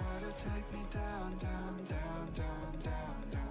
try to take me down, down, down, down, down, down.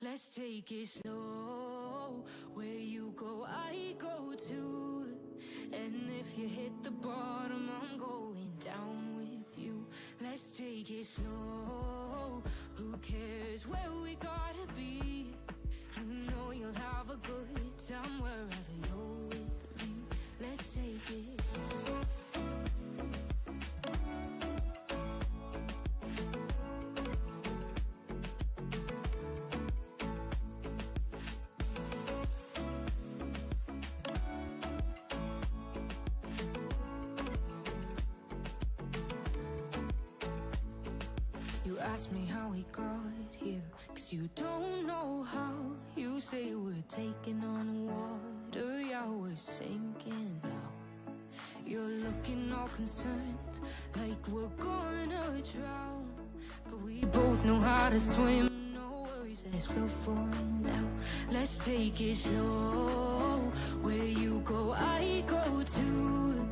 Let's take it slow. Where you go, I go too. And if you hit the bottom, I'm going down with you. Let's take it slow. Who cares where we gotta be? You know you'll have a good time wherever you're with me. Let's take it slow. You ask me how we got here, 'cause you don't know how. You say we're taking on water, yeah, we're sinking now. You're looking all concerned, like we're gonna drown. But we both know how to swim, no worries, let's go for now. Let's take it slow. Where you go, I go too.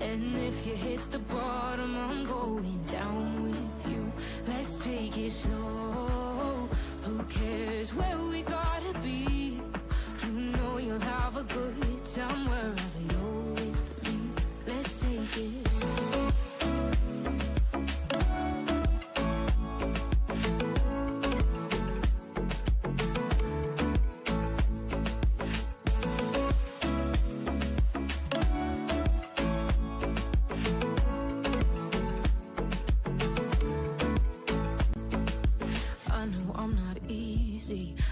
And if you hit the bottom, I'm going down with you. Let's take it slow. Who cares where we gotta be? You know you'll have a good time wherever you're with me. Let's take it slow.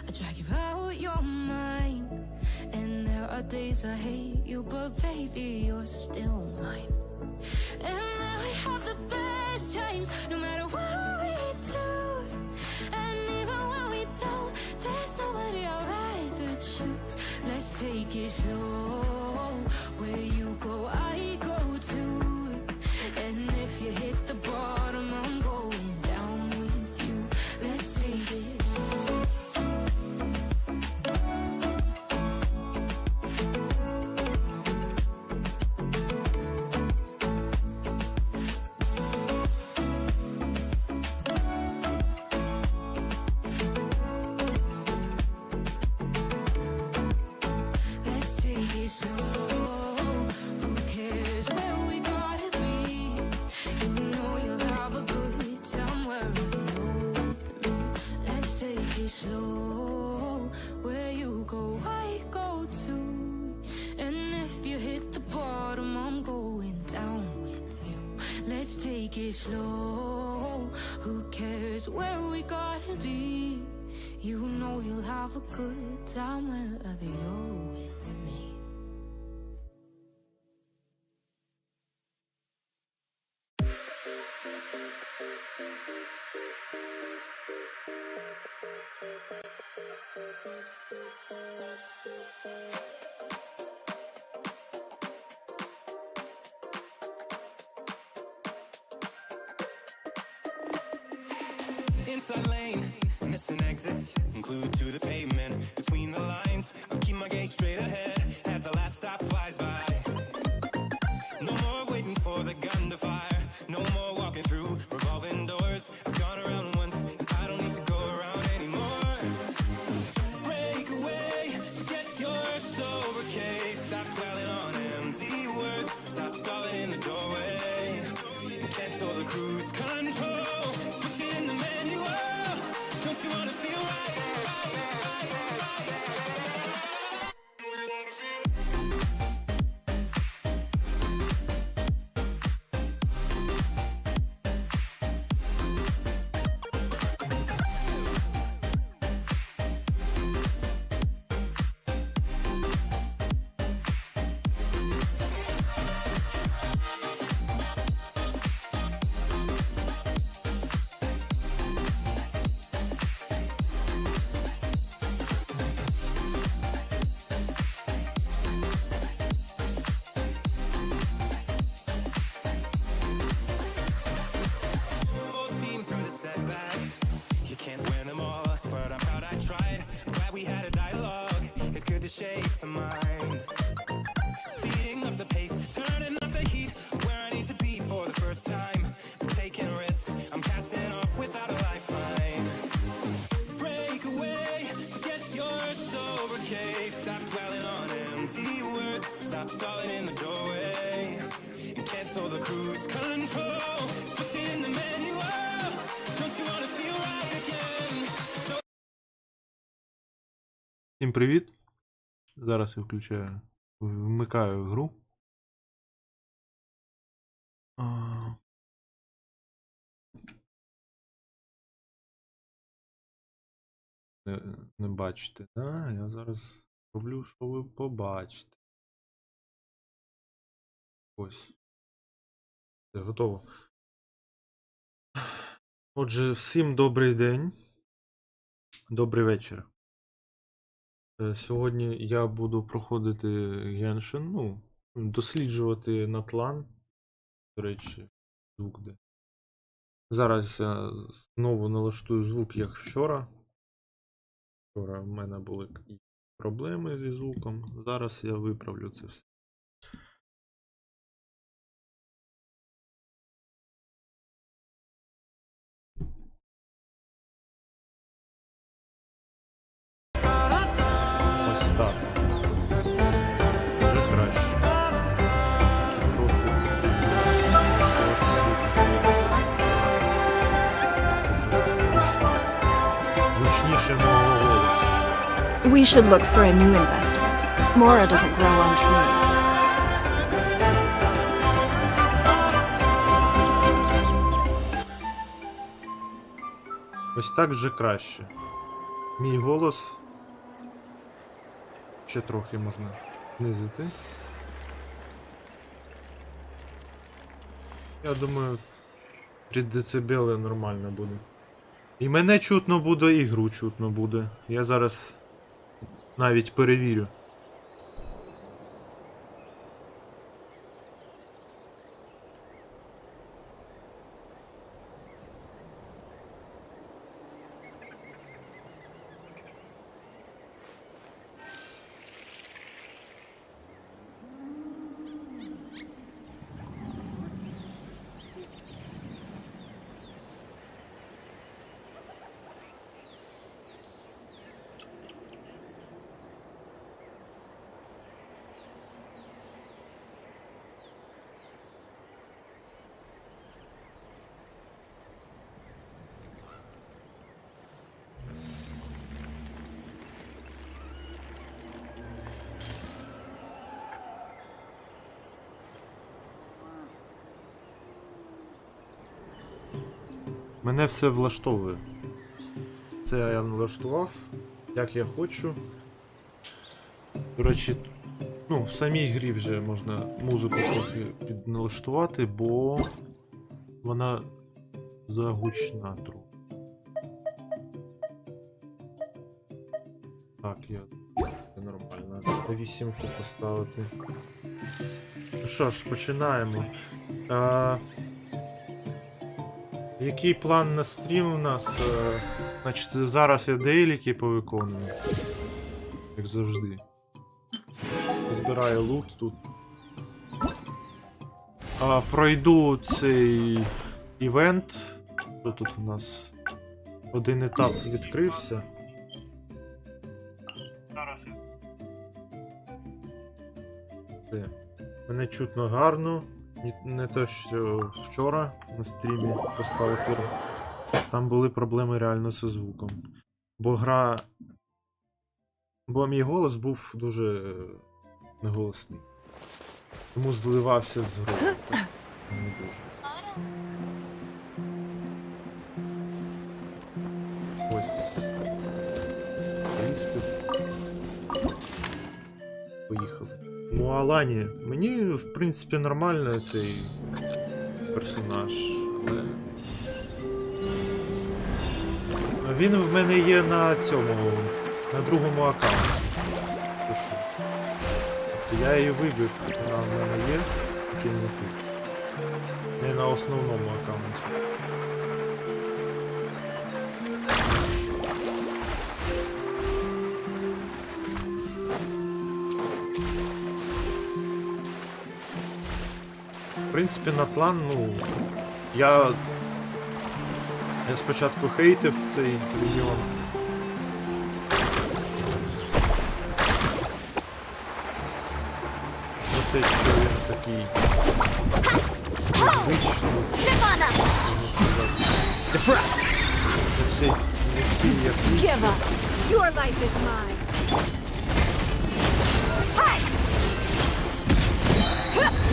I drag you out your mind, and there are days I hate you, but baby, you're still mine. And now we have the best times, no matter what we do. And even when we don't, there's nobody I'd rather choose. Let's take it slow. Where you go, I go too. And if you hit the bottom, I'm going down with you. Let's take it slow. Slow, where you go, I go too. And if you hit the bottom, I'm going down with you. Let's take it slow. Who cares where we gotta be? You know you'll have a good time wherever you're with me. inside lane, missing exits, glued to the pavement. Between the lines, I'll keep my gaze straight ahead as the last stop flies by. No more waiting for the gun to fire, no more walking through revolving doors. I've gone around once, and I don't need to go around anymore. Break away, forget your sober case. Stop dwelling on empty words, stop stalling in the doorway. And cancel the cruise control, switching the manual. Don't you wanna feel right? Full steam through the setbacks. You can't win them all, but I'm proud I tried. I'm glad we had a dialogue. It's good to shape the mind. Speeding up the pace, turning up the heat. Where I need to be for the first time. I'm taking risks. I'm casting off without a lifeline. Break away, forget your sober case. Stop dwelling on empty words. Stop stalling in the doorway. And cancel the cruise control. Switching the manual. Don't you wanna feel right again? Всім привіт! Зараз я вмикаю гру. Не бачите, да? Я зараз роблю, що ви побачите. Ось. Все, готово. Отже, всім добрий день. Добрий вечір. Сьогодні я буду проходити Genshin, досліджувати Натлан. До речі, звук де. Зараз я знову налаштую звук, як вчора. Вчора в мене були проблеми зі звуком. Зараз я виправлю це все. Ось так. Вже краще. Гучніше мого голосу. We should look for a new investment. Mora doesn't grow on trees. Ось так вже краще. Мій голос ще трохи можна знизити. Я думаю, 3 дБ нормально буде. І мене чутно буде, і гру чутно буде. Я зараз навіть перевірю. Мене все влаштовує. Це я влаштував, як я хочу. До речі, в самій грі вже можна музику трохи підналаштувати, бо вона загучна трохи. Так, це нормально. Треба 8 поставити. Ну що ж, починаємо. Який план на стрім у нас? Значить, зараз я дейліки повиконую. Як завжди. Збираю лут тут. Пройду цей івент. Що тут у нас? Один етап відкрився. Все. Мене чутно гарно. Не те, що вчора на стрімі поставив тур. Там були проблеми реально зі звуком. Бо мій голос був дуже неголосний. Тому зливався з грою. Не дуже. Ось. Іспит. Поїхали. Ну, Алані, мені, в принципі, нормально цей персонаж, але... Він в мене є на цьому, на другому аккаунті. Тобто я її вибив, вона в мене є, тільки не тут. Не на основному аккаунті. В принципі, Натлан, ну, я спочатку хейтив цей регіон. За те, що він такий незвичний. Не всі як інші. Give up. Your life is mine.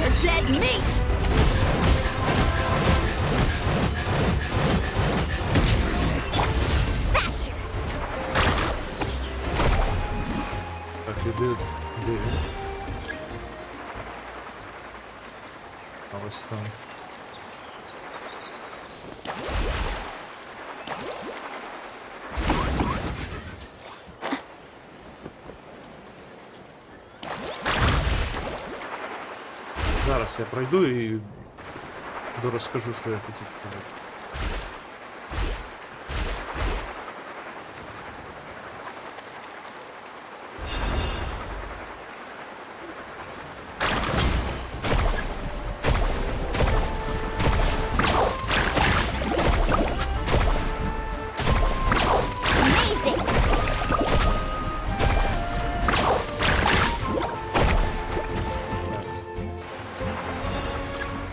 You're dead meat. Faster. Так, іди. А ось там. Зараз я пройду і розкажу, що я хотів сказати.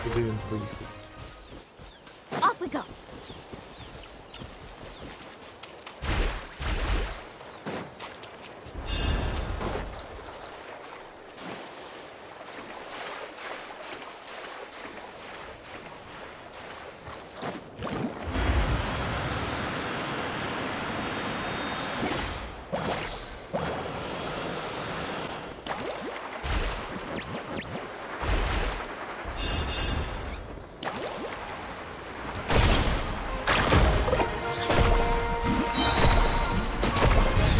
Куди він поїхав? Off we go.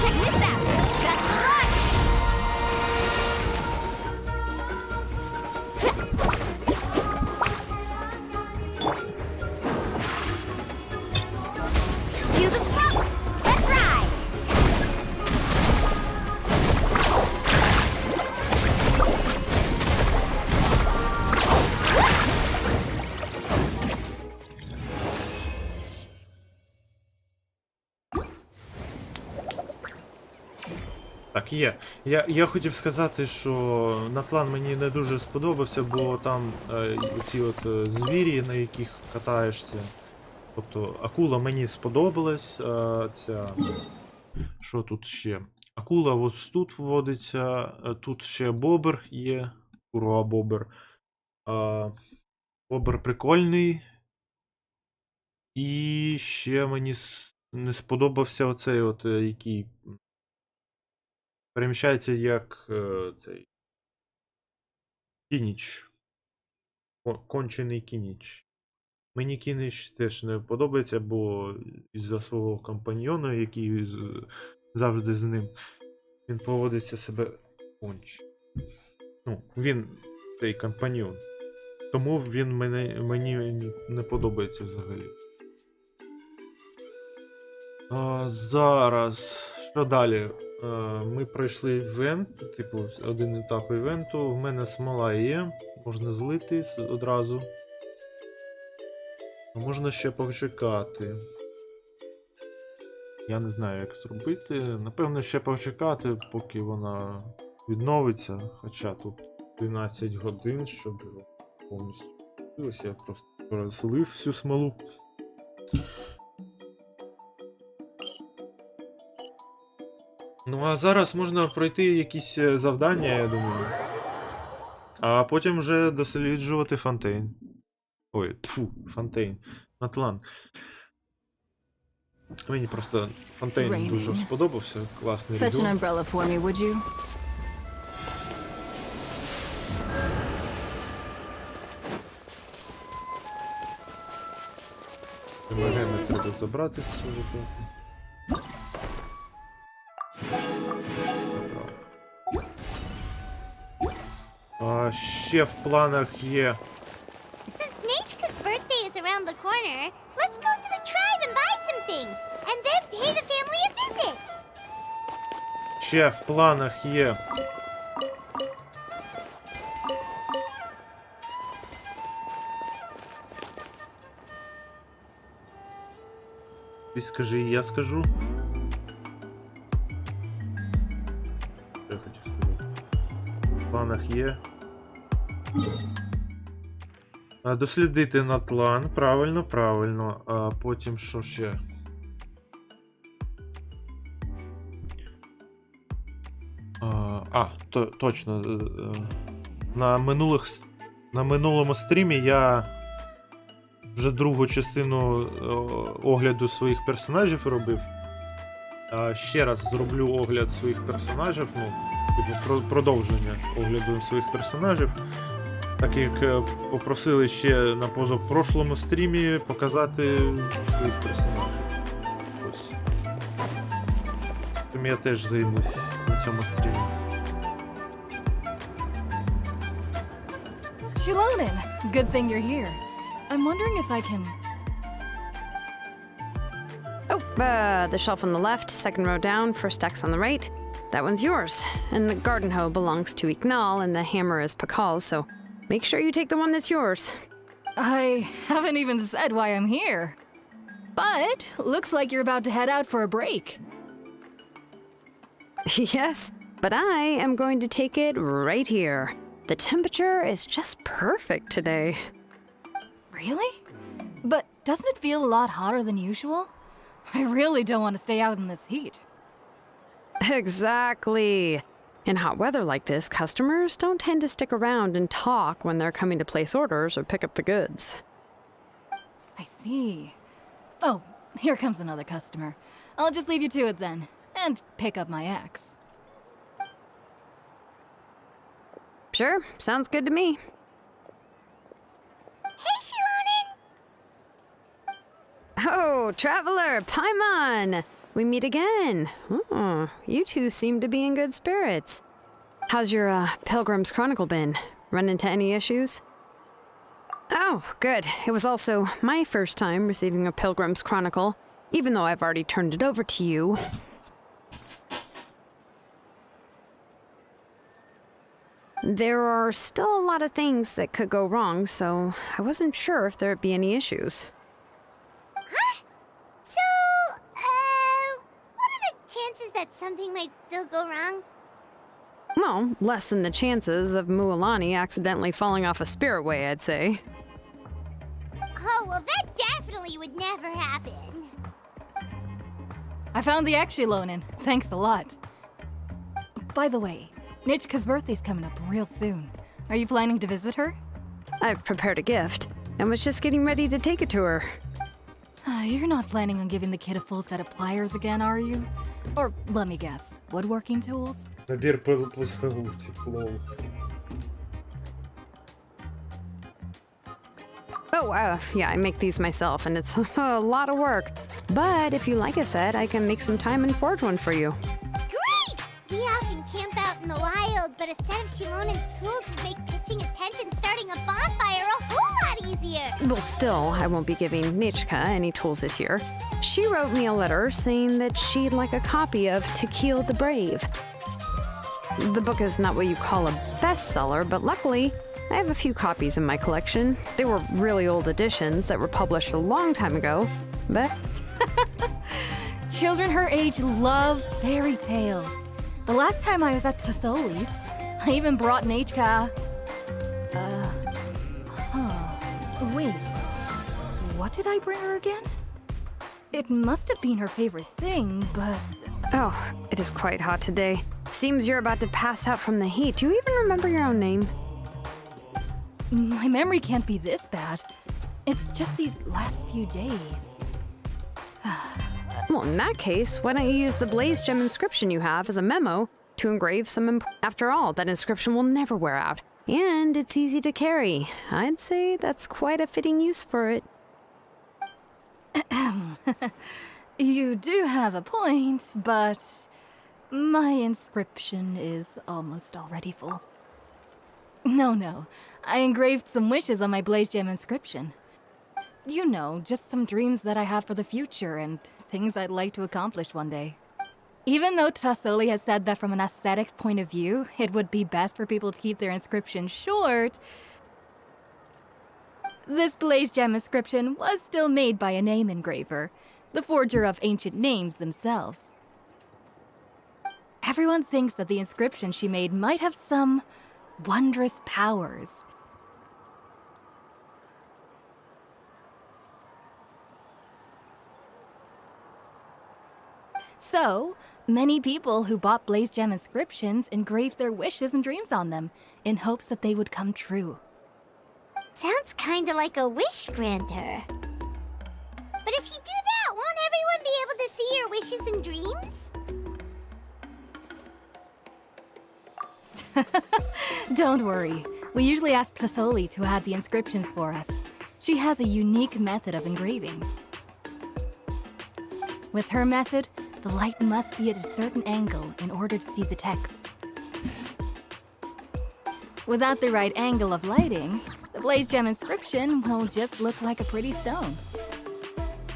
Check this out. Best of luck. Cue the smoke. Let's ride. Так, є. Я хотів сказати, що Натлан мені не дуже сподобався, бо там ці от звірі, на яких катаєшся. Тобто акула мені сподобалась, ця... Що тут ще? Акула ось тут вводиться, тут ще бобр є, курва бобр. Бобр прикольний. І ще мені не сподобався оцей от, який переміщається як цей кініч. Кончений кініч. Мені кініч теж не подобається, бо із-за свого компаньйона, який завжди з ним, він поводиться себе конч. Ну, він цей компаньйон. Тому він мені не подобається взагалі. Зараз. Що далі? Ми пройшли івент, типу, один етап івенту. В мене смола є. Можна злити одразу. А можна ще почекати. Я не знаю, як зробити. Напевно, ще почекати, поки вона відновиться. Хоча тут 12 годин, щоб повністю. Ось я просто розлив всю смолу. Ну, а зараз можна пройти якісь завдання, я думаю. А потім вже досліджувати Фонтейн. Ой, тфу, Фонтейн. Натлан. Мені просто Фонтейн дуже сподобався. Класний Fetch an регіон. umbrella for me, would you? Гени треба забрати з цього боку. А ще в планах є. Since Nishka's birthday is around the corner, let's go to the tribe and buy some things, and then pay the family a visit. Ще в планах є. Ти скажи, я скажу. Що я хотів сказати? В планах є. Дослідити Натлан. Правильно, правильно. А потім що ще? Точно. На минулому стрімі я вже другу частину огляду своїх персонажів робив. Ще раз зроблю огляд своїх персонажів, ну, типу продовження огляду своїх персонажів. Так як попросили ще на позапрошлому стрімі показати своїх персонажів. Ось. Тим я теж займусь на цьому стрімі. Shilonen, good thing you're here. I'm wondering if I can... Oh, the shelf on the left, second row down, first X on the right. That one's yours. And the garden hoe belongs to Iqnal, and the hammer is Pakal's, so make sure you take the one that's yours. I haven't even said why I'm here. But looks like you're about to head out for a break. Yes, but I am going to take it right here. The temperature is just perfect today. Really? But doesn't it feel a lot hotter than usual? I really don't want to stay out in this heat. Exactly. In hot weather like this, customers don't tend to stick around and talk when they're coming to place orders or pick up the goods. I see. Oh, here comes another customer. I'll just leave you to it then, and pick up my axe. Sure, sounds good to me. Hey, Shilonen! Oh, traveler, Paimon! We meet again. Oh, you two seem to be in good spirits. How's your Pilgrim's Chronicle been? Run into any issues? Oh, good. It was also my first time receiving a Pilgrim's Chronicle, even though I've already turned it over to you. There are still a lot of things that could go wrong, so I wasn't sure if there'd be any issues. Huh? So, what are the chances that something might still go wrong? Well, less than the chances of Mualani accidentally falling off a spiritway, I'd say. Oh, well, that definitely would never happen. I found the axe, Shilonen. Thanks a lot. By the way, Nitchka's birthday's coming up real soon. Are you planning to visit her? I've prepared a gift and was just getting ready to take it to her. You're not planning on giving the kid a full set of pliers again, are you? Or, let me guess, woodworking tools? Набір плоскогубців, лол. Oh, yeah, I make these myself, and it's a lot of work. But if you like a set, I can make some time and forge one for you. Great! We often camp out in the wild, but a set of Shilonen's tools would make pitching a tent and starting a bonfire a whole lot easier. easier. Well, still, I won't be giving Nichka any tools this year. She wrote me a letter saying that she'd like a copy of To Kill the Brave. The book is not what you call a bestseller, but luckily, I have a few copies in my collection. They were really old editions that were published a long time ago, but Children her age love fairy tales. The last time I was at Tasoli's, I even brought Nachka. Wait. What did I bring her again? It must have been her favorite thing, but... oh, it is quite hot today. Seems you're about to pass out from the heat. Do you even remember your own name? My memory can't be this bad. It's just these last few days. Well, in that case, why don't you use the blaze gem inscription you have as a memo to engrave some After all, that inscription will never wear out. And it's easy to carry. I'd say that's quite a fitting use for it. You do have a point, but my inscription is almost already full. No. I engraved some wishes on my blaze gem inscription. You know, just some dreams that I have for the future and things I'd like to accomplish one day. Even though Tasoli has said that from an aesthetic point of view, it would be best for people to keep their inscription short, this blaze gem inscription was still made by a name engraver, the forger of ancient names themselves. Everyone thinks that the inscription she made might have some wondrous powers. So, many people who bought blaze gem inscriptions engraved their wishes and dreams on them, in hopes that they would come true. Sounds kinda like a wish granter. But if you do that, won't everyone be able to see your wishes and dreams? Don't worry. We usually ask Tasoli to add the inscriptions for us. She has a unique method of engraving. With her method, the light must be at a certain angle in order to see the text. Without the right angle of lighting, the blaze gem inscription will just look like a pretty stone.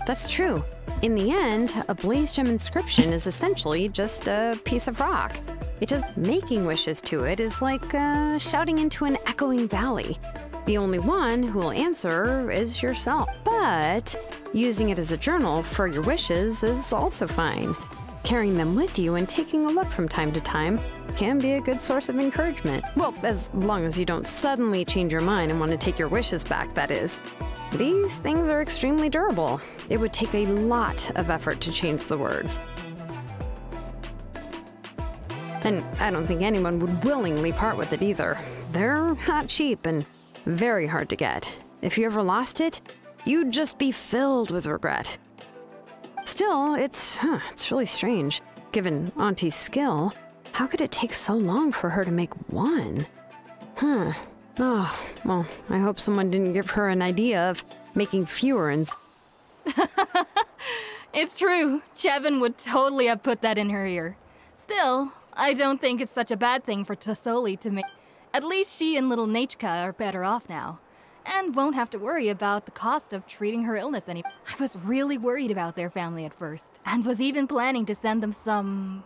That's true. In the end, a blaze gem inscription is essentially just a piece of rock. It just making wishes to it is like shouting into an echoing valley. The only one who will answer is yourself. But using it as a journal for your wishes is also fine. Carrying them with you and taking a look from time to time can be a good source of encouragement. Well, as long as you don't suddenly change your mind and want to take your wishes back, that is. These things are extremely durable. It would take a lot of effort to change the words. And I don't think anyone would willingly part with it either. They're not cheap and very hard to get. If you ever lost it, you'd just be filled with regret. Still, it's really strange. Given Auntie's skill, how could it take so long for her to make one? Oh, well, I hope someone didn't give her an idea of making fewer and... It's true. Chevin would totally have put that in her ear. Still, I don't think it's such a bad thing for Tasoli to make. At least she and little Nachka are better off now, and won't have to worry about the cost of treating her illness any. I was really worried about their family at first, and was even planning to send them some...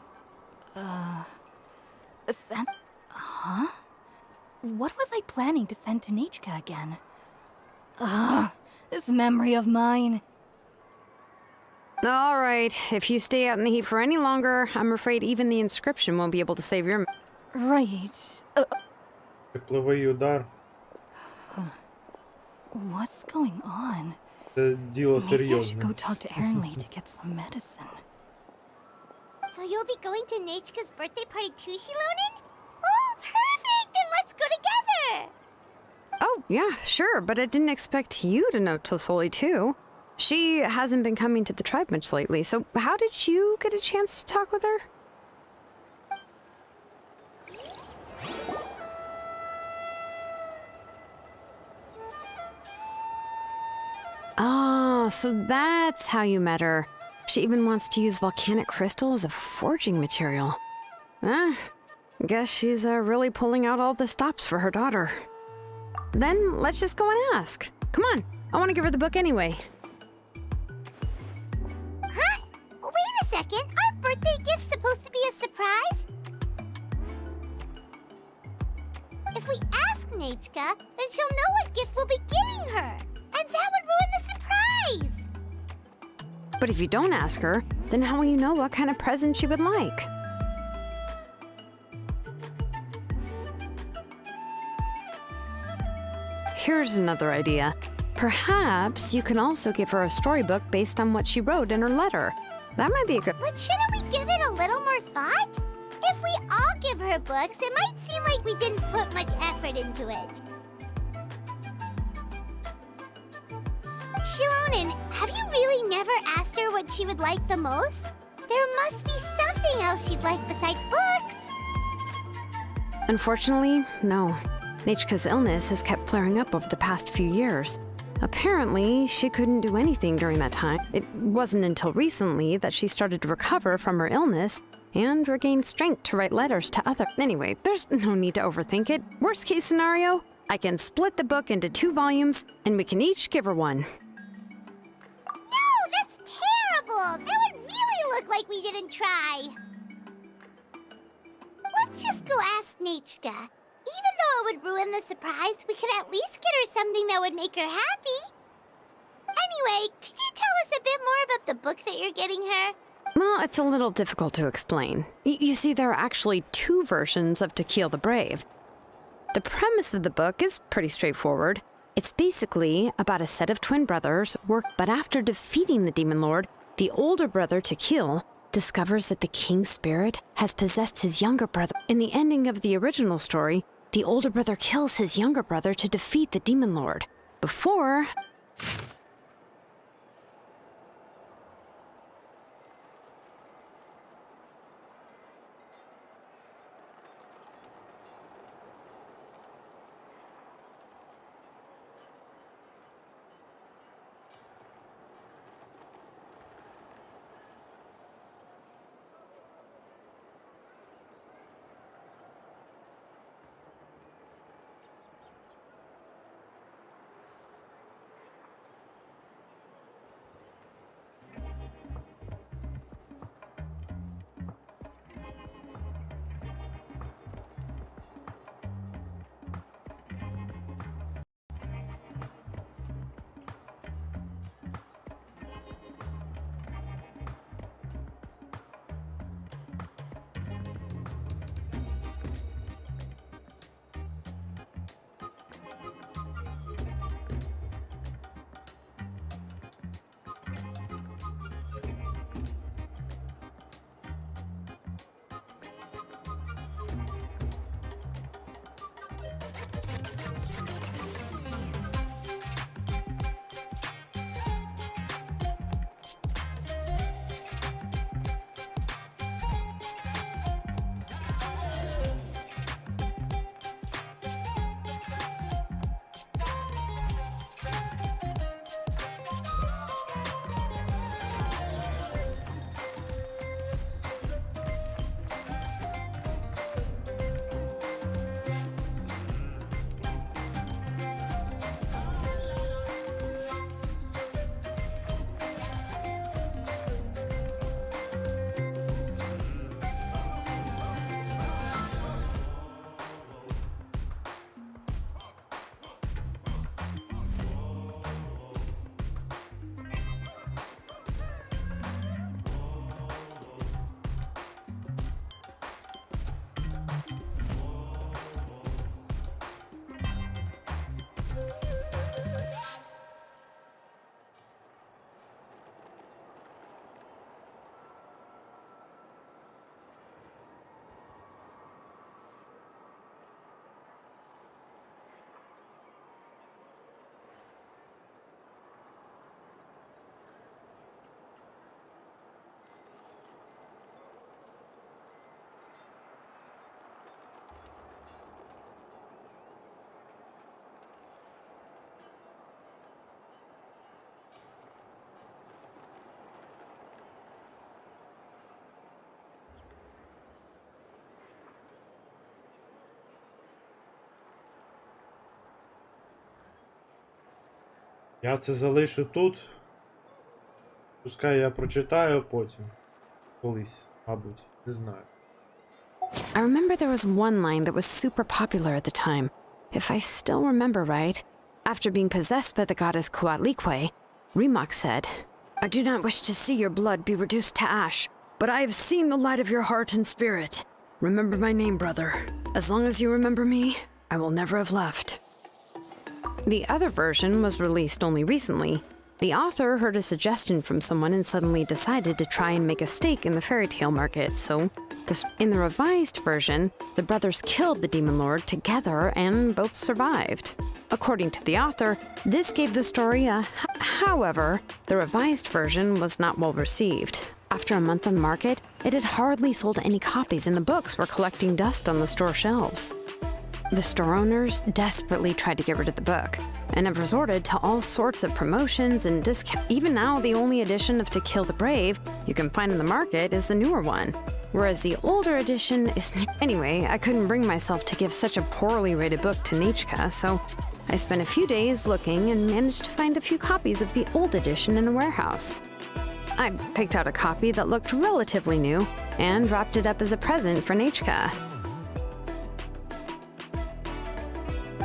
What was I planning to send to Nachka again? This memory of mine. All right, if you stay out in the heat for any longer, I'm afraid even the inscription won't be able to save your... Right. Тепловий удар. What's going on? Це діло Maybe I should серйозне. go talk to Ernly to get some medicine. So you'll be going to Nachka's birthday party too, Shilonen? Oh, perfect! Then let's go together! Oh, yeah, sure, but I didn't expect you to know Tasoli too. She hasn't been coming to the tribe much lately, so how did you get a chance to talk with her? Oh, so that's how you met her. She even wants to use volcanic crystal as a forging material. Guess she's really pulling out all the stops for her daughter. Then let's just go and ask. Come on, I want to give her the book anyway. Huh? Wait a second. Aren't birthday gifts supposed to be a surprise? If we ask Nechka, then she'll know what gift we'll be giving her. And that would ruin the surprise. But if you don't ask her, then how will you know what kind of present she would like? Here's another idea. Perhaps you can also give her a storybook based on what she wrote in her letter. That might be a good... But shouldn't we give it a little more thought? If we all give her books, it might seem like we didn't put much effort into it. Shilonen, have you really never asked her what she would like the most? There must be something else she'd like besides books. Unfortunately, no. Nechka's illness has kept flaring up over the past few years. Apparently, she couldn't do anything during that time. It wasn't until recently that she started to recover from her illness and regained strength to write letters to others. Anyway, there's no need to overthink it. Worst case scenario, I can split the book into 2 volumes and we can each give her one. No, that's terrible. That would really look like we didn't try. Let's just go ask Nechka. Even though it would ruin the surprise, we could at least get her something that would make her happy. Anyway, could you tell us a bit more about the book that you're getting her? Well, it's a little difficult to explain. You see, there are actually 2 versions of To Kill the Brave. The premise of the book is pretty straightforward. It's basically about a set of twin brothers, but after defeating the demon lord, the older brother, To Kill, discovers that the king's spirit has possessed his younger brother. In the ending of the original story, the older brother kills his younger brother to defeat the demon lord. Before... Я це залишу тут. Пускай я прочитаю потім. Колись, мабуть, не знаю. I remember there was one line that was super popular at the time. If I still remember right, after being possessed by the goddess Coatlicue, Rimac said, I do not wish to see your blood be reduced to ash, but I have seen the light of your heart and spirit. Remember my name, brother. As long as you remember me, I will never have left. The other version was released only recently. The author heard a suggestion from someone and suddenly decided to try and make a stake in the fairy tale market, so in the revised version, the brothers killed the demon lord together and both survived. According to the author, this gave the story a however, the revised version was not well received. After a month on the market, it had hardly sold any copies and the books were collecting dust on the store shelves. The store owners desperately tried to get rid of the book and have resorted to all sorts of promotions and discounts. Even now, the only edition of To Kill the Brave you can find in the market is the newer one, whereas the older edition is... Anyway, I couldn't bring myself to give such a poorly rated book to Nechka, so I spent a few days looking and managed to find a few copies of the old edition in a warehouse. I picked out a copy that looked relatively new and wrapped it up as a present for Nechka.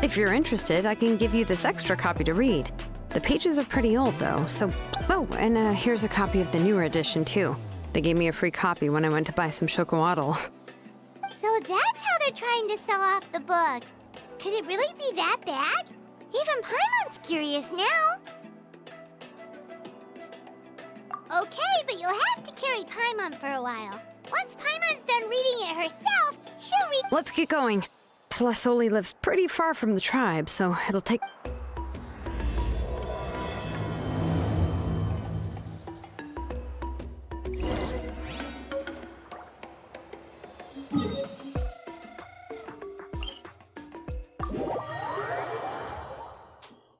If you're interested, I can give you this extra copy to read. The pages are pretty old, though, so... Oh, and here's a copy of the newer edition, too. They gave me a free copy when I went to buy some chocowaddle. So that's how they're trying to sell off the book. Could it really be that bad? Even Paimon's curious now. Okay, but you'll have to carry Paimon for a while. Once Paimon's done reading it herself, she'll read... Let's get going. Celesoli lives pretty far from the tribe, so it'll take...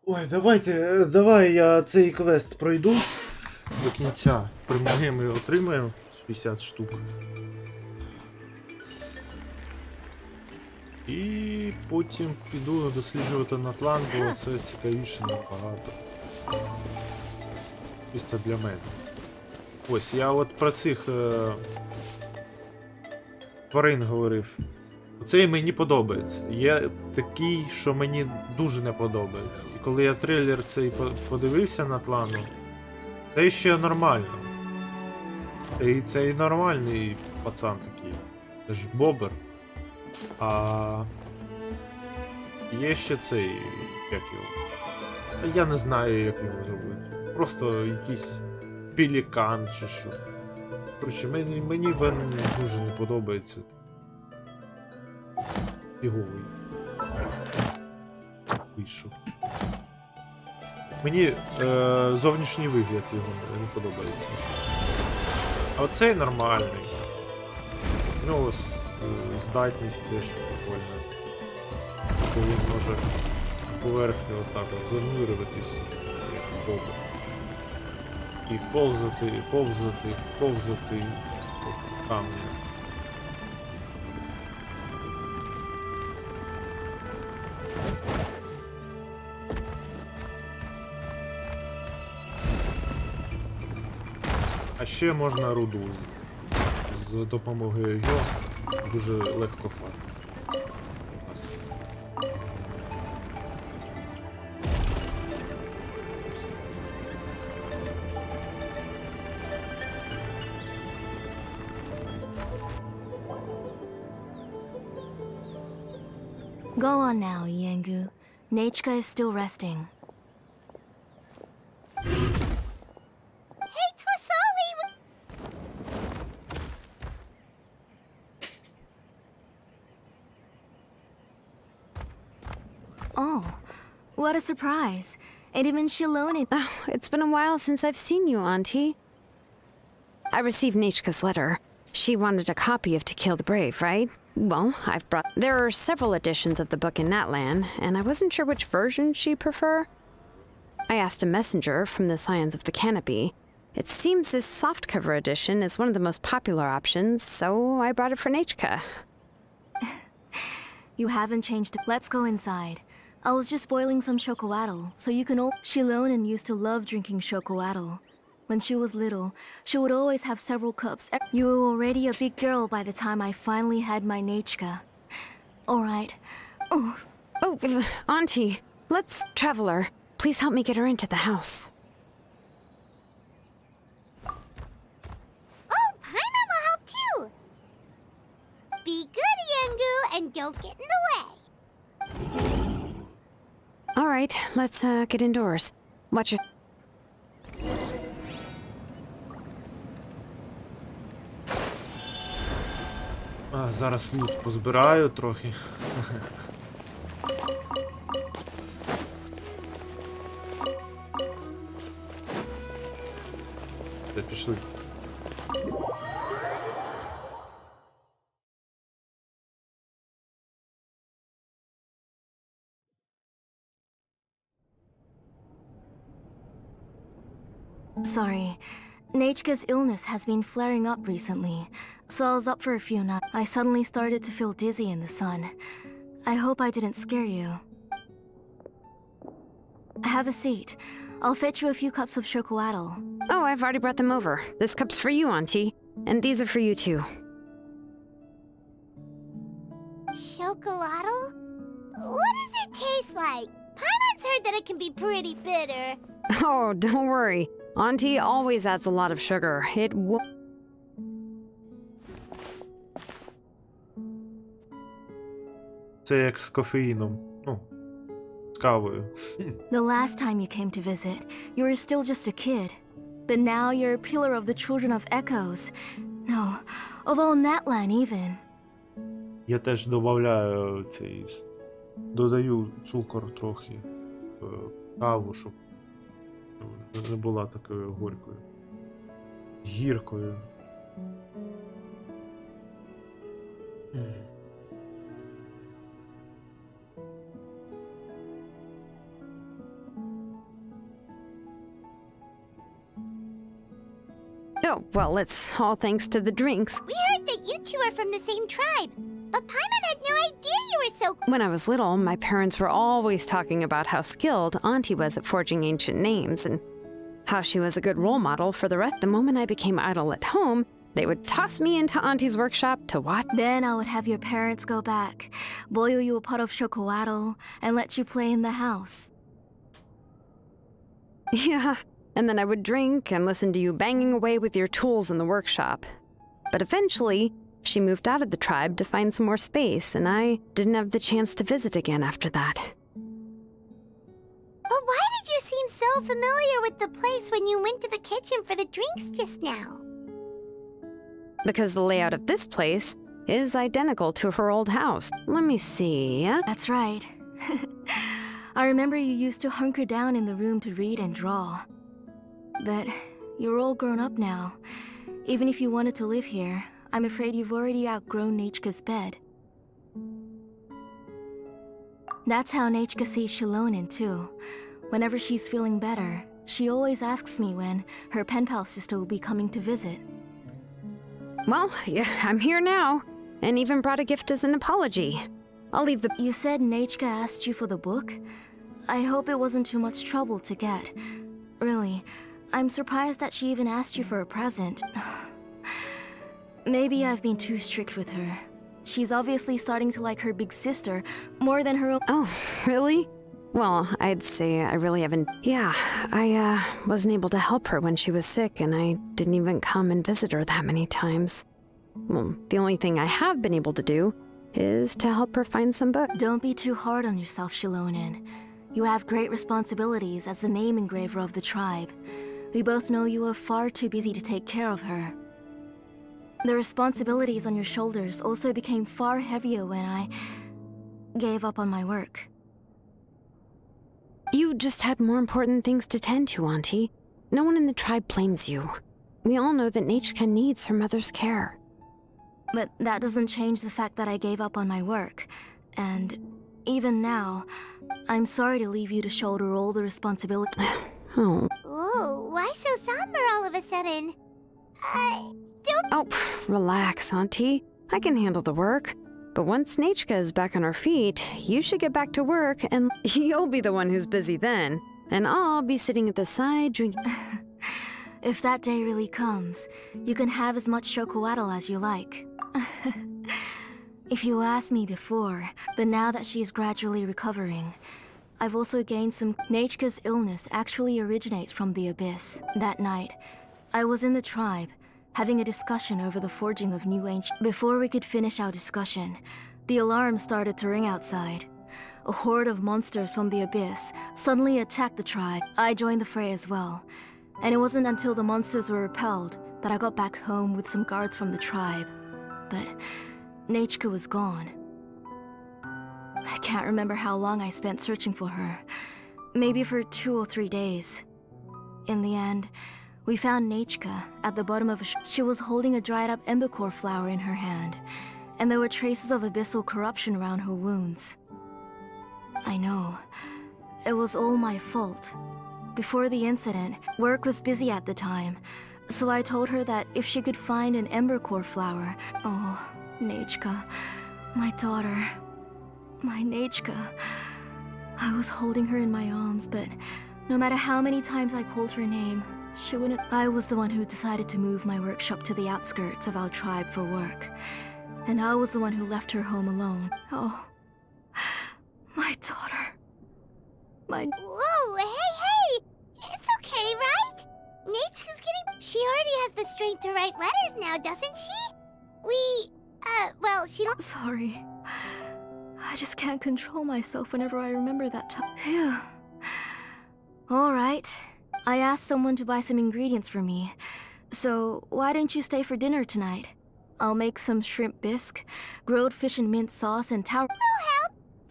Ой, давай я цей квест пройду до кінця. Примагаємо і отримаємо 60 штук. І потім піду досліджувати Натлан, бо це цікавіше набагато. Чисто для мене. Ось, я от про цих тварин говорив. Цей мені подобається. Є такий, що мені дуже не подобається. І коли я трейлер цей подивився Натлану, це ще нормально. Цей нормальний пацан такий. Це ж бобер. А є ще цей, як його? Я не знаю, як його зробити. Просто якийсь пелікан чи що. Коротше, мені він дуже не подобається. Фіговий. Вийшов. Мені зовнішній вигляд його не подобається. А оцей нормальний. Ну, здатність теж прикольна. Коли він може поверхню отак от занурюватись, як бобер. І повзати по камню. А ще можна руду з допомогою його дуже легко фармити. Go on now, Yengu. Nechka is still resting. Hey, Tlasoli! Oh, what a surprise. And even Shilone... Oh, it's been a while since I've seen you, Auntie. I received Nechka's letter. She wanted a copy of To Kill the Brave, right? Well, I've brought... There are several editions of the book in Natlin, and I wasn't sure which version she'd prefer. I asked a messenger from the Scions of the Canopy. It seems this softcover edition is one of the most popular options, so I brought it for Nechka. You haven't changed... Let's go inside. I was just boiling some chocolatl, so you can all. Shilonen used to love drinking chocolatl. When she was little, she would always have several cups. You were already a big girl by the time I finally had my Nechka. All right. Oh, Oh, Auntie, let's travel her. Please help me get her into the house. Oh, Paimon will help too. Be good, Yangu, and don't get in the way. All right, let's get indoors. Watch your... Зараз лут позбираю трохи. Де пішли? sorry. Nechka's illness has been flaring up recently, so I was up for a few nights. I suddenly started to feel dizzy in the sun. I hope I didn't scare you. Have a seat. I'll fetch you a few cups of chocolatl. Oh, I've already brought them over. This cup's for you, Auntie. And these are for you, too. Chocolatl? What does it taste like? Paimon's heard that it can be pretty bitter. Oh, don't worry. Auntie always adds a lot of sugar. It won't... Це як з кофеїном. Ну, з кавою. The last time you came to visit, you were still just a kid. But now you're a pillar of the children of Echoes. No, of all Natlan even. Я теж додаю цей... Додаю цукор трохи в каву, щоб не була такою горькою. Гіркою. Oh, well, it's all thanks to the drinks. We heard that you two are from the same tribe, but Paimon had no idea you were so... When I was little, my parents were always talking about how skilled Auntie was at forging ancient names and how she was a good role model for the rest. The moment I became idle at home, they would toss me into Auntie's workshop to watch. Then I would have your parents go back, boil you a pot of chocolatl, and let you play in the house. Yeah, and then I would drink and listen to you banging away with your tools in the workshop. But eventually, she moved out of the tribe to find some more space, and I didn't have the chance to visit again after that. But why did you seem so familiar with the place when you went to the kitchen for the drinks just now? Because the layout of this place is identical to her old house. Let me see. That's right. I remember you used to hunker down in the room to read and draw. But you're all grown up now. Even if you wanted to live here, I'm afraid you've already outgrown Nechka's bed. That's how Nechka sees Shilonen too. Whenever she's feeling better, she always asks me when her pen pal sister will be coming to visit. Well, yeah, I'm here now, and even brought a gift as an apology. I'll leave the... You said Nechka asked you for the book? I hope it wasn't too much trouble to get. Really, I'm surprised that she even asked you for a present. Maybe I've been too strict with her. She's obviously starting to like her big sister more than her own. Oh, really? Well, I'd say I really haven't... Yeah, I wasn't able to help her when she was sick, and I didn't even come and visit her that many times. Well, the only thing I have been able to do is to help her find some books. Don't be too hard on yourself, Shilonen. You have great responsibilities as the name engraver of the tribe. We both know you are far too busy to take care of her. The responsibilities on your shoulders also became far heavier when I gave up on my work. You just had more important things to tend to, Auntie. No one in the tribe blames you. We all know that Nechka needs her mother's care. But that doesn't change the fact that I gave up on my work. And even now, I'm sorry to leave you to shoulder all the responsibility. Oh. Ooh, why so somber all of a sudden? Don't... Oh, relax, Auntie. I can handle the work. But once Nechka is back on her feet, you should get back to work, and you'll be the one who's busy then. And I'll be sitting at the side drinking. If that day really comes, you can have as much chocolatl as you like. If you asked me before, but now that she's gradually recovering, I've also gained some. Nechka's illness actually originates from the abyss. That night, I was in the tribe, having a discussion over the forging of new ancient. Before we could finish our discussion, the alarm started to ring outside. A horde of monsters from the abyss suddenly attacked the tribe. I joined the fray as well, and it wasn't until the monsters were repelled that I got back home with some guards from the tribe. But Nechka was gone. I can't remember how long I spent searching for her. Maybe for 2 or 3 days. In the end, we found Nechka at the bottom of a she was holding a dried up embercore flower in her hand, and there were traces of abyssal corruption around her wounds. I know. It was all my fault. Before the incident, work was busy at the time, so I told her that if she could find an embercore flower. Oh, Nechka, my daughter. My Nechka. I was holding her in my arms, but no matter how many times I called her name, she wouldn't. I was the one who decided to move my workshop to the outskirts of our tribe for work. And I was the one who left her home alone. Oh, my daughter. My... Whoa, hey! It's okay, right? Nechka's getting... She already has the strength to write letters now, doesn't she? Well, she don't... Sorry. I just can't control myself whenever I remember that time. Phew. All right. I asked someone to buy some ingredients for me. So, why don't you stay for dinner tonight? I'll make some shrimp bisque, grilled fish and mint sauce, and We'll help!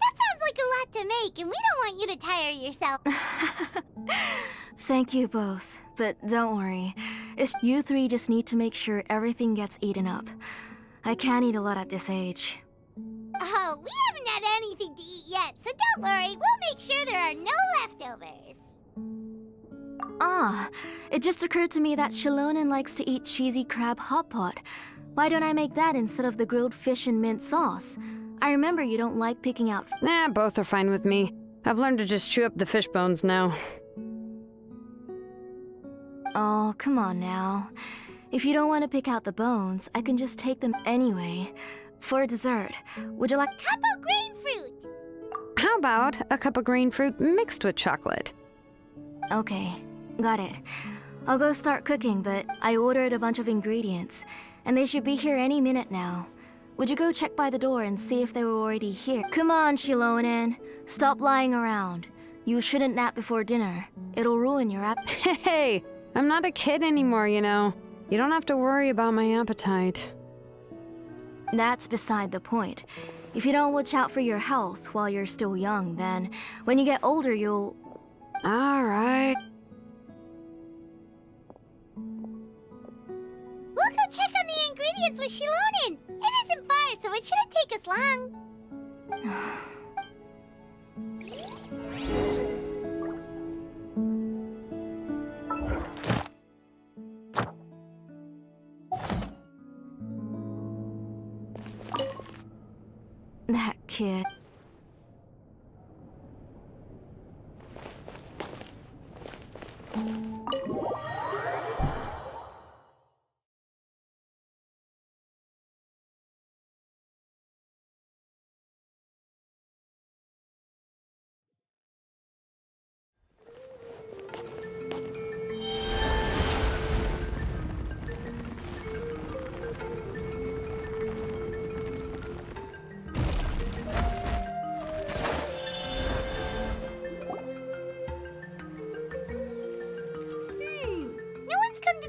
That sounds like a lot to make, and we don't want you to tire yourself. Thank you both, but don't worry. It's you three just need to make sure everything gets eaten up. I can't eat a lot at this age. Oh, we haven't had anything to eat yet, so don't worry. We'll make sure there are no leftovers. Ah, it just occurred to me that Shilonen likes to eat cheesy crab hot pot. Why don't I make that instead of the grilled fish and mint sauce? I remember you don't like picking out... Nah, both are fine with me. I've learned to just chew up the fish bones now. Oh, come on now. If you don't want to pick out the bones, I can just take them anyway. For dessert, would you like... Cup of grain fruit! How about a cup of green fruit mixed with chocolate? Okay, got it. I'll go start cooking, but I ordered a bunch of ingredients, and they should be here any minute now. Would you go check by the door and see if they were already here? Come on, Shilonen. Stop lying around. You shouldn't nap before dinner. It'll ruin your Hey, I'm not a kid anymore, you know. You don't have to worry about my appetite. That's beside the point. If you don't watch out for your health while you're still young, then when you get older, you'll... All right. We'll go check on the ingredients with Shilonen. It isn't far, so it shouldn't take us long. That kid.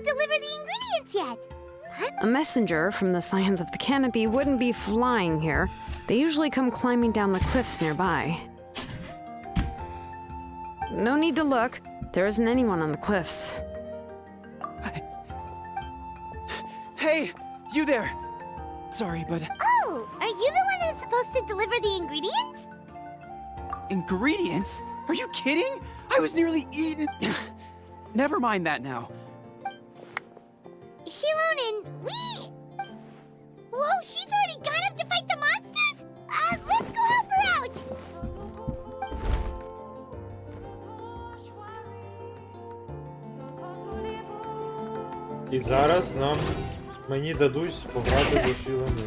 Deliver the ingredients yet. A messenger from the Scions of the Canopy wouldn't be flying here. They usually come climbing down the cliffs nearby. No need to look. There isn't anyone on the cliffs. Hey, you there! Sorry, but... Oh, are you the one who's supposed to deliver the ingredients? Ingredients? Are you kidding? I was nearly eaten... Never mind that now. Shilonen, we... Whoa, she's already gone up to fight the monsters? І зараз мені дадуть пограти в ошілені.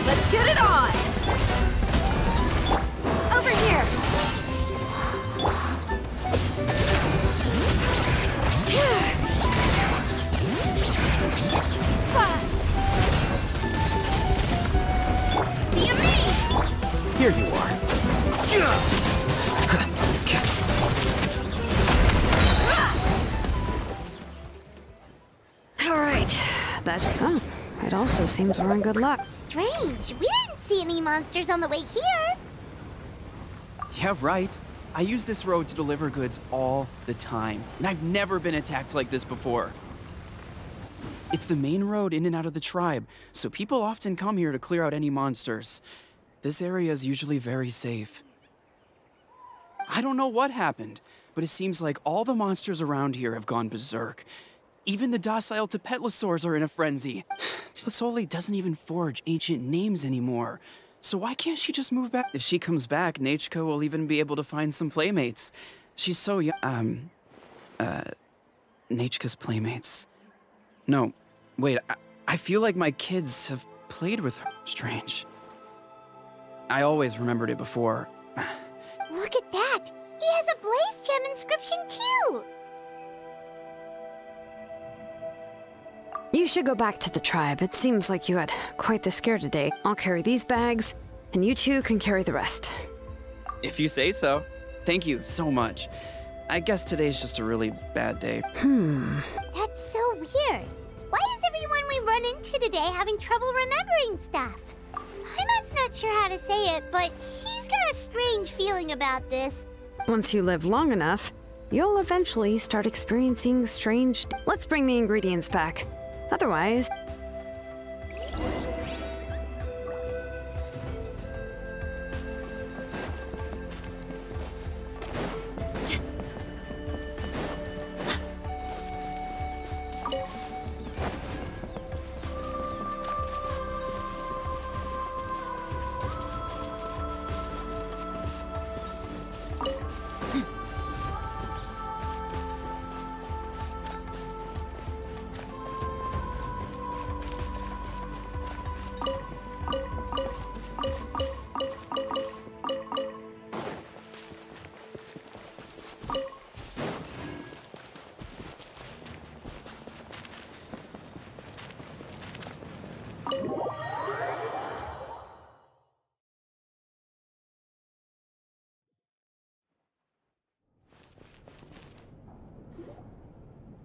Let's get it on! Over here! Be a me! Here you are. All right. Oh, it also seems we're in good luck. Strange. We didn't see any monsters on the way here. Yeah, right. I use this road to deliver goods all the time, and I've never been attacked like this before. It's the main road in and out of the tribe, so people often come here to clear out any monsters. This area is usually very safe. I don't know what happened, but it seems like all the monsters around here have gone berserk. Even the docile Tepetlosaurs are in a frenzy. Tlisoli doesn't even forge ancient names anymore. So why can't she just move back? If she comes back, Nachka will even be able to find some playmates. She's so young. Nachka's playmates. No, wait, I feel like my kids have played with her. Strange. I always remembered it before. Look at that. He has a blaze gem inscription too. You should go back to the tribe. It seems like you had quite the scare today. I'll carry these bags, and you two can carry the rest. If you say so. Thank you so much. I guess today's just a really bad day. That's so weird. Why is everyone we run into today having trouble remembering stuff? Paimon's not sure how to say it, but she's got a strange feeling about this. Once you live long enough, you'll eventually start experiencing strange... Let's bring the ingredients back. Otherwise...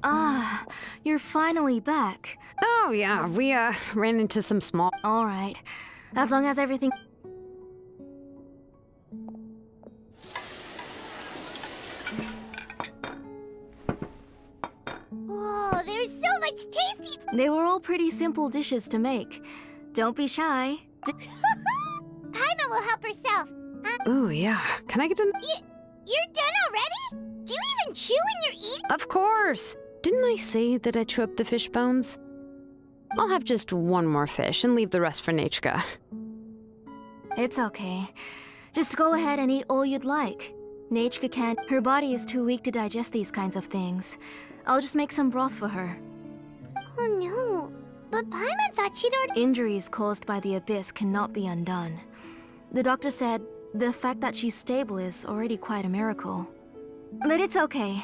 Ah, you're finally back. Oh, yeah, we, ran into some small... All right. As long as everything... Whoa, there's so much tasty... They were all pretty simple dishes to make. Don't be shy. Paimon will help herself. Ooh, yeah. Can I get an... You're done already? Do you even chew when you're eating? Of course! Didn't I say that I chew up the fish bones? I'll have just one more fish and leave the rest for Nachka. It's okay. Just go ahead and eat all you'd like. Nachka can't. Her body is too weak to digest these kinds of things. I'll just make some broth for her. Oh no. But Paimon thought she'd already... Injuries caused by the abyss cannot be undone. The doctor said the fact that she's stable is already quite a miracle. But it's okay.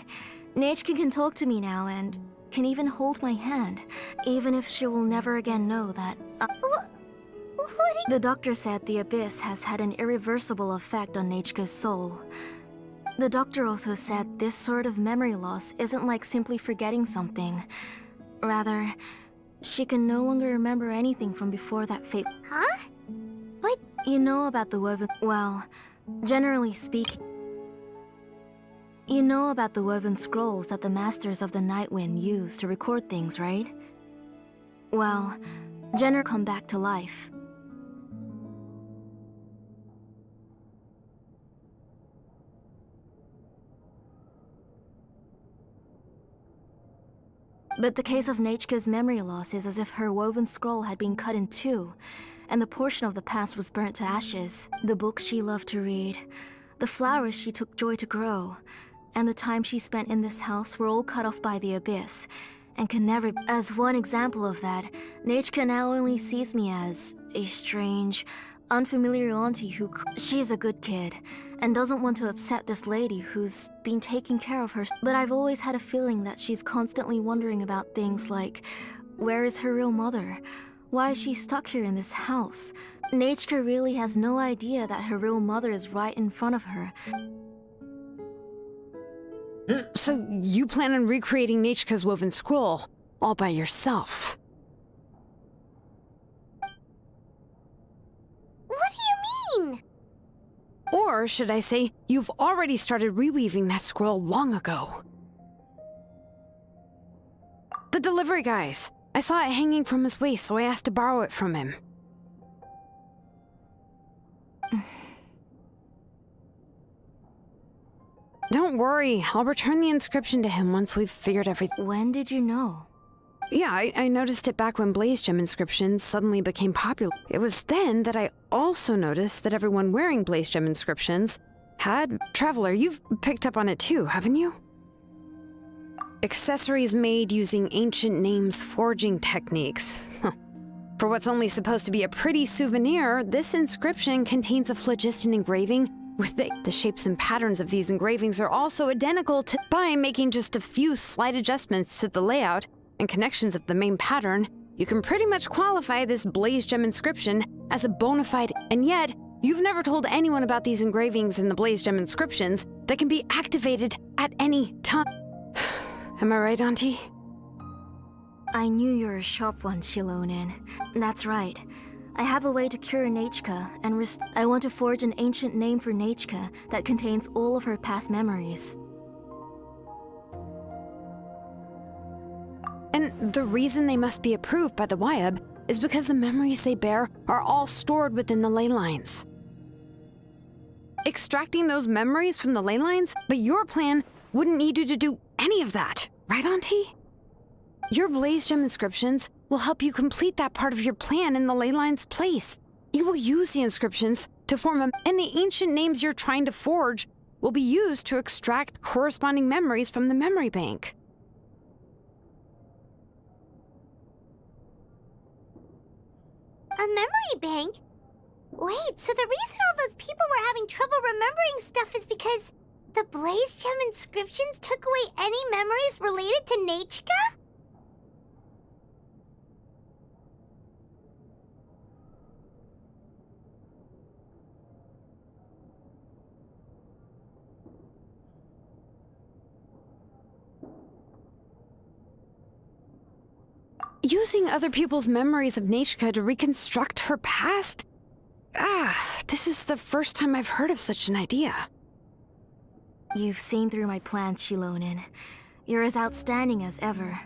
Nachka can talk to me now and can even hold my hand, even if she will never again know that... The doctor said the abyss has had an irreversible effect on Nachka's soul. The doctor also said this sort of memory loss isn't like simply forgetting something. Rather, she can no longer remember anything from before that fate. Huh? What? You know about the woven... Well, generally speaking... You know about the woven scrolls that the Masters of the Night Wind use to record things, right? Well, Jenner come back to life. But the case of Nachka's memory loss is as if her woven scroll had been cut in two, and the portion of the past was burnt to ashes. The books she loved to read, the flowers she took joy to grow, and the time she spent in this house were all cut off by the abyss, and can never. As one example of that, Nechka now only sees me as a strange, unfamiliar auntie who. She's a good kid, and doesn't want to upset this lady who's been taking care of her. But I've always had a feeling that she's constantly wondering about things like, where is her real mother? Why is she stuck here in this house? Nechka really has no idea that her real mother is right in front of her. So you plan on recreating Nechka's woven scroll all by yourself? What do you mean? Or should I say, you've already started reweaving that scroll long ago? The delivery guys. I saw it hanging from his waist, so I asked to borrow it from him. Don't worry, I'll return the inscription to him once we've figured everything. When did you know? Yeah, I noticed it back when Blaze Gem inscriptions suddenly became popular. It was then that I also noticed that everyone wearing Blaze Gem inscriptions had... Traveler, you've picked up on it too, haven't you? Accessories made using ancient names forging techniques. For what's only supposed to be a pretty souvenir, this inscription contains a phlogiston engraving with the shapes and patterns of these engravings are also identical to... By making just a few slight adjustments to the layout and connections of the main pattern, you can pretty much qualify this Blaze Gem inscription as a bona fide... And yet, you've never told anyone about these engravings in the Blaze Gem inscriptions that can be activated at any time. Am I right, Auntie? I knew you were a sharp one, Shilonen. That's right. I have a way to cure Nechka, and I want to forge an ancient name for Nechka that contains all of her past memories. And the reason they must be approved by the Wyab is because the memories they bear are all stored within the ley lines. Extracting those memories from the ley lines, but your plan wouldn't need you to do any of that, right, Auntie? Your Blaze Gem inscriptions will help you complete that part of your plan in the ley line's place. You will use the inscriptions to form and the ancient names you're trying to forge will be used to extract corresponding memories from the memory bank. A memory bank? Wait, so the reason all those people were having trouble remembering stuff is because the Blaze Gem inscriptions took away any memories related to Nechka? Using other people's memories of Nechka to reconstruct her past? This is the first time I've heard of such an idea. You've seen through my plans, Shilonen. You're as outstanding as ever.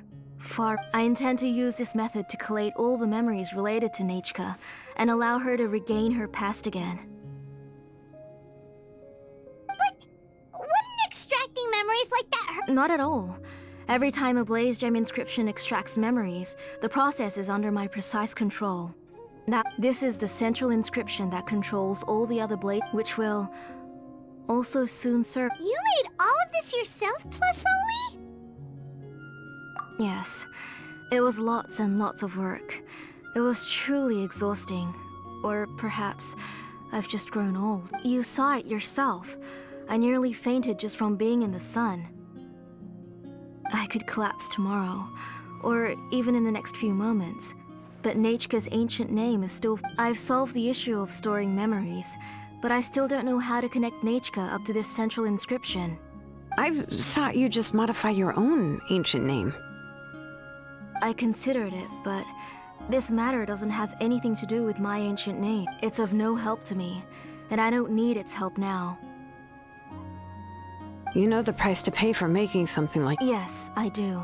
I intend to use this method to collate all the memories related to Nechka and allow her to regain her past again. But wouldn't extracting memories like that hurt? Not at all. Every time a Blaze Gem inscription extracts memories, the process is under my precise control. This is the central inscription that controls all the other blades, which will also soon serve. You made all of this yourself, Tlasoli? Yes. It was lots and lots of work. It was truly exhausting. Or perhaps I've just grown old. You saw it yourself. I nearly fainted just from being in the sun. I could collapse tomorrow, or even in the next few moments. But Nechka's ancient name is still... I've solved the issue of storing memories, but I still don't know how to connect Nechka up to this central inscription. I've thought you just modify your own ancient name. I considered it, but this matter doesn't have anything to do with my ancient name. It's of no help to me, and I don't need its help now. You know the price to pay for making something like... Yes, I do.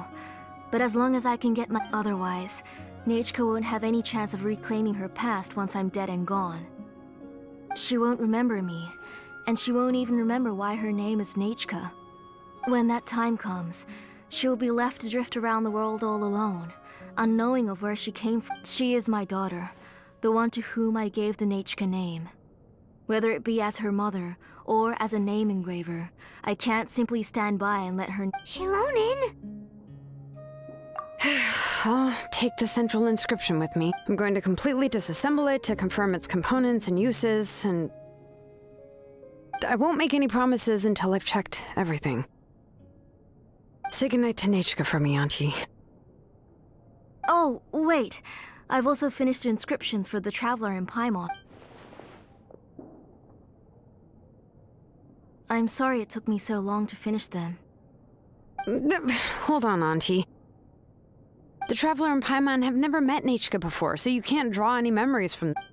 But as long as I can get my... Otherwise, Nechka won't have any chance of reclaiming her past once I'm dead and gone. She won't remember me, and she won't even remember why her name is Nechka. When that time comes, she'll be left to drift around the world all alone, unknowing of where she came from. She is my daughter, the one to whom I gave the Nechka name. Whether it be as her mother or as a name engraver, I can't simply stand by and let her. Shilonin! I'll take the central inscription with me. I'm going to completely disassemble it to confirm its components and uses, and I won't make any promises until I've checked everything. Say goodnight to Nechka for me, Auntie. Oh, wait. I've also finished the inscriptions for the Traveler in Paimon. I'm sorry it took me so long to finish them. Hold on, Auntie. The Traveler and Paimon have never met Nechka before, so you can't draw any memories from them.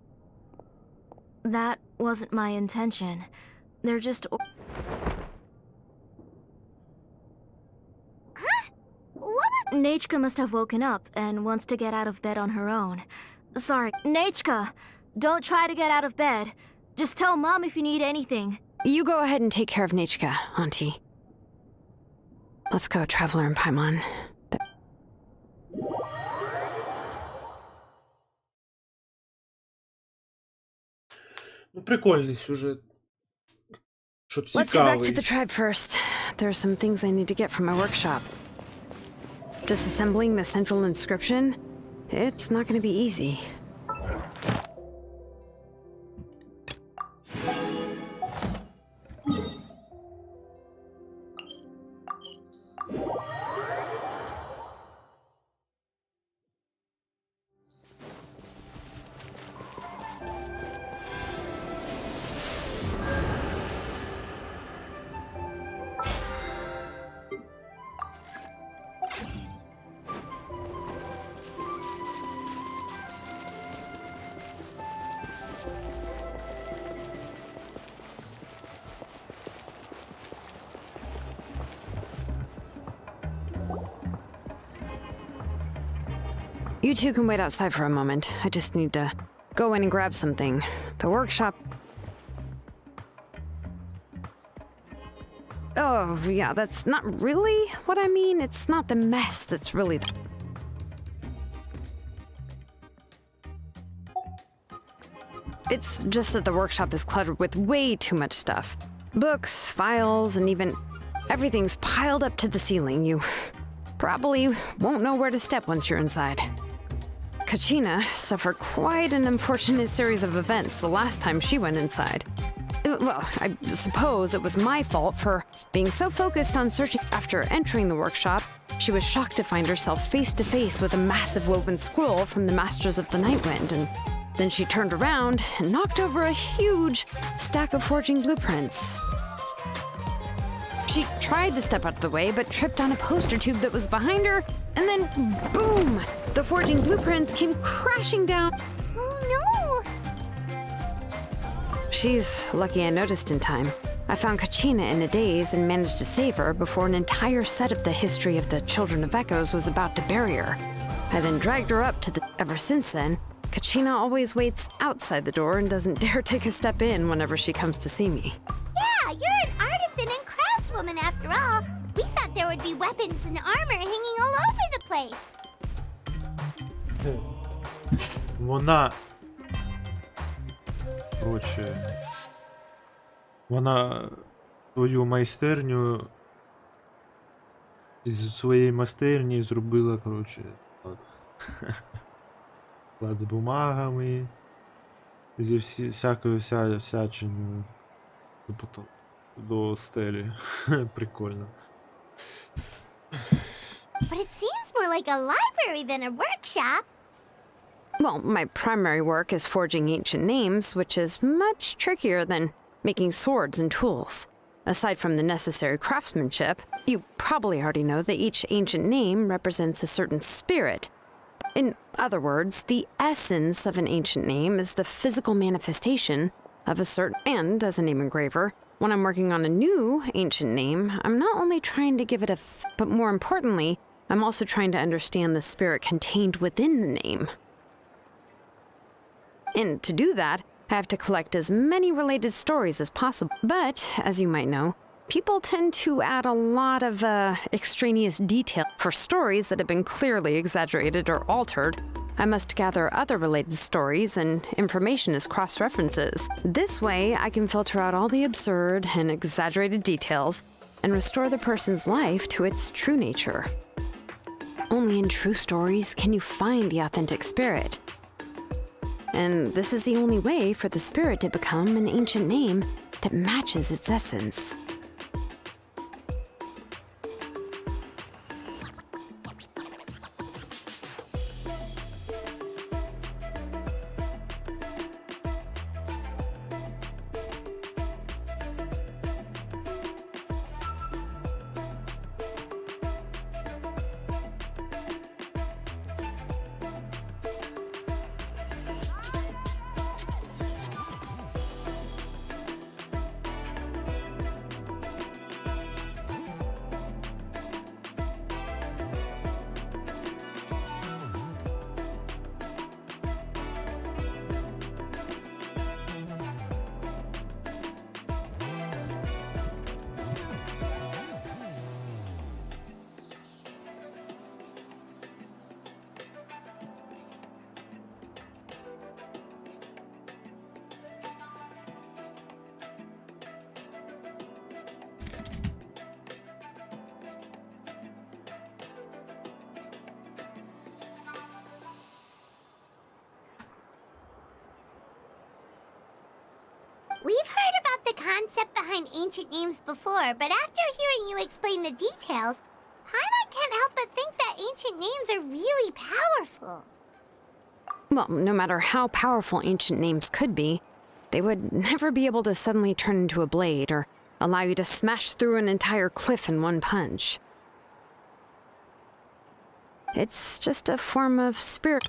That wasn't my intention. They're just... What was... Nechka must have woken up and wants to get out of bed on her own. Sorry. Nechka! Don't try to get out of bed. Just tell Mom if you need anything. You go ahead and take care of Nechka, Auntie. Let's go, Traveler and Paimon. Ну, прикольний сюжет. Що Let's get back to цікавий. the tribe first. There are some things I need to get from my workshop. Disassembling the central inscription? It's not going to be easy. You two can wait outside for a moment. I just need to go in and grab something. The workshop... Oh, yeah, that's not really what I mean. It's not the mess that's really... It's just that the workshop is cluttered with way too much stuff. Books, files, and even... everything's piled up to the ceiling. You probably won't know where to step once you're inside. Kachina suffered quite an unfortunate series of events the last time she went inside. Well, I suppose it was my fault for being so focused on searching. After entering the workshop, she was shocked to find herself face to face with a massive woven scroll from the Masters of the Nightwind, and then she turned around and knocked over a huge stack of forging blueprints. She tried to step out of the way, but tripped on a poster tube that was behind her, and then boom! The forging blueprints came crashing down. Oh no! She's lucky I noticed in time. I found Kachina in a daze and managed to save her before an entire set of the history of the Children of Echoes was about to bury her. I then dragged her up to the... Ever since then, Kachina always waits outside the door and doesn't dare take a step in whenever she comes to see me. Yeah, you're an artisan and craftswoman after all. We thought there would be weapons and armor hanging all over the place. Вона... Коротше... Вона свою майстерню із своєї майстерні зробила, коротше, от. Склад з бумагами, зі всякою всячиною до стелі. Прикольно. But it seems more like a library than a workshop. Well, my primary work is forging ancient names, which is much trickier than making swords and tools. Aside from the necessary craftsmanship, you probably already know that each ancient name represents a certain spirit. In other words, the essence of an ancient name is the physical manifestation of a certain... And as a name engraver, when I'm working on a new ancient name, I'm not only trying to give it a... but more importantly, I'm also trying to understand the spirit contained within the name. And to do that, I have to collect as many related stories as possible. But, as you might know, people tend to add a lot of extraneous detail for stories that have been clearly exaggerated or altered. I must gather other related stories and information as cross-references. This way, I can filter out all the absurd and exaggerated details and restore the person's life to its true nature. Only in true stories can you find the authentic spirit. And this is the only way for the spirit to become an ancient name that matches its essence. We've heard about the concept behind ancient names before, but after hearing you explain the details, Paimon can't help but think that ancient names are really powerful. Well, no matter how powerful ancient names could be, they would never be able to suddenly turn into a blade or allow you to smash through an entire cliff in one punch. It's just a form of spirit.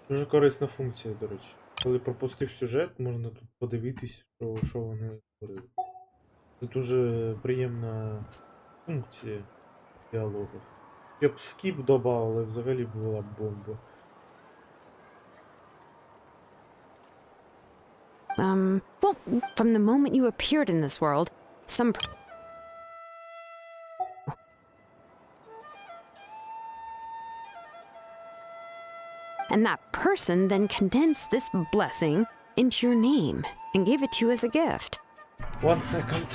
Дуже корисна функція, до речі. Коли пропустив сюжет, можна тут подивитись, що вони говорили. Це дуже приємна функція діалогу. Я б скіп додавали, взагалі була б бомба. Well, from the moment you appeared in this world, some... And that person then condensed this blessing into your name and gave it to you as a gift. 1 second.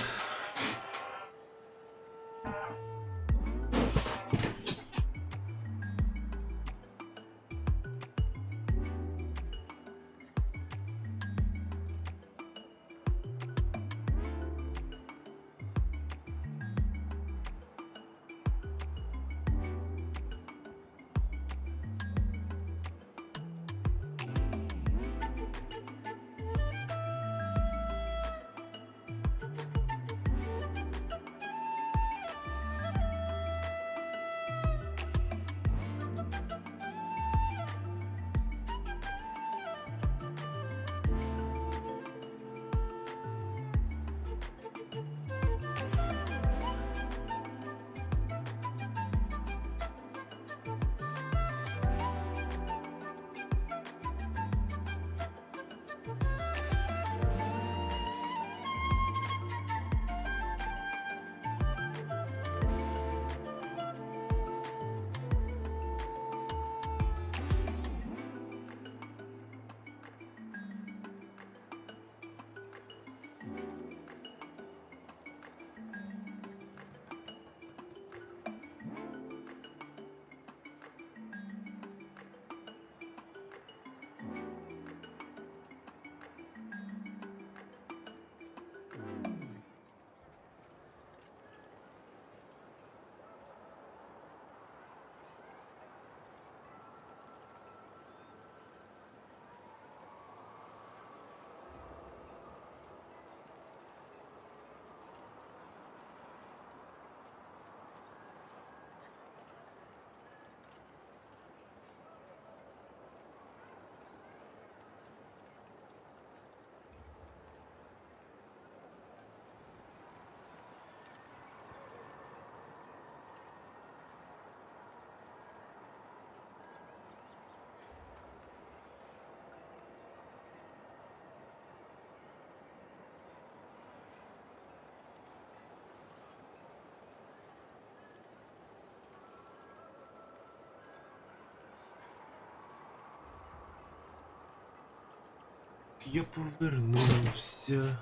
я повернувся.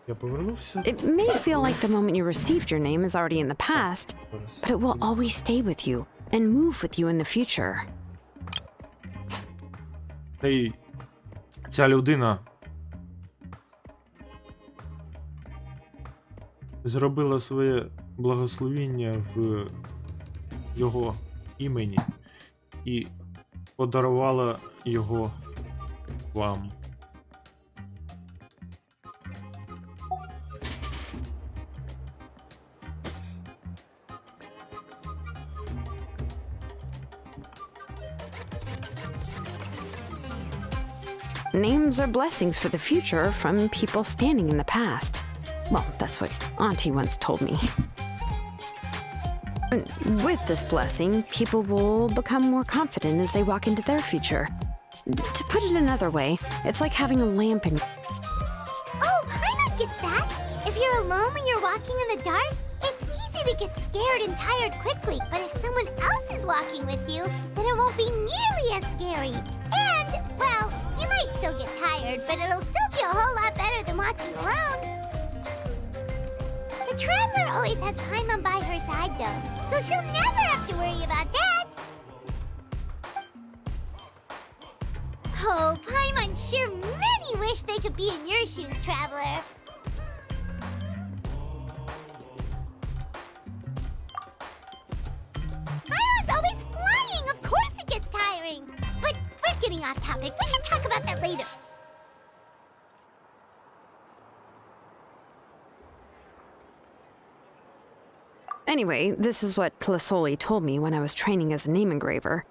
Я повернувся. It may feel like the moment you received your name is already in the past, but it will always stay with you and move with you in the future. Та й ця людина зробила своє благословіння в його імені і подарувала його вам. Names are blessings for the future from people standing in the past. Well, that's what Auntie once told me. With this blessing, people will become more confident as they walk into their future. To put it another way, it's like having a lamp in... Oh, Paimon gets that. If you're alone when you're walking in the dark, it's easy to get scared and tired quickly. But if someone else is walking with you, then it won't be nearly as scary. And, well, you might still get tired, but it'll still be a whole lot better than walking alone. The traveler always has Paimon by her side, though, so she'll never have to worry about that. Oh, Paimon sure many wish they could be in your shoes, traveler. Paimon's always flying. Of course it gets tiring. But we're getting off topic. We can talk about that later. Anyway, this is what Clisoli told me when I was training as a name engraver.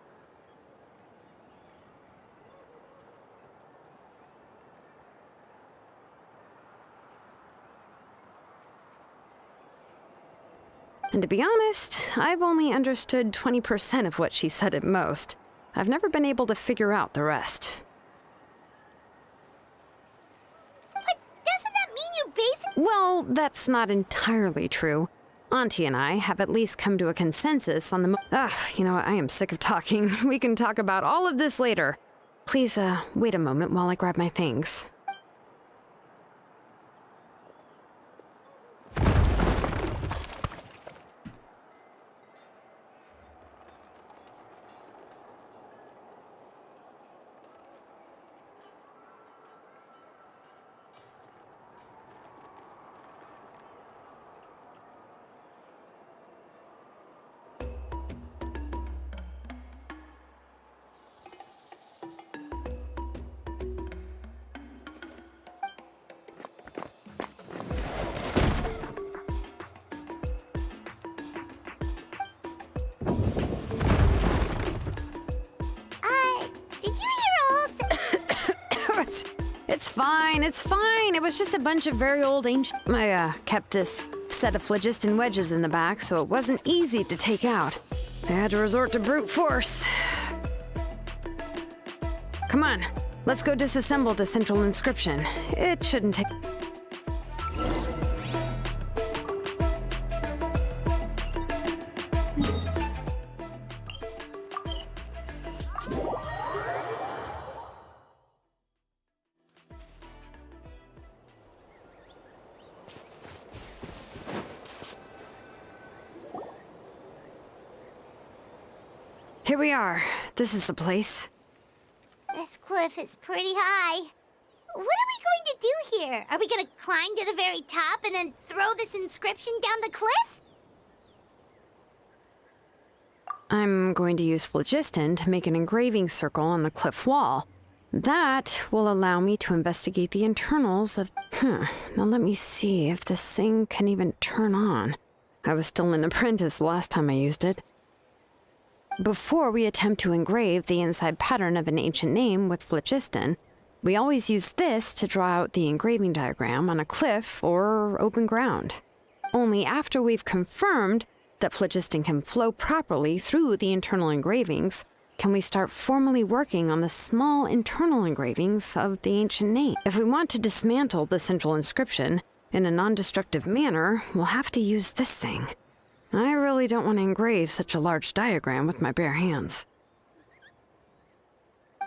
And to be honest, I've only understood 20% of what she said at most. I've never been able to figure out the rest. But doesn't that mean you basically... Well, that's not entirely true. Auntie and I have at least come to a consensus on the you know, I am sick of talking. We can talk about all of this later. Please, wait a moment while I grab my things. Did you hear a whole... It's fine, it's fine. It was just a bunch of very old ancient... I, kept this set of phlogiston wedges in the back, so it wasn't easy to take out. I had to resort to brute force. Come on, let's go disassemble the central inscription. It shouldn't take... Here we are. This is the place. This cliff is pretty high. What are we going to do here? Are we going to climb to the very top and then throw this inscription down the cliff? I'm going to use phlogiston to make an engraving circle on the cliff wall. That will allow me to investigate the internals of... Now let me see if this thing can even turn on. I was still an apprentice last time I used it. Before we attempt to engrave the inside pattern of an ancient name with phlogiston, we always use this to draw out the engraving diagram on a cliff or open ground. Only after we've confirmed that phlogiston can flow properly through the internal engravings can we start formally working on the small internal engravings of the ancient name. If we want to dismantle the central inscription, in a non-destructive manner, we'll have to use this thing. I really don't want to engrave such a large diagram with my bare hands.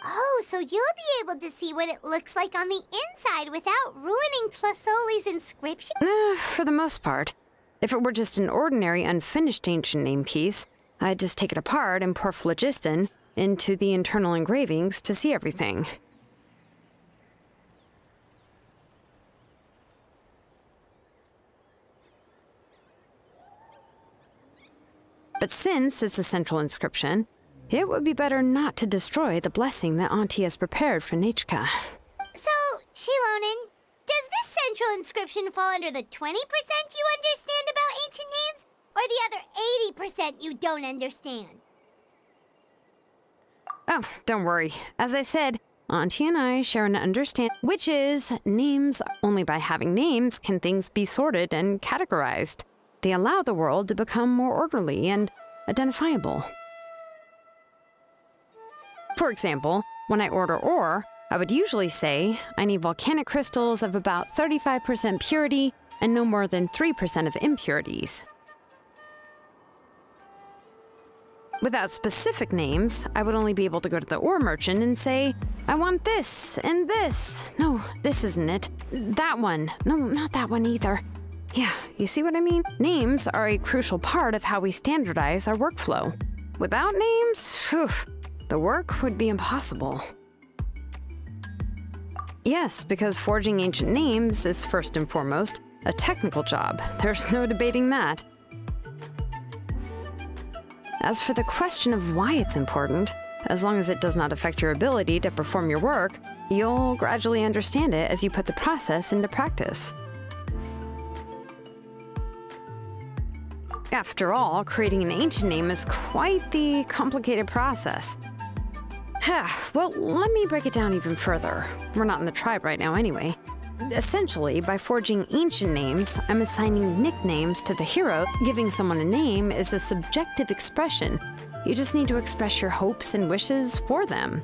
Oh, so you'll be able to see what it looks like on the inside without ruining Tlasoli's inscription? For the most part. If it were just an ordinary unfinished ancient name piece, I'd just take it apart and pour phlogiston into the internal engravings to see everything. But since it's a central inscription, it would be better not to destroy the blessing that Auntie has prepared for Nechka. So, Shilonen, does this central inscription fall under the 20% you understand about ancient names, or the other 80% you don't understand? Oh, don't worry. As I said, Auntie and I share an understanding, which is names. Only by having names can things be sorted and categorized. They allow the world to become more orderly and identifiable. For example, when I order ore, I would usually say I need volcanic crystals of about 35% purity and no more than 3% of impurities. Without specific names, I would only be able to go to the ore merchant and say, I want this and this. No, this isn't it. That one. No, not that one either. Yeah, you see what I mean? Names are a crucial part of how we standardize our workflow. Without names, phew, the work would be impossible. Yes, because forging ancient names is first and foremost a technical job. There's no debating that. As for the question of why it's important, as long as it does not affect your ability to perform your work, you'll gradually understand it as you put the process into practice. After all, creating an ancient name is quite the complicated process. Well, let me break it down even further. We're not in the tribe right now anyway. Essentially, by forging ancient names, I'm assigning nicknames to the hero. Giving someone a name is a subjective expression. You just need to express your hopes and wishes for them.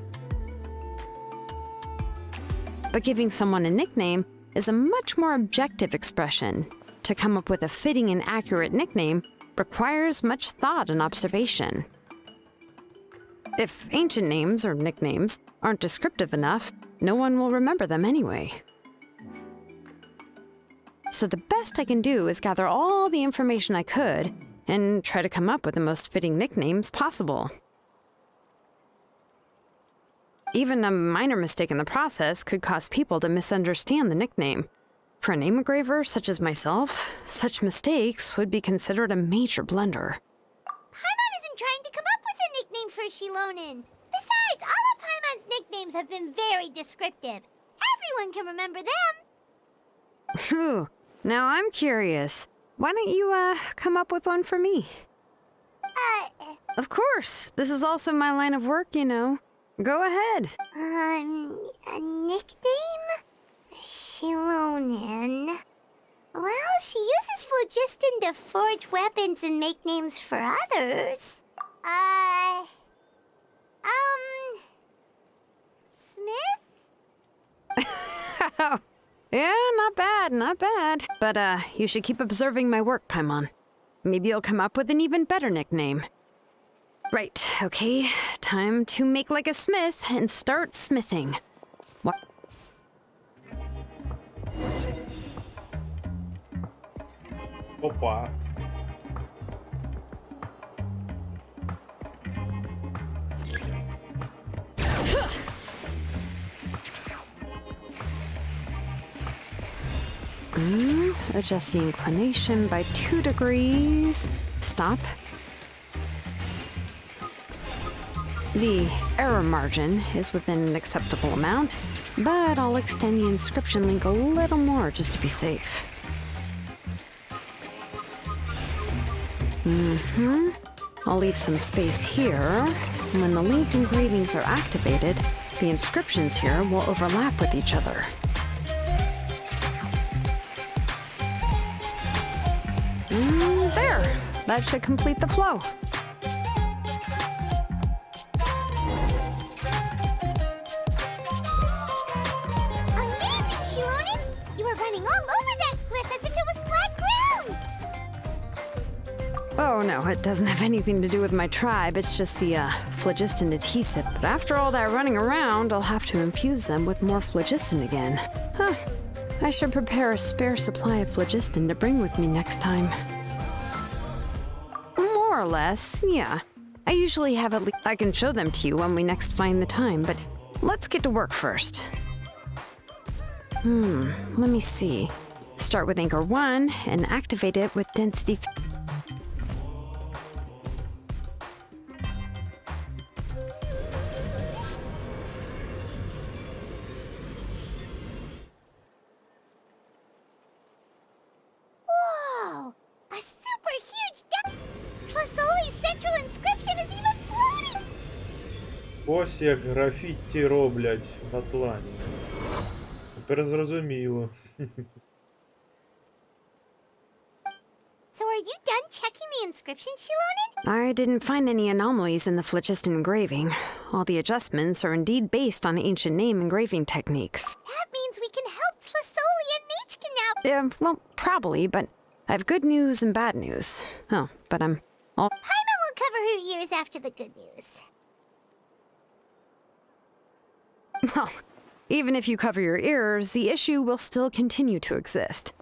But giving someone a nickname is a much more objective expression. To come up with a fitting and accurate nickname requires much thought and observation. If ancient names or nicknames aren't descriptive enough, no one will remember them anyway. So the best I can do is gather all the information I could and try to come up with the most fitting nicknames possible. Even a minor mistake in the process could cause people to misunderstand the nickname. For a name engraver such as myself, such mistakes would be considered a major blunder. Paimon isn't trying to come up with a nickname for Shilonen. Besides, all of Paimon's nicknames have been very descriptive. Everyone can remember them. Phew. Now I'm curious. Why don't you, come up with one for me? Of course. This is also my line of work, you know. Go ahead. A nickname? Shilonen. Well, she uses phlogiston to forge weapons and make names for others. Smith? Yeah, not bad, not bad. But, you should keep observing my work, Paimon. Maybe you'll come up with an even better nickname. Right, okay. Time to make like a smith and start smithing. What? Опа. Adjust the inclination by 2 degrees. Stop. The error margin is within an acceptable amount, but I'll extend the inscription link a little more just to be safe. I'll leave some space here. When the linked engravings are activated, the inscriptions here will overlap with each other. There! That should complete the flow. Amazing, Shilonen! You were running all over that cliff as Oh no, it doesn't have anything to do with my tribe. It's just the phlogiston adhesive. But after all that running around, I'll have to infuse them with more phlogiston again. Huh. I should prepare a spare supply of phlogiston to bring with me next time. More or less, yeah. I usually have at least. I can show them to you when we next find the time, but let's get to work first. Let me see. Start with anchor 1 and activate it with density. Whoa! A super huge Tlasoli's central inscription is even floating! Ось як графіті роблять в Натлані. Тепер зрозуміло. So are you done checking the inscription she loaned? I didn't find any anomalies in the phlogiston engraving. All the adjustments are indeed based on ancient name engraving techniques. That means we can help Tlasoli and Nichka now. Well, probably, but I have good news and bad news. Oh, but I'm all. Paimon will cover her ears after the good news. Well, even if you cover your ears, the issue will still continue to exist.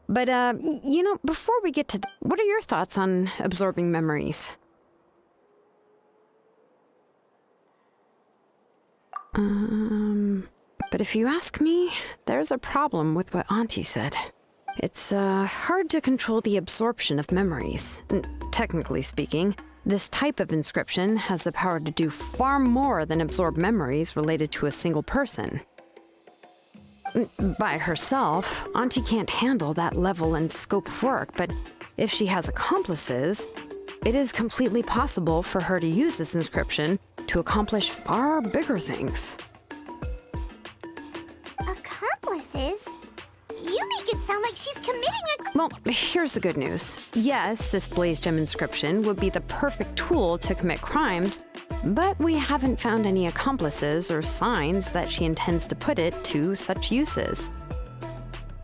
But, you know, before we get to what are your thoughts on absorbing memories? But if you ask me, there's a problem with what Auntie said. It's, hard to control the absorption of memories. Technically speaking, this type of inscription has the power to do far more than absorb memories related to a single person. By herself, Auntie can't handle that level and scope of work, but if she has accomplices, it is completely possible for her to use this inscription to accomplish far bigger things. Accomplices? You make it sound like she's committing a... Well, here's the good news. Yes, this blaze gem inscription would be the perfect tool to commit crimes, but we haven't found any accomplices or signs that she intends to put it to such uses.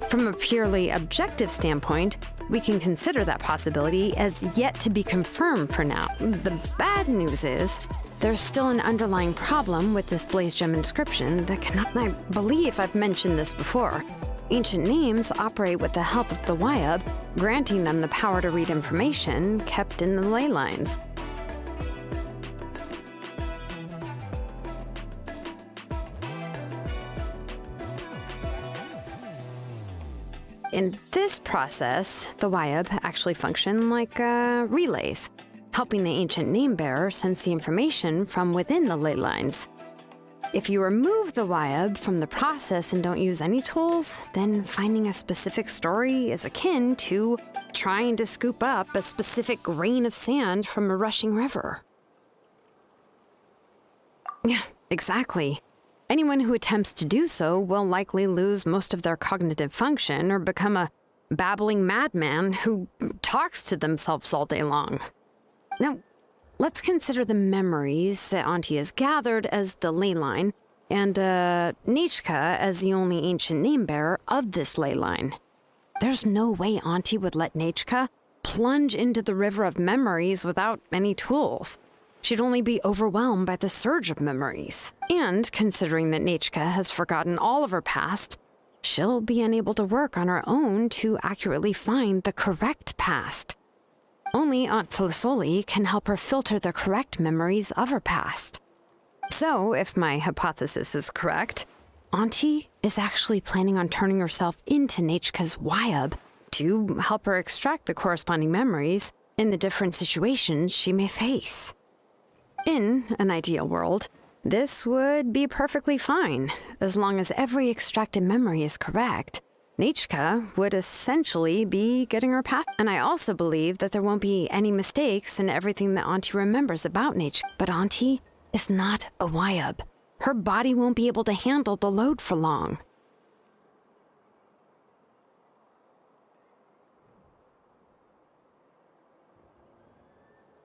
From a purely objective standpoint, we can consider that possibility as yet to be confirmed for now. The bad news is, there's still an underlying problem with this blaze gem inscription that cannot... I believe I've mentioned this before. Ancient names operate with the help of the Wayab, granting them the power to read information kept in the ley lines. In this process, the Wayab actually function like relays, helping the ancient name bearer sense the information from within the ley lines. If you remove the Wayab from the process and don't use any tools, then finding a specific story is akin to trying to scoop up a specific grain of sand from a rushing river. Yeah, exactly. Anyone who attempts to do so will likely lose most of their cognitive function or become a babbling madman who talks to themselves all day long. Now, let's consider the memories that Auntie has gathered as the ley line, and Nichka as the only ancient name bearer of this ley line. There's no way Auntie would let Nichka plunge into the river of memories without any tools. She'd only be overwhelmed by the surge of memories. And considering that Nichka has forgotten all of her past, she'll be unable to work on her own to accurately find the correct past. Only Aunt Tlasoli can help her filter the correct memories of her past. So, if my hypothesis is correct, Auntie is actually planning on turning herself into Nichka's Wayab to help her extract the corresponding memories in the different situations she may face. In an ideal world, this would be perfectly fine, as long as every extracted memory is correct. Nichka would essentially be getting her path. And I also believe that there won't be any mistakes in everything that Auntie remembers about Nichka. But Auntie is not a Wayab. Her body won't be able to handle the load for long.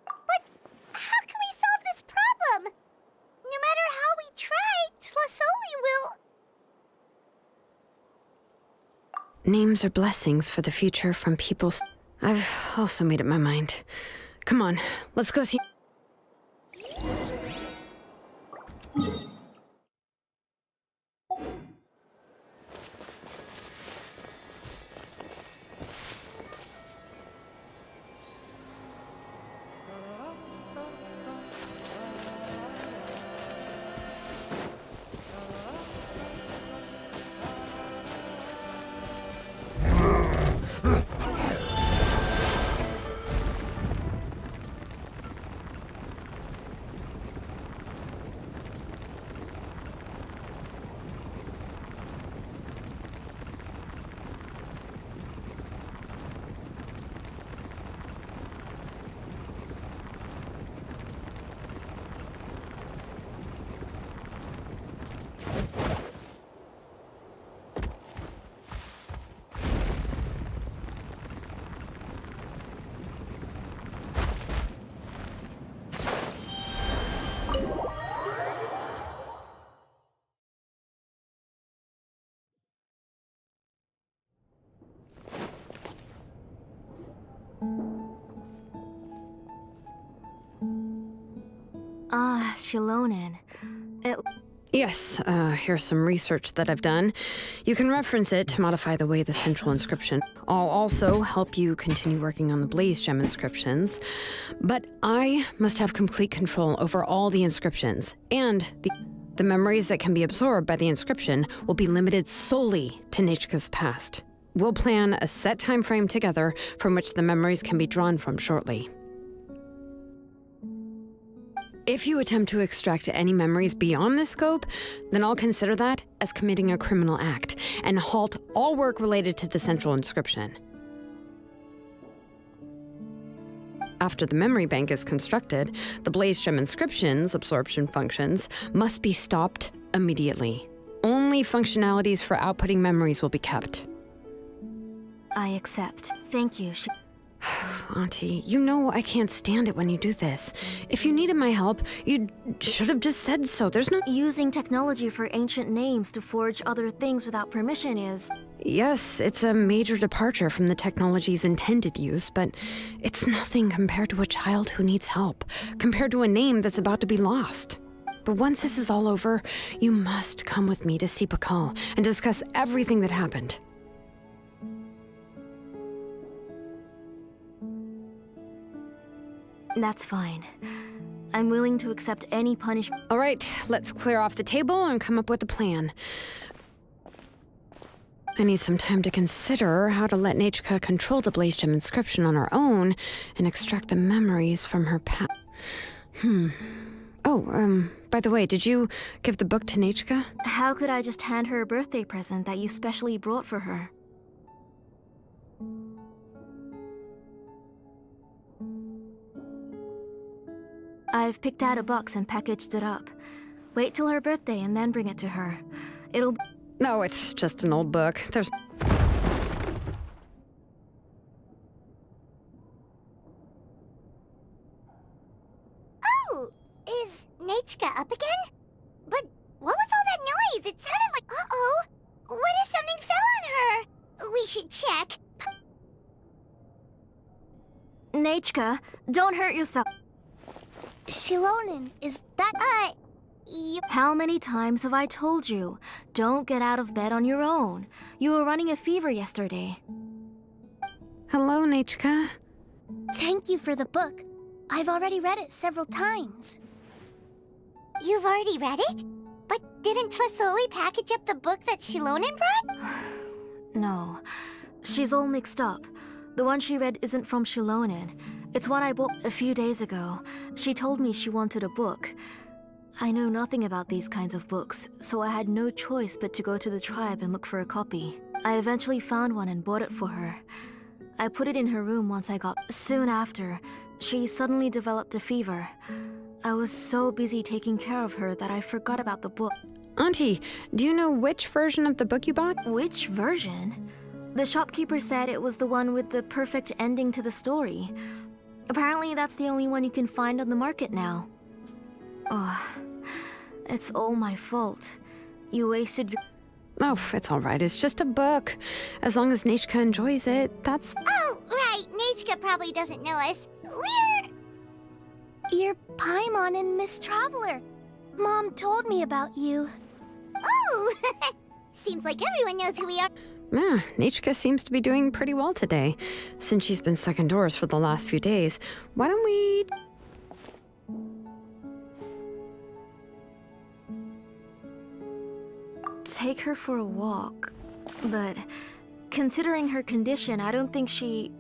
But how can we solve this problem? No matter how we try, Tlasoli will... Names are blessings for the future from people. I've also made up my mind. Come on, let's go see. Ah, Shilonen. Yes, here's some research that I've done. You can reference it to modify the way the central inscription. I'll also help you continue working on the Blaze Gem inscriptions. But I must have complete control over all the inscriptions, and the memories that can be absorbed by the inscription will be limited solely to Nechka's past. We'll plan a set time frame together from which the memories can be drawn from shortly. If you attempt to extract any memories beyond this scope, then I'll consider that as committing a criminal act and halt all work related to the central inscription. After the memory bank is constructed, the Blaze Gem inscription's absorption functions must be stopped immediately. Only functionalities for outputting memories will be kept. I accept. Thank you. Auntie, you know I can't stand it when you do this. If you needed my help, you should have just said so. There's no... Using technology for ancient names to forge other things without permission is... Yes, it's a major departure from the technology's intended use, but it's nothing compared to a child who needs help, compared to a name that's about to be lost. But once this is all over, you must come with me to see Pakal and discuss everything that happened. That's fine. I'm willing to accept any punishment. All right, let's clear off the table and come up with a plan. I need some time to consider how to let Nechka control the Blaze Gem inscription on her own and extract the memories from her past. Oh, by the way, did you give the book to Nechka? How could I just hand her a birthday present that you specially brought for her? I've picked out a box and packaged it up. Wait till her birthday and then bring it to her. It'll... No, it's just an old book. There's... Oh, is Nechka up again? But what was all that noise? It sounded like... Uh-oh. What if something fell on her? We should check. Nechka, don't hurt yourself. Shilonen, is that... How many times have I told you? Don't get out of bed on your own. You were running a fever yesterday. Hello, Nechka. Thank you for the book. I've already read it several times. You've already read it? But didn't Tlasoli package up the book that Shilonen brought? No. She's all mixed up. The one she read isn't from Shilonen. It's one I bought a few days ago. She told me she wanted a book. I know nothing about these kinds of books, so I had no choice but to go to the tribe and look for a copy. I eventually found one and bought it for her. I put it in her room once I got... Soon after, she suddenly developed a fever. I was so busy taking care of her that I forgot about the book. Auntie, do you know which version of the book you bought? Which version? The shopkeeper said it was the one with the perfect ending to the story. Apparently that's the only one you can find on the market now. Oh, it's all my fault. You wasted your... Oh, it's all right. It's just a book. As long as Nechka enjoys it, that's... Oh, right. Nichka probably doesn't know us. You're Paimon and Miss Traveler. Mom told me about you. Oh! Seems like everyone knows who we are. Yeah, Nichka seems to be doing pretty well today. Since she's been stuck indoors for the last few days, why don't we... Take her for a walk. But considering her condition, I don't think she...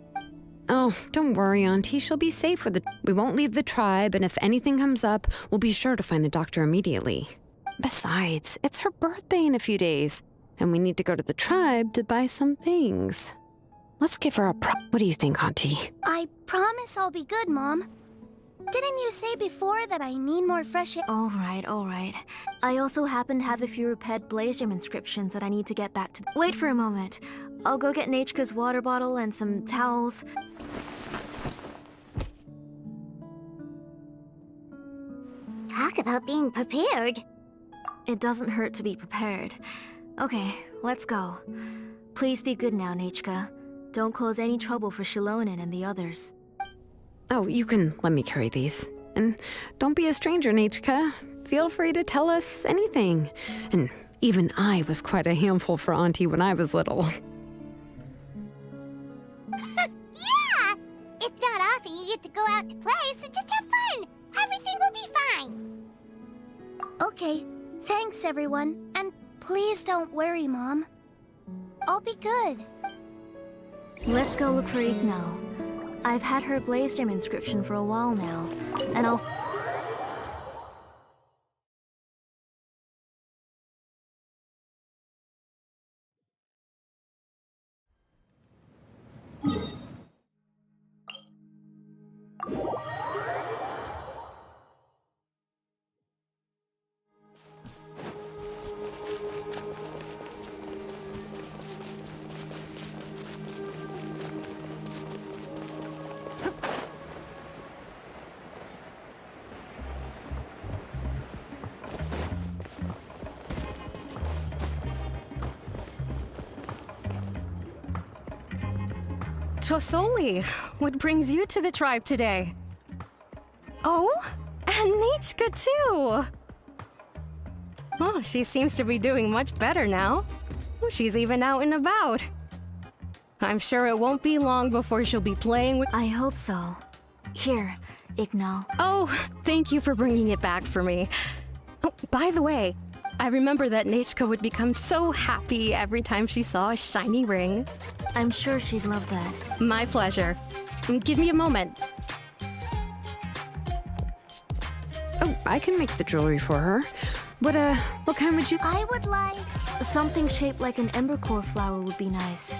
Oh, don't worry, Auntie. She'll be safe with it. We won't leave the tribe, and if anything comes up, we'll be sure to find the doctor immediately. Besides, it's her birthday in a few days, and we need to go to the tribe to buy some things. Let's give her a What do you think, Auntie? I promise I'll be good, Mom. Didn't you say before that I need more fresh air? All right. I also happen to have a few repaired Blaze Gem inscriptions that I need to get back to. Wait for a moment. I'll go get Nachka's water bottle and some towels. Talk about being prepared. It doesn't hurt to be prepared. Okay, let's go. Please be good now, Nachka. Don't cause any trouble for Shilonen and the others. Oh, you can let me carry these. And don't be a stranger, Nichka. Feel free to tell us anything. And even I was quite a handful for Auntie when I was little. Yeah! It's not often you get to go out to play, so just have fun. Everything will be fine. Okay, thanks everyone. And please don't worry, Mom. I'll be good. Let's go look for Igno. I've had her Blaze Gem inscription for a while now, and I'll... Tosoli, what brings you to the tribe today? Oh, and Nichka too! Oh, she seems to be doing much better now. She's even out and about. I'm sure it won't be long before she'll be playing with— I hope so. Here, Igno. Oh, thank you for bringing it back for me. Oh, by the way, I remember that Nichka would become so happy every time she saw a shiny ring. I'm sure she'd love that. My pleasure. Give me a moment. Oh, I can make the jewelry for her. What kind would you... I would like... Something shaped like an embercore flower would be nice.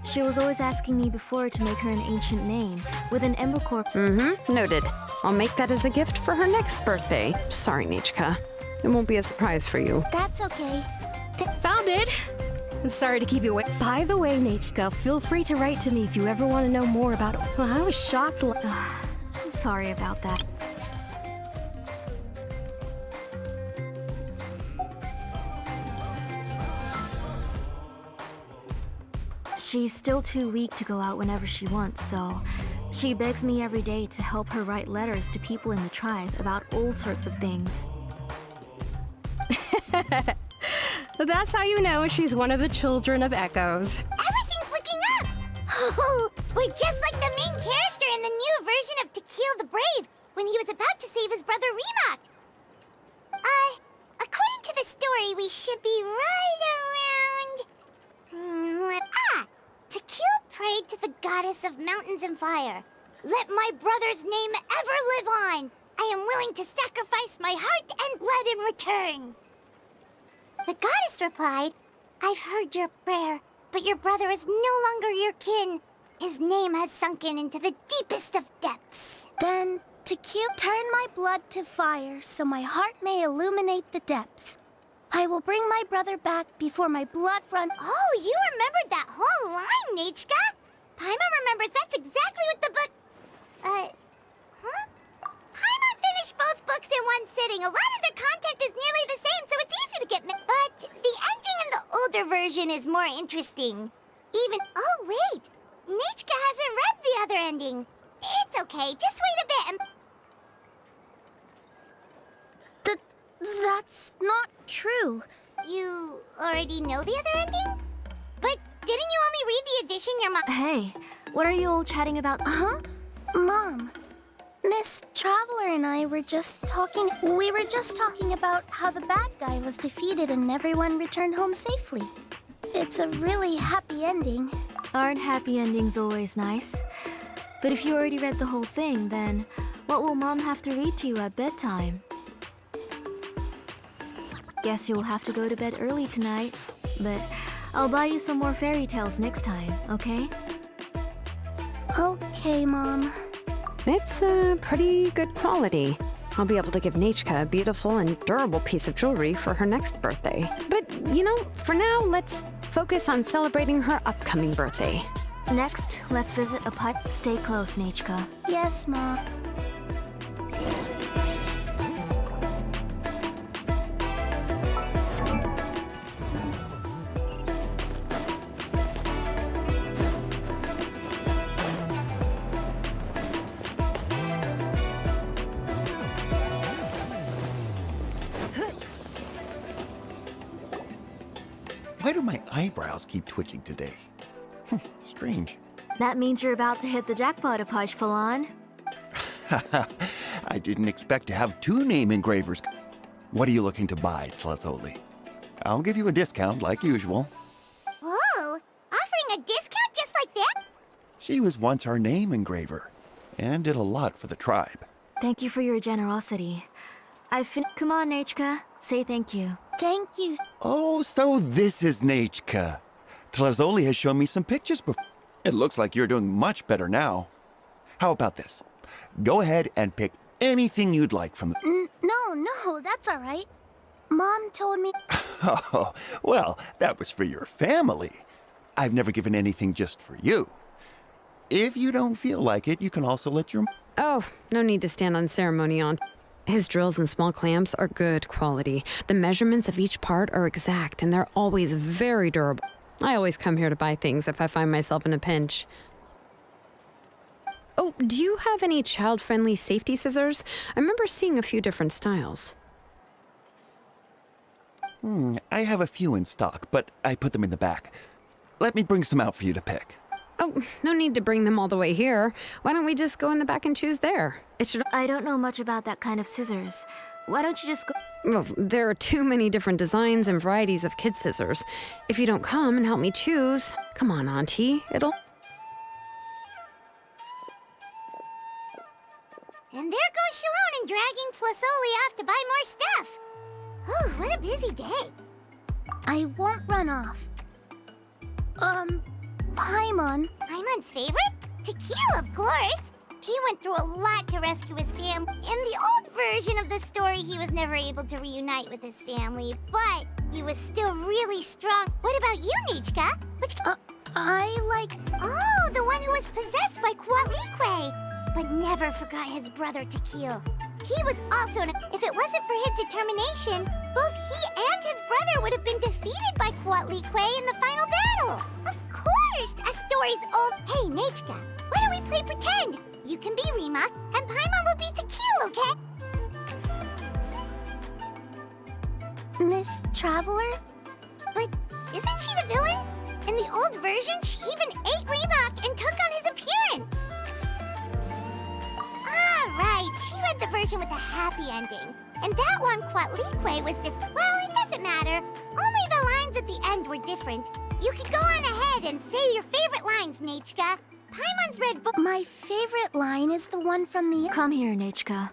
She was always asking me before to make her an ancient name with an embercore... Mm-hmm, noted. I'll make that as a gift for her next birthday. Sorry, Nichka. It won't be a surprise for you. That's okay. Found it! Sorry to keep you waiting. By the way, Nichka, feel free to write to me if you ever want to know more about it. Well, I was shocked. Sorry about that. She's still too weak to go out whenever she wants, so she begs me every day to help her write letters to people in the tribe about all sorts of things. That's how you know she's one of the children of Echoes. Everything's looking up! Oh, we're just like the main character in the new version of To Kill the Brave, when he was about to save his brother Remak. According to the story, we should be right around... To Kill prayed to the goddess of mountains and fire. Let my brother's name ever live on. I am willing to sacrifice my heart and blood in return. The goddess replied, I've heard your prayer, but your brother is no longer your kin. His name has sunken into the deepest of depths. Then, to turn my blood to fire so my heart may illuminate the depths. I will bring my brother back before my blood run... Oh, you remembered that whole line, Nichka? Paimon remembers that's exactly what the book... Paimon finished both books in one sitting. A lot of their content is nearly the same, so it's easy to get... But the ending in the older version is more interesting. Even... Oh, wait! Nichka hasn't read the other ending. It's okay, just wait a bit and... That's not true. You already know the other ending? But didn't you only read the edition your mom... Hey, what are you all chatting about? Huh? Mom, Miss Traveler and I were just talking. We were just talking about how the bad guy was defeated and everyone returned home safely. It's a really happy ending. Aren't happy endings always nice? But if you already read the whole thing, then what will Mom have to read to you at bedtime? Guess you'll have to go to bed early tonight, but I'll buy you some more fairy tales next time, okay? Okay, Mom. It's pretty good quality. I'll be able to give Nechka a beautiful and durable piece of jewelry for her next birthday. But, you know, for now, let's focus on celebrating her upcoming birthday. Next, let's visit a pipe. Stay close, Nechka. Yes, Mom. Why do my eyebrows keep twitching today? Strange. That means you're about to hit the jackpot, Apaj Palan. I didn't expect to have two name engravers. What are you looking to buy, Tlazoli? I'll give you a discount like usual. Whoa! Offering a discount just like that? She was once our name engraver and did a lot for the tribe. Thank you for your generosity. Come on, Nechka. Say thank you. Thank you. Oh, so this is Nechka. Tlazoli has shown me some pictures before. It looks like you're doing much better now. How about this? Go ahead and pick anything you'd like from the... No, that's all right. Mom told me... Oh, well, that was for your family. I've never given anything just for you. If you don't feel like it, you can also let your... Oh, no need to stand on ceremony, Aunt. His drills and small clamps are good quality. The measurements of each part are exact, and they're always very durable. I always come here to buy things if I find myself in a pinch. Oh, do you have any child-friendly safety scissors? I remember seeing a few different styles. I have a few in stock, but I put them in the back. Let me bring some out for you to pick. Oh, no need to bring them all the way here. Why don't we just go in the back and choose there? It should... I don't know much about that kind of scissors. Why don't you just go... Well, there are too many different designs and varieties of kid scissors. If you don't come and help me choose... Come on, Auntie. It'll... And there goes Shalon and dragging Tlazoli off to buy more stuff. Whew, what a busy day. I won't run off. Paimon. Paimon's favorite? Tequila, of course. He went through a lot to rescue his family. In the old version of the story, he was never able to reunite with his family, but he was still really strong. What about you, Nechka? Which... I like... Oh, the one who was possessed by Quatlique, but never forgot his brother Tequila. He was also... If it wasn't for his determination, both he and his brother would have been defeated by Quatlique in the final battle. Of course, a story's old... Hey, Nechka, why don't we play pretend? You can be Rima, and Paimon will be Tequila, okay? Miss Traveler? But isn't she the villain? In the old version, she even ate Reebok and took on his appearance. Ah, right. She read the version with a happy ending. And that one, Quatlique, was well, it doesn't matter. Only the lines at the end were different. You can go on ahead and say your favorite lines, Nechka. Paimon's read book... My favorite line is the one from the... Come here, Nechka.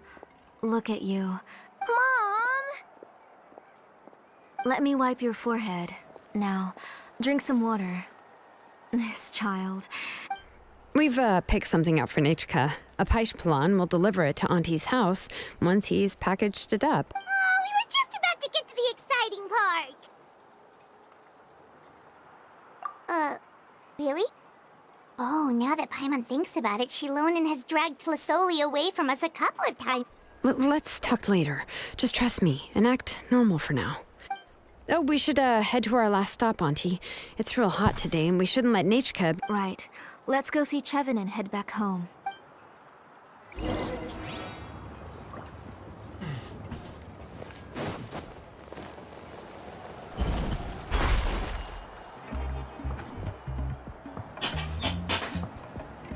Look at you. Mom! Let me wipe your forehead. Now, drink some water. This child. We've picked something out for Nechka. A Paishpalan will deliver it to Auntie's house once he's packaged it up. Oh, we were just about to get to the exciting part. Really? Oh, now that Paimon thinks about it, Shilonen has dragged Tlazoli away from us a couple of times. Let's talk later. Just trust me and act normal for now. Oh, we should head to our last stop, Auntie. It's real hot today, and we shouldn't let Nechka... Right. Let's go see Chevin and head back home.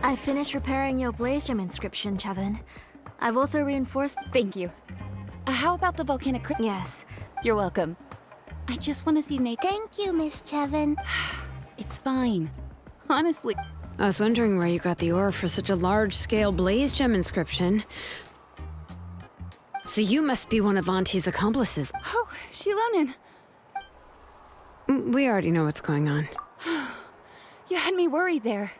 I finished repairing your blaze gem inscription, Chevin. I've also reinforced. Thank you. How about the volcanic crypt? Yes. You're welcome. I just want to see nature. Thank you, Miss Chevin. It's fine. Honestly. I was wondering where you got the ore for such a large-scale blaze gem inscription. So you must be one of Auntie's accomplices. Oh, Shilonen. We already know what's going on. You had me worried there.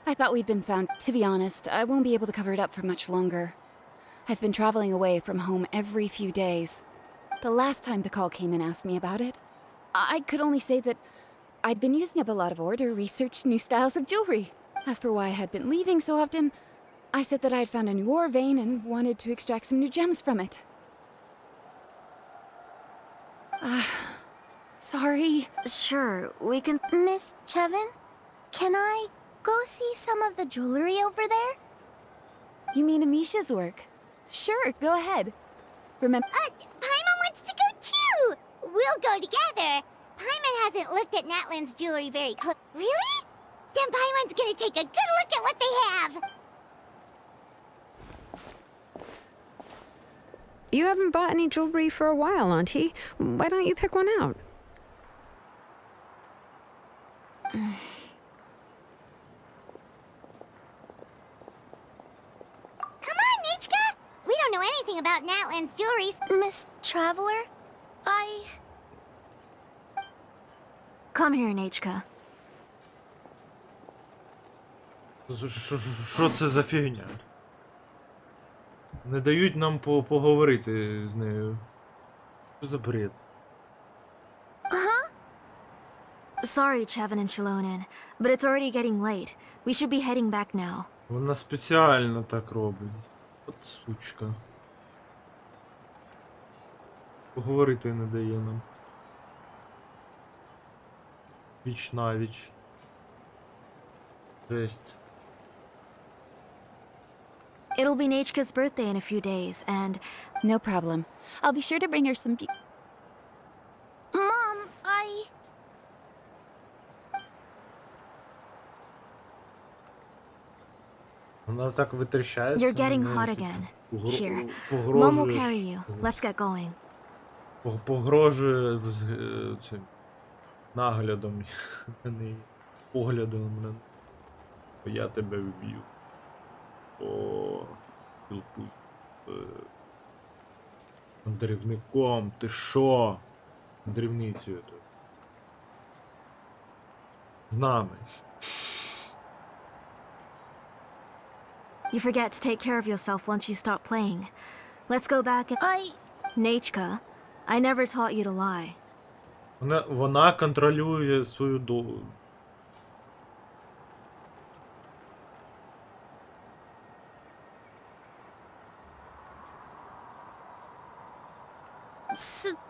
I thought we'd been found. To be honest, I won't be able to cover it up for much longer. I've been traveling away from home every few days. The last time the call came and asked me about it, I could only say that I'd been using up a lot of ore to research new styles of jewelry. As for why I had been leaving so often, I said that I'd found a new ore vein and wanted to extract some new gems from it. Sorry. Sure, we can. Miss Chevin, can I go see some of the jewelry over there? You mean Amisha's work? Sure, go ahead. Remember. Paimon wants to go too! We'll go together. Paimon hasn't looked at Natlan's jewelry very close. Really? Then Paimon's gonna take a good look at what they have. You haven't bought any jewelry for a while, Auntie. Why don't you pick one out? Come on, Nichka! We don't know anything about Natlan's jewelry. Miss Traveler, Come here, Nechka. Що це за фігня? Не дають нам поговорити з нею. Що за бред? Sorry, Chevin and Shilonen, but it's already getting late. We should be heading back now. Вона спеціально так робить. От сучка. Поговорити не дає нам. Віч навіч. Жесть. It'll be Nechka's birthday in a few days, and No problem. I'll be sure to bring her some. Mom, Вона так витріщається. you're getting на hot неї, again. типу, Here, погрожує. Mom will carry you. Let's get going. Погрожує цим наглядом на неї. Поглядом на неї. Я тебе вб'ю. О, спілкуй. Мандрівником, ти шо? Мандрівницею тут. З нами. You forget to take care of yourself once you start playing. Let's go back and. Nechka, I never taught you to lie. Вона контролює свою долю.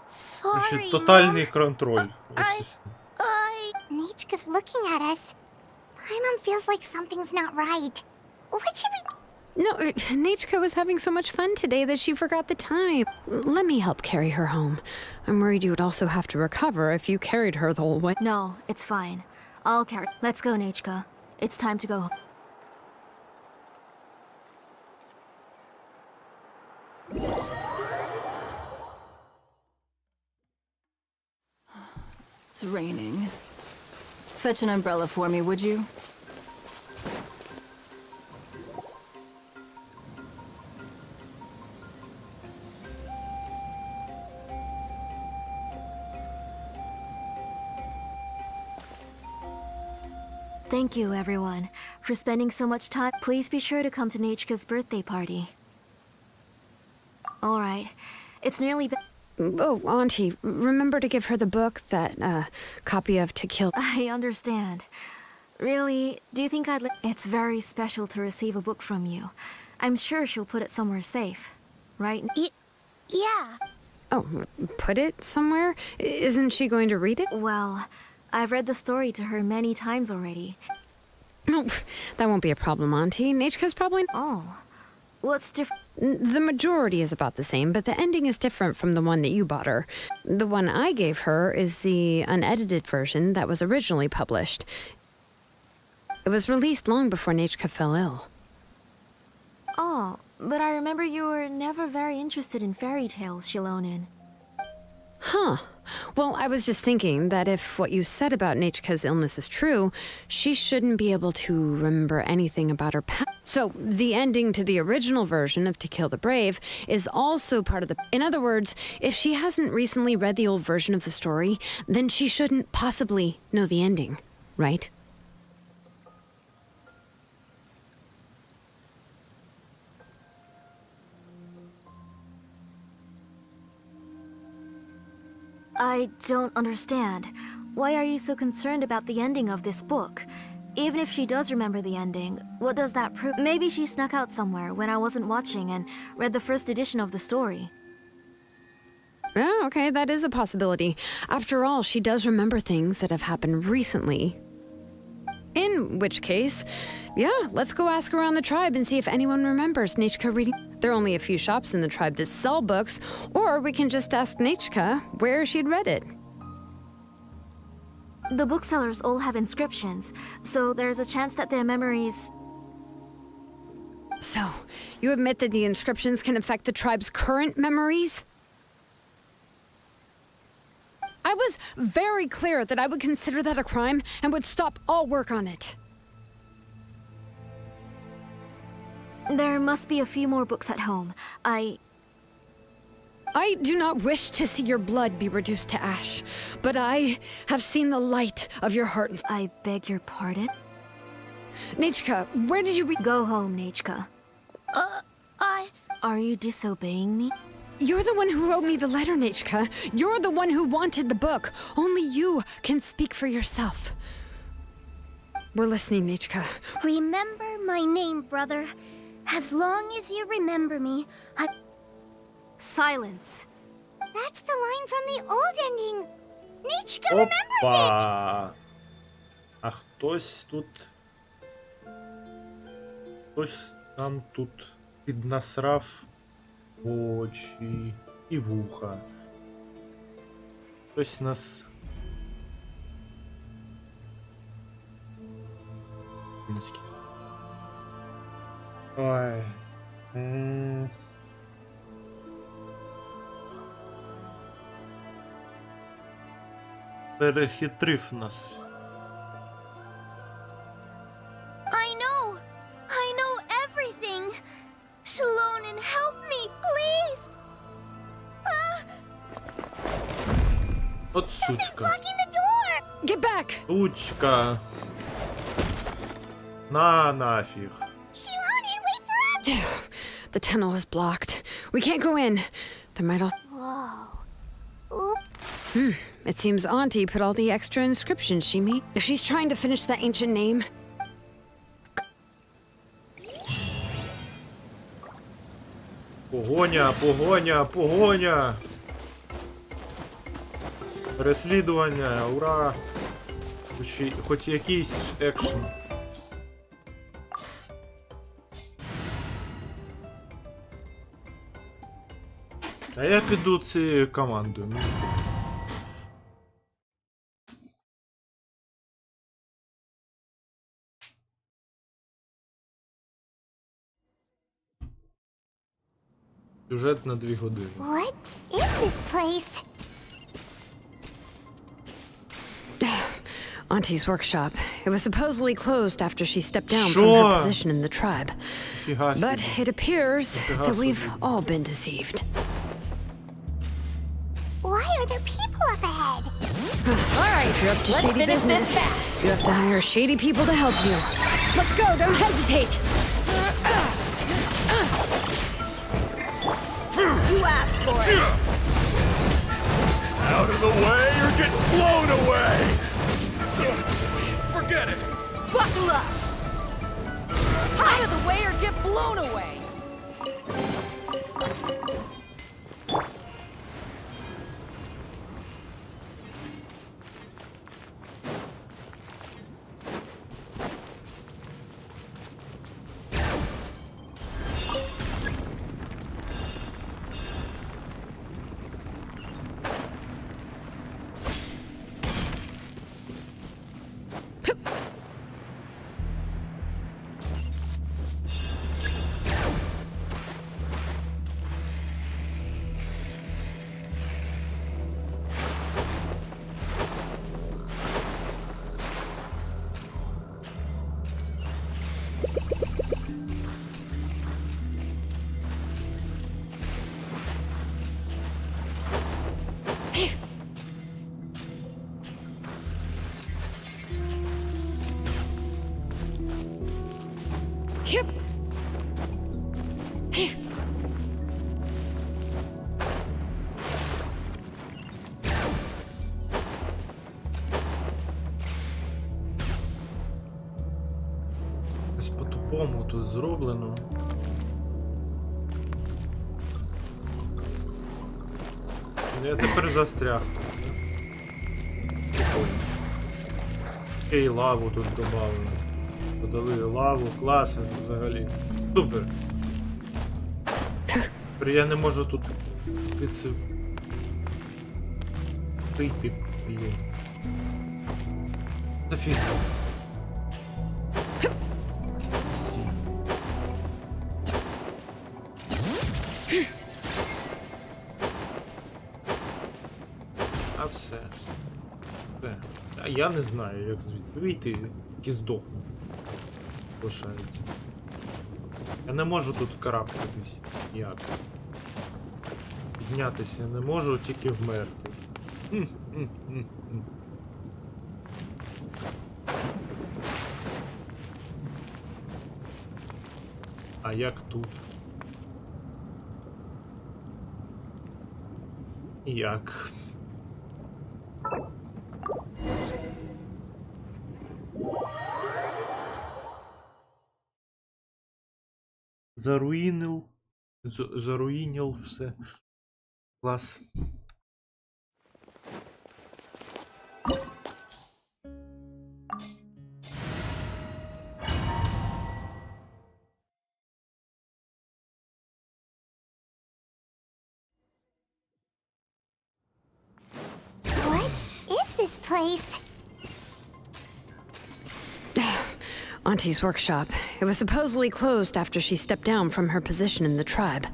Sorry, Тотальний Mom. контроль. Nichka's looking at us. Paimon feels like something's not right. What should we... No, Nechka was having so much fun today that she forgot the time. Let me help carry her home. I'm worried you would also have to recover if you carried her the whole way. No, it's fine. I'll carry. Let's go, Nechka. It's time to go. It's raining. Fetch an umbrella for me, would you? Thank you, everyone, for spending so much time. Please be sure to come to Nechka's birthday party. All right. It's nearly. Oh, Auntie, remember to give her the book, that copy of To Kill. I understand. Really, do you think I'd It's very special to receive a book from you. I'm sure she'll put it somewhere safe, right? Yeah. Oh, put it somewhere? Isn't she going to read it? Well, I've read the story to her many times already. Oh, that won't be a problem, Auntie. Nechka's probably... Oh. What's different? The majority is about the same, but the ending is different from the one that you bought her. The one I gave her is the unedited version that was originally published. It was released long before Nechka fell ill. Oh, but I remember you were never very interested in fairy tales, Shilonin. Huh. Well, I was just thinking that if what you said about Nechka's illness is true, she shouldn't be able to remember anything about her past. So, the ending to the original version of To Kill the Brave is also part of the... In other words, if she hasn't recently read the old version of the story, then she shouldn't possibly know the ending, right? I don't understand. Why are you so concerned about the ending of this book? Even if she does remember the ending, what does that prove? Maybe she snuck out somewhere when I wasn't watching and read the first edition of the story. Yeah, okay, that is a possibility. After all, she does remember things that have happened recently. In which case, yeah, let's go ask around the tribe and see if anyone remembers Nechka reading. There are only a few shops in the tribe to sell books, or we can just ask Nechka where she'd read it. The booksellers all have inscriptions, so there's a chance that their memories... So, you admit that the inscriptions can affect the tribe's current memories? I was very clear that I would consider that a crime and would stop all work on it. There must be a few more books at home. I do not wish to see your blood be reduced to ash, but I have seen the light of your heart. I beg your pardon? Nechka, where did you Go home, Nechka. Are you disobeying me? You're the one who wrote me the letter, Nechka. You're the one who wanted the book. Only you can speak for yourself. We're listening, Nechka. Remember my name, brother. As long as you remember me, Silence. That's the line from the old ending. Nechka remembers it. Опа! А хтось тут... Хтось нам тут піднасрав очі і вуха. Хтось нас... Ой. Перехитрив нас. I know everything. Shilonin, help me, please. От сучка. Blocking the door. Get back! Сучка. На нафиг. Shilonin, wait for us. The tunnel is blocked. We can't go in. There might all... Whoa. It seems Auntie put all the extra inscriptions she made. If she's trying to finish that ancient name... Погоня, погоня, погоня! Переслідування, ура! Хоч якийсь екшн. А я піду цією командою. Сюжет на 2 години. What is this place? Auntie's workshop. It was supposedly closed after she stepped down from Sure. her position in the tribe. But it appears that we've all been deceived. Why are there people up ahead? All right, if you're up to shady business, you have to hire shady people to help you. Let's go, don't hesitate. You asked for it. Out of the way or get blown away! Forget it! Buckle up! Out of the way or get blown away! зроблено. Я тепер застряг. Ще й лаву тут добавили. Подали лаву, клас взагалі. Супер. Тепер я не можу тут вийти, блін. Зафіг. А все. А я не знаю, як звідси вийти, тільки здохну. Лишається. Я не можу тут карабкатись. Як? Піднятися не можу, тільки вмерти. А як тут? Як? Заруїнив все. Клас. What is this place? Auntie's workshop. It was supposedly closed after she stepped down from her position in the tribe.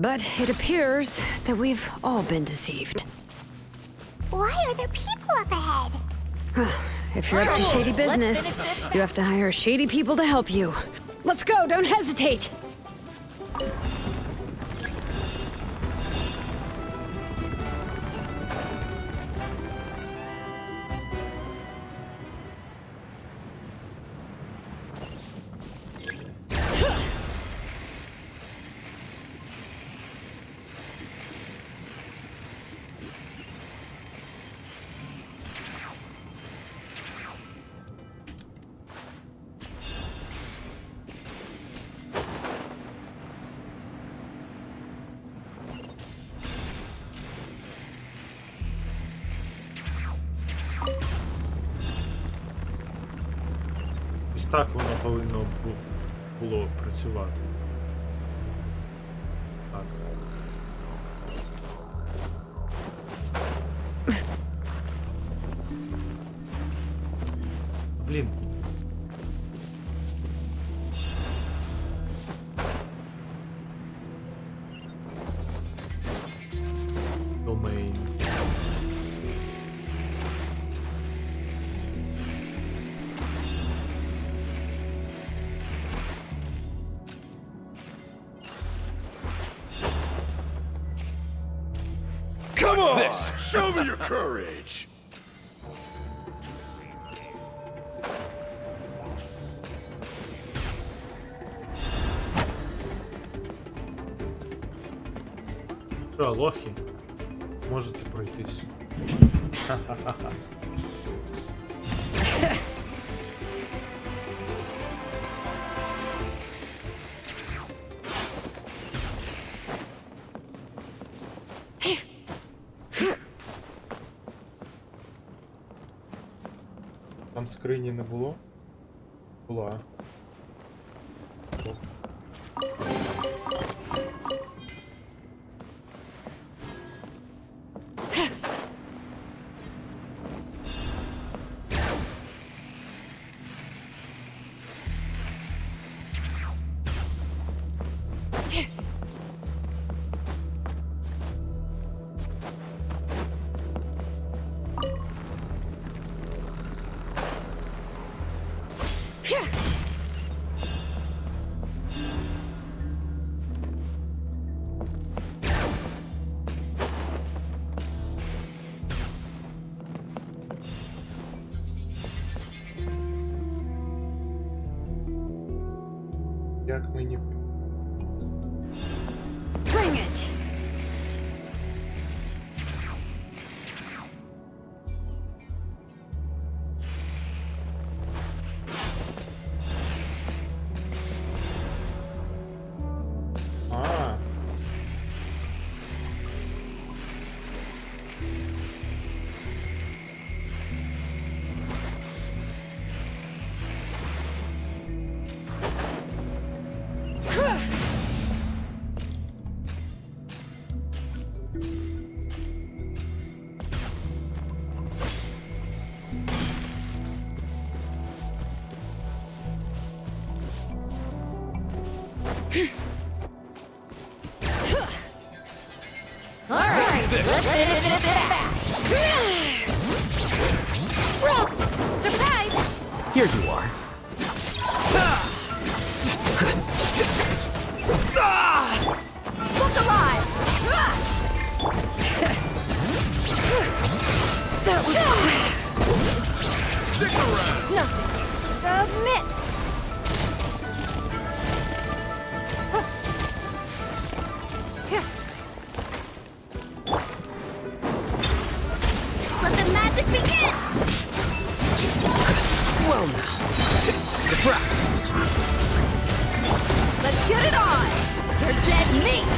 But it appears that we've all been deceived. Why are there people up ahead? If you're up to shady business, you have to hire shady people to help you. Let's go, don't hesitate! Ось так воно повинно було працювати. Так. Блін. Домейн. Come on! Show me your courage! Що, лохи? Можете пройтись. Ха-ха-ха-ха. Там скрині не було? Була. О. Як мені? Bring it! Alright, let's finish this fast. Surprise! Here you are. Look alive! That was Stick around! It's nothing. Submit! Let the magic begin! well now. The brat. Let's get it on! You're dead meat!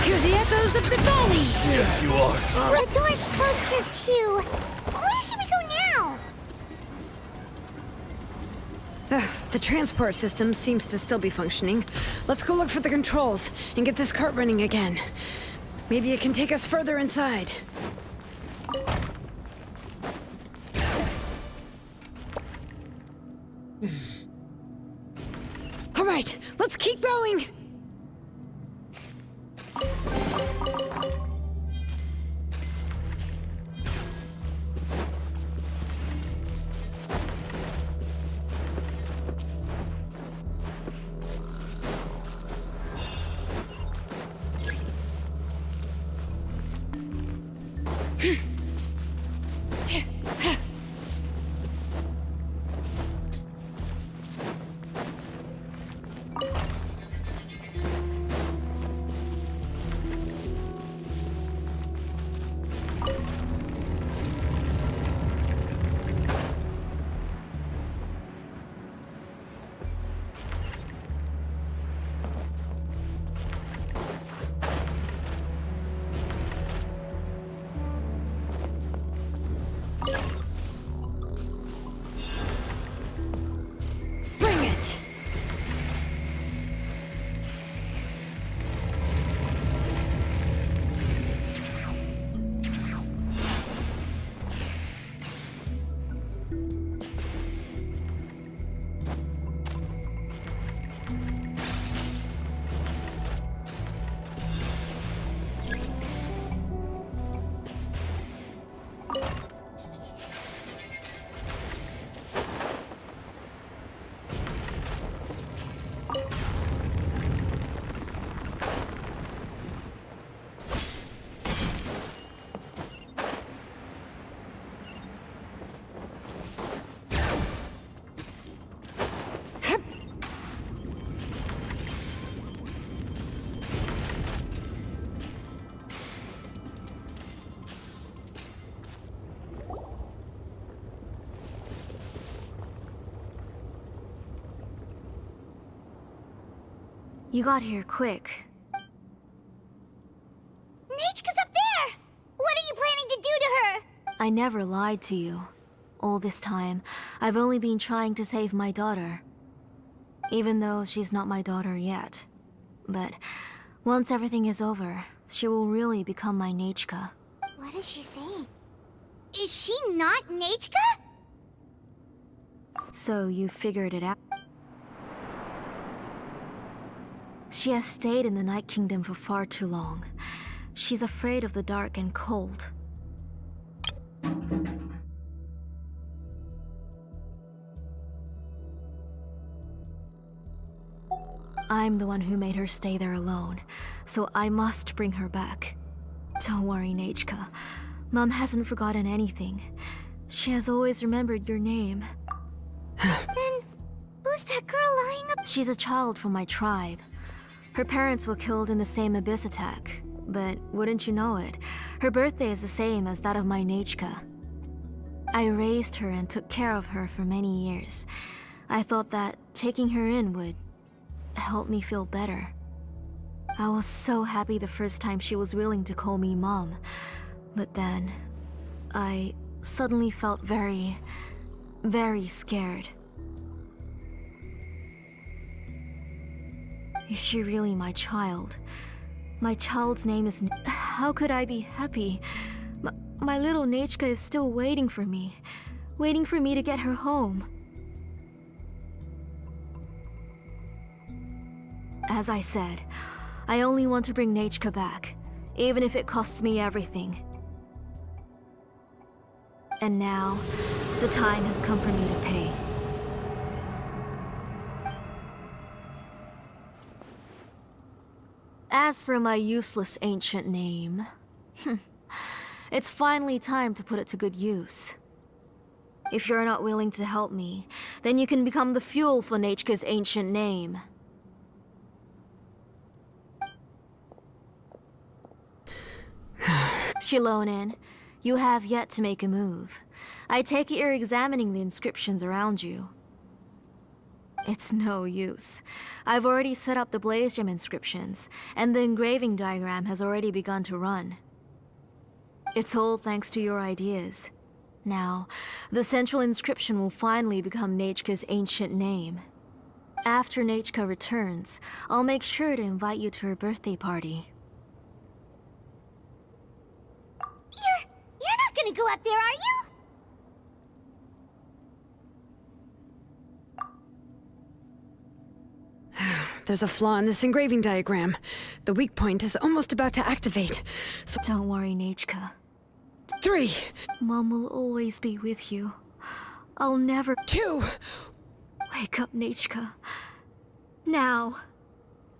Hear the echoes of the valley. Yes, you are. The door's closed here, too. Where should we go now? The transport system seems to still be functioning. Let's go look for the controls and get this cart running again. Maybe it can take us further inside. All right, let's keep going. Bring it. You got here quick. Nechka's up there! What are you planning to do to her? I never lied to you. All this time, I've only been trying to save my daughter. Even though she's not my daughter yet. But once everything is over, she will really become my Nechka. What is she saying? Is she not Nechka? So you figured it out? She has stayed in the Night Kingdom for far too long. She's afraid of the dark and cold. I'm the one who made her stay there alone, so I must bring her back. Don't worry, Nechka. Mom hasn't forgotten anything. She has always remembered your name. Then, who's that girl lying up? She's a child from my tribe. Her parents were killed in the same abyss attack, but wouldn't you know it, her birthday is the same as that of my Nechka. I raised her and took care of her for many years. I thought that taking her in would help me feel better. I was so happy the first time she was willing to call me Mom, but then I suddenly felt very, very scared. Is she really my child? My child's name is... How could I be happy? My little Nechka is still waiting for me to get her home. As I said, I only want to bring Nechka back, even if it costs me everything. And now, the time has come for me to pay. As for my useless ancient name, it's finally time to put it to good use. If you're not willing to help me, then you can become the fuel for Nechka's ancient name. Shilonen, you have yet to make a move. I take it you're examining the inscriptions around you. It's no use. I've already set up the blaze gem inscriptions, and the engraving diagram has already begun to run. It's all thanks to your ideas. Now, the central inscription will finally become Nechka's ancient name. After Nechka returns, I'll make sure to invite you to her birthday party. You're not gonna go up there, are you? There's a flaw in this engraving diagram. The weak point is almost about to activate. So Don't worry, Nechka. 3, Mom will always be with you. I'll never... 2, Wake up, Nechka. Now.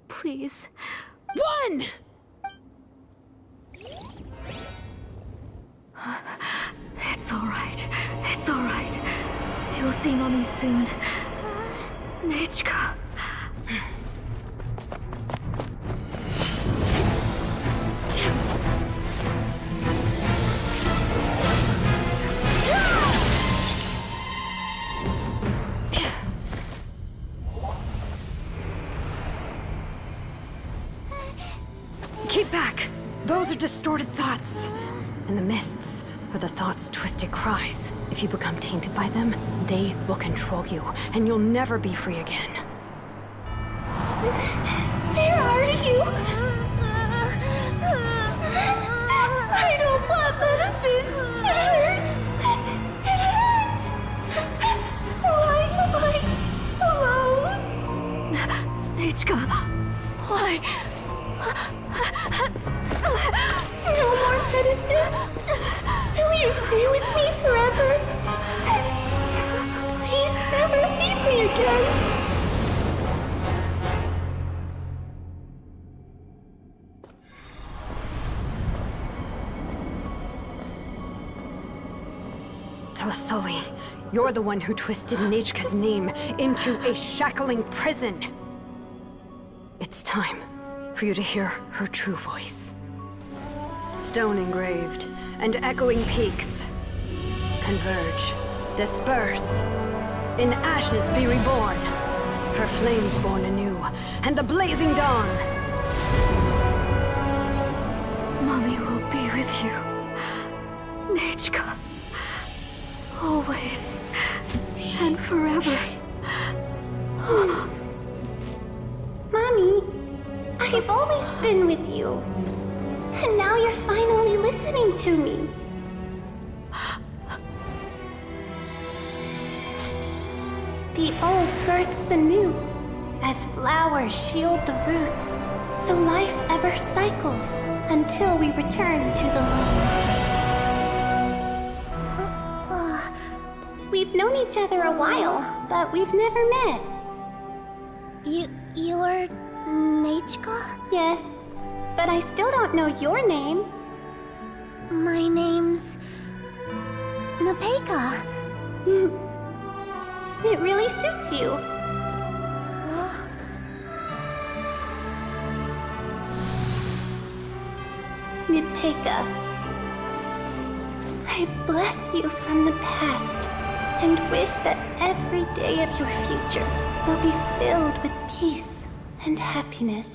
Please. 1! It's alright. It's alright. You'll see Mommy soon. Nechka. Keep back! Those are distorted thoughts. And the mists are the thoughts' twisted cries. If you become tainted by them, they will control you, and you'll never be free again. Where are you? I don't want medicine. It hurts. It hurts. Why am I alone? Nechka. Why? No more medicine. Will you stay with me forever? Please never leave me again. Telasoli, you're the one who twisted Nechka's name into a shackling prison. It's time for you to hear her true voice. Stone engraved and echoing peaks converge, disperse, in ashes be reborn, for flames born anew, and the blazing dawn. Mommy will be with you. Nechka. Always. And forever. Mommy, I've always been with you. And now you're finally listening to me. The old births the new, as flowers shield the roots, so life ever cycles until we return to the loam. We've known each other a while, but we've never met. You're Nechka? Yes, but I still don't know your name. My name's Nepeka. It really suits you. Nepeka, I bless you from the past and wish that every day of your future will be filled with peace and happiness.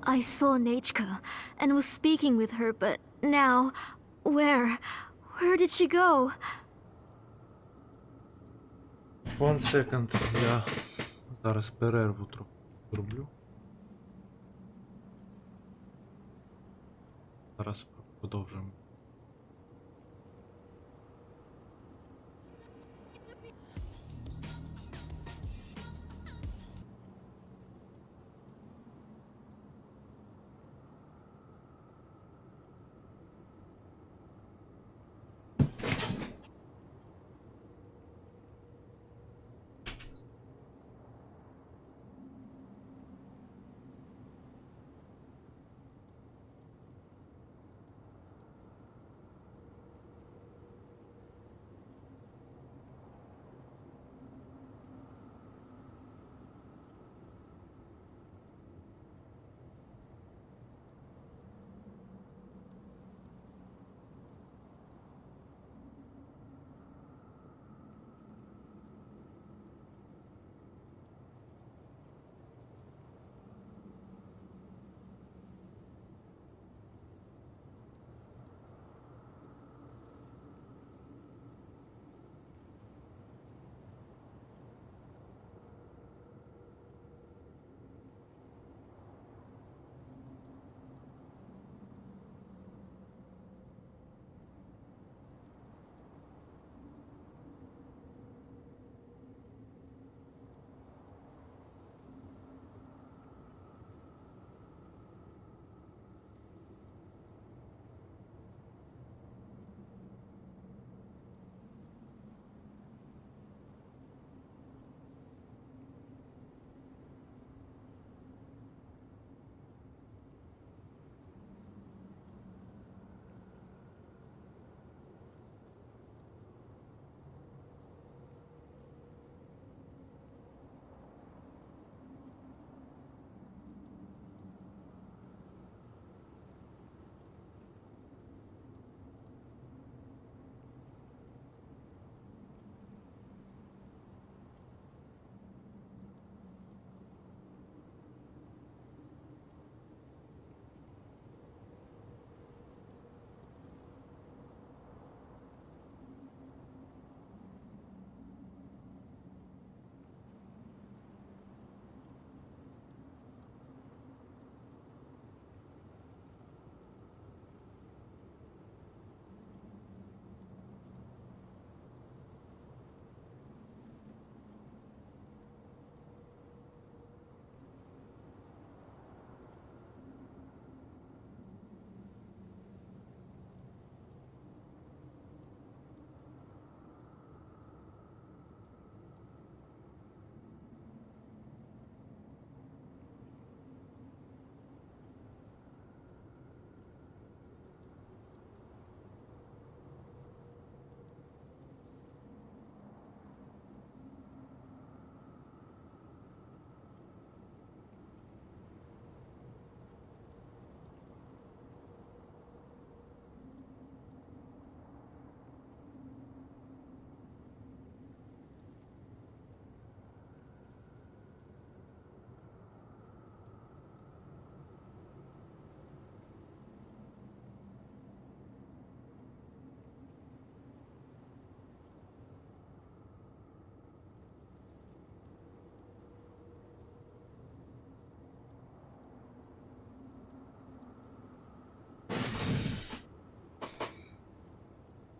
I saw Nechka and was speaking with her, but now, where did she go? 1 second, я зараз перерву трохи зроблю. Зараз продовжимо.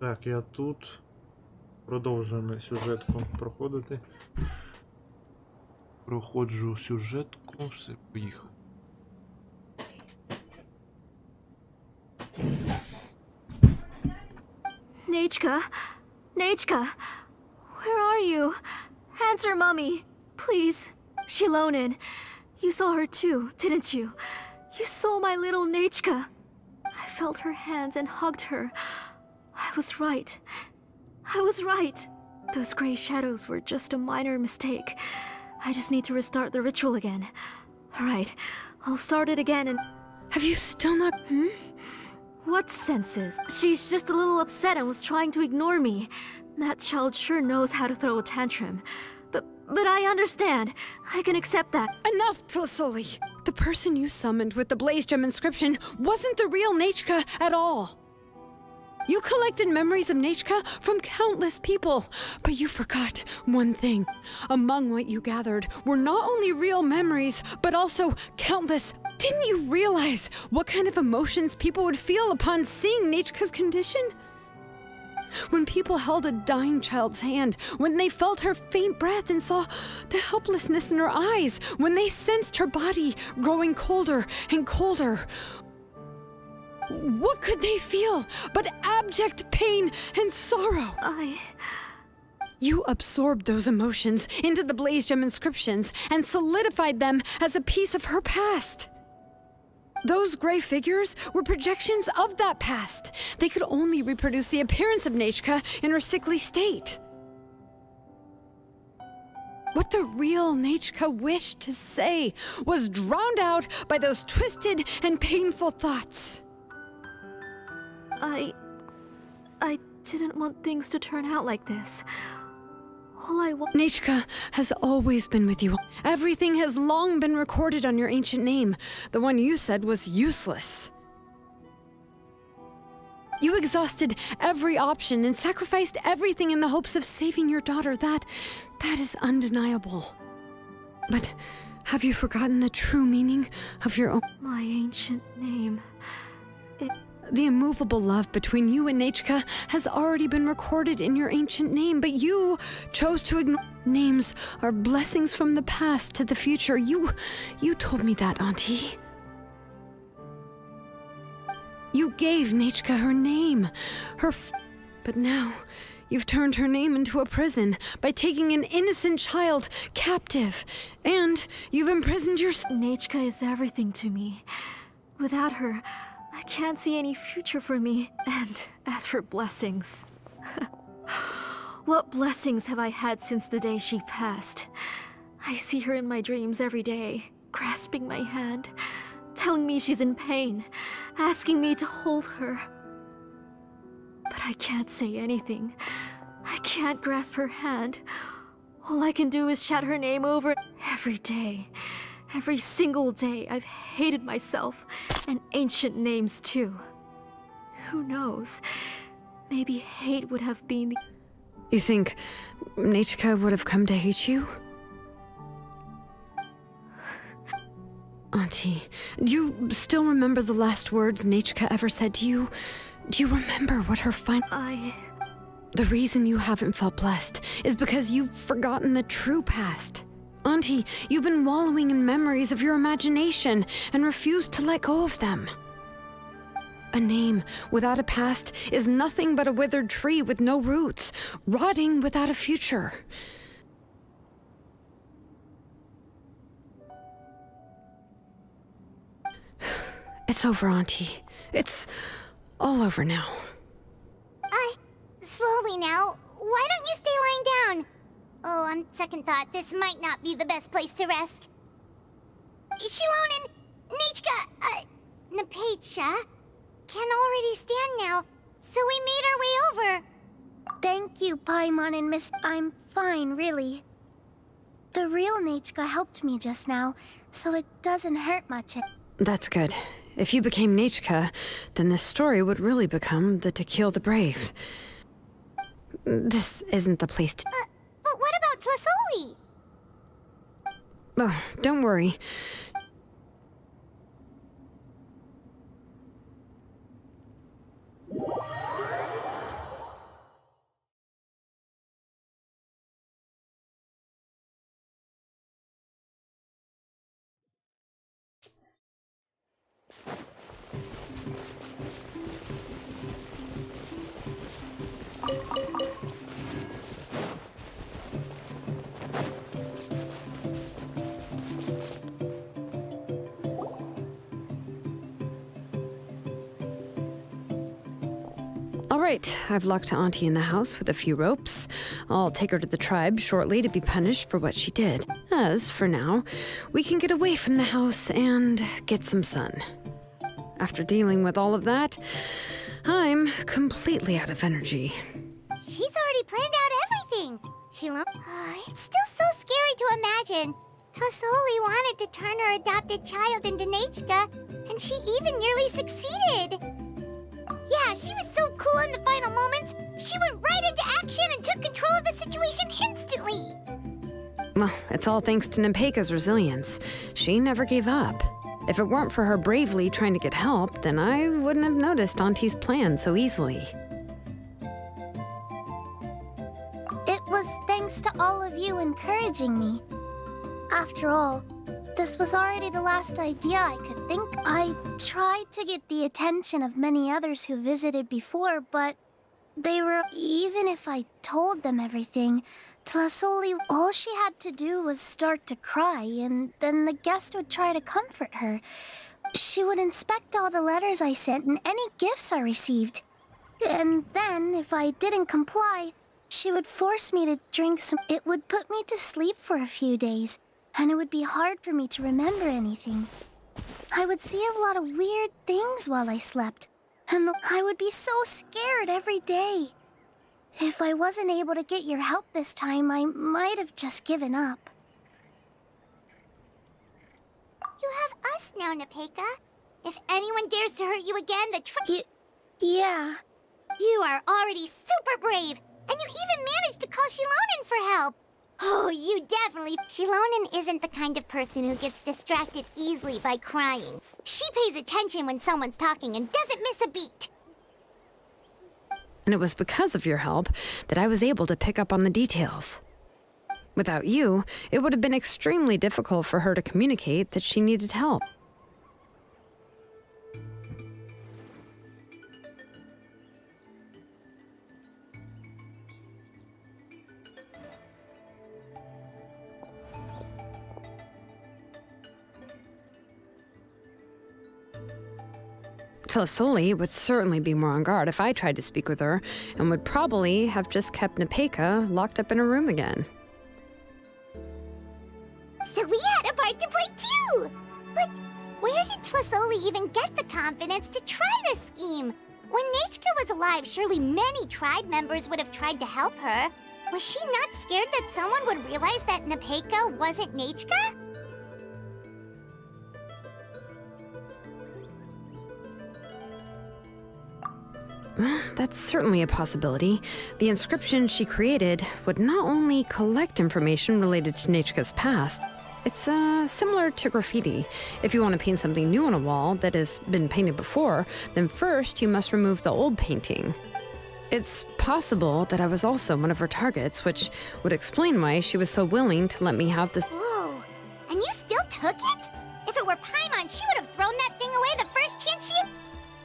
Так, я тут. Продовжуємо сюжетку проходити. Проходжу сюжетку, все, поїхав. Nechka, Nechka, where are you? Answer, Mommy, please. Shilonen, you saw her too, didn't you? You saw my little Nechka. I felt her hands and hugged her. I was right. I was right. Those gray shadows were just a minor mistake. I just need to restart the ritual again. All right, I'll start it again and... Have you still not... What senses? She's just a little upset and was trying to ignore me. That child sure knows how to throw a tantrum. But I understand. I can accept that. Enough, Tlisoli! The person you summoned with the blaze gem inscription wasn't the real Nechka at all. You collected memories of Nechka from countless people, but you forgot one thing. Among what you gathered were not only real memories, but also countless. Didn't you realize what kind of emotions people would feel upon seeing Nechka's condition? When people held a dying child's hand, when they felt her faint breath and saw the helplessness in her eyes, when they sensed her body growing colder and colder, what could they feel but abject pain and sorrow? You absorbed those emotions into the blaze gem inscriptions and solidified them as a piece of her past. Those gray figures were projections of that past. They could only reproduce the appearance of Nechka in her sickly state. What the real Nechka wished to say was drowned out by those twisted and painful thoughts. I didn't want things to turn out like this. All I want... Nechka has always been with you. Everything has long been recorded on your ancient name. The one you said was useless. You exhausted every option and sacrificed everything in the hopes of saving your daughter. That is undeniable. But have you forgotten the true meaning of your own... My ancient name... The immovable love between you and Nechka has already been recorded in your ancient name, but you chose to ignore. Names are blessings from the past to the future. You told me that, Auntie. You gave Nechka her name, but now you've turned her name into a prison by taking an innocent child captive, and you've imprisoned your... Nechka is everything to me. Without her, I can't see any future for me. And as for blessings... What blessings have I had since the day she passed? I see her in my dreams every day, grasping my hand, telling me she's in pain, asking me to hold her. But I can't say anything. I can't grasp her hand. All I can do is shout her name over every day. Every single day, I've hated myself, and ancient names too. Who knows? Maybe hate would have been the... You think Nechka would have come to hate you? Auntie, do you still remember the last words Nechka ever said to you? Do you remember what her final... The reason you haven't felt blessed is because you've forgotten the true past. Auntie, you've been wallowing in memories of your imagination and refused to let go of them. A name without a past is nothing but a withered tree with no roots, rotting without a future. It's over, Auntie. It's all over now. Slowly now. Why don't you stay lying down? Oh, on second thought, this might not be the best place to rest. Shilonen, Nechka, Napecha can already stand now, so we made our way over. Thank you, Paimon and Miss... I'm fine, really. The real Nechka helped me just now, so it doesn't hurt much. That's good. If you became Nechka, then this story would really become the To Kill the Brave. This isn't the place to... But what about Tlasoli? Oh, don't worry. All right, I've locked Auntie in the house with a few ropes. I'll take her to the tribe shortly to be punished for what she did. As for now, we can get away from the house and get some sun. After dealing with all of that, I'm completely out of energy. She's already planned out everything. It's still so scary to imagine. Tlasoli wanted to turn her adopted child into Nechka, and she even nearly succeeded. Yeah, she was so cool in the final moments. She went right into action and took control of the situation instantly. Well, it's all thanks to Nepeka's resilience. She never gave up. If it weren't for her bravely trying to get help, then I wouldn't have noticed Auntie's plan so easily. It was thanks to all of you encouraging me. After all, this was already the last idea I could think. I tried to get the attention of many others who visited before, but they were... Even if I told them everything, Tlasoli, all she had to do was start to cry, and then the guest would try to comfort her. She would inspect all the letters I sent and any gifts I received. And then, if I didn't comply, she would force me to drink some... It would put me to sleep for a few days, and it would be hard for me to remember anything. I would see a lot of weird things while I slept, and I would be so scared every day. If I wasn't able to get your help this time, I might have just given up. You have us now, Nepeka. If anyone dares to hurt you again, Yeah. You are already super brave, and you even managed to call Shilonen for help. Oh, you definitely... Shilonen isn't the kind of person who gets distracted easily by crying. She pays attention when someone's talking and doesn't miss a beat. And it was because of your help that I was able to pick up on the details. Without you, it would have been extremely difficult for her to communicate that she needed help. Tlasoli would certainly be more on guard if I tried to speak with her, and would probably have just kept Nepeka locked up in a room again. So we had a part to play too! But where did Tlasoli even get the confidence to try this scheme? When Nechka was alive, surely many tribe members would have tried to help her. Was she not scared that someone would realize that Nepeka wasn't Nechka? That's certainly a possibility. The inscription she created would not only collect information related to Nechka's past, it's similar to graffiti. If you want to paint something new on a wall that has been painted before, then first you must remove the old painting. It's possible that I was also one of her targets, which would explain why she was so willing to let me have this. Whoa, and you still took it? If it were Paimon, she would have thrown that thing away the first chance she...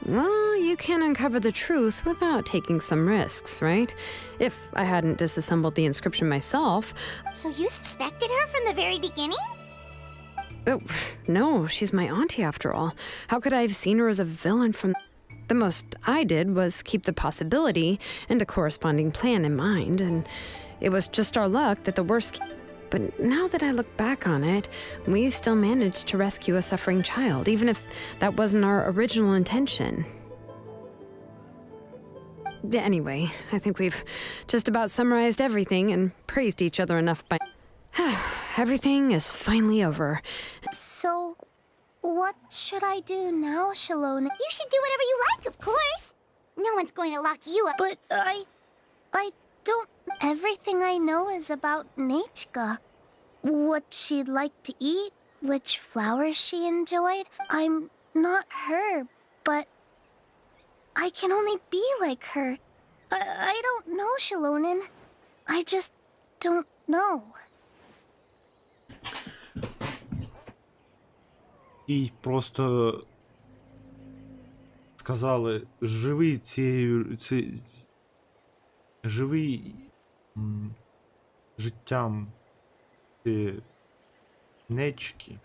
Well, you can uncover the truth without taking some risks, right? If I hadn't disassembled the inscription myself... So you suspected her from the very beginning? Oh, no, she's my auntie after all. How could I have seen her as a villain from... The most I did was keep the possibility and a corresponding plan in mind, and it was just our luck that the worst... But now that I look back on it, we still managed to rescue a suffering child, even if that wasn't our original intention. Anyway, I think we've just about summarized everything and praised each other enough by... Everything is finally over. So, what should I do now, Shilonen? You should do whatever you like, of course. No one's going to lock you up. But I don't... Everything I know is about Nechka. What she'd like to eat, which flowers she enjoyed. I'm not her, but I can only be like her. I don't know, Shilonen. I just don't know. Їй просто сказали, живи живи життям Нечки,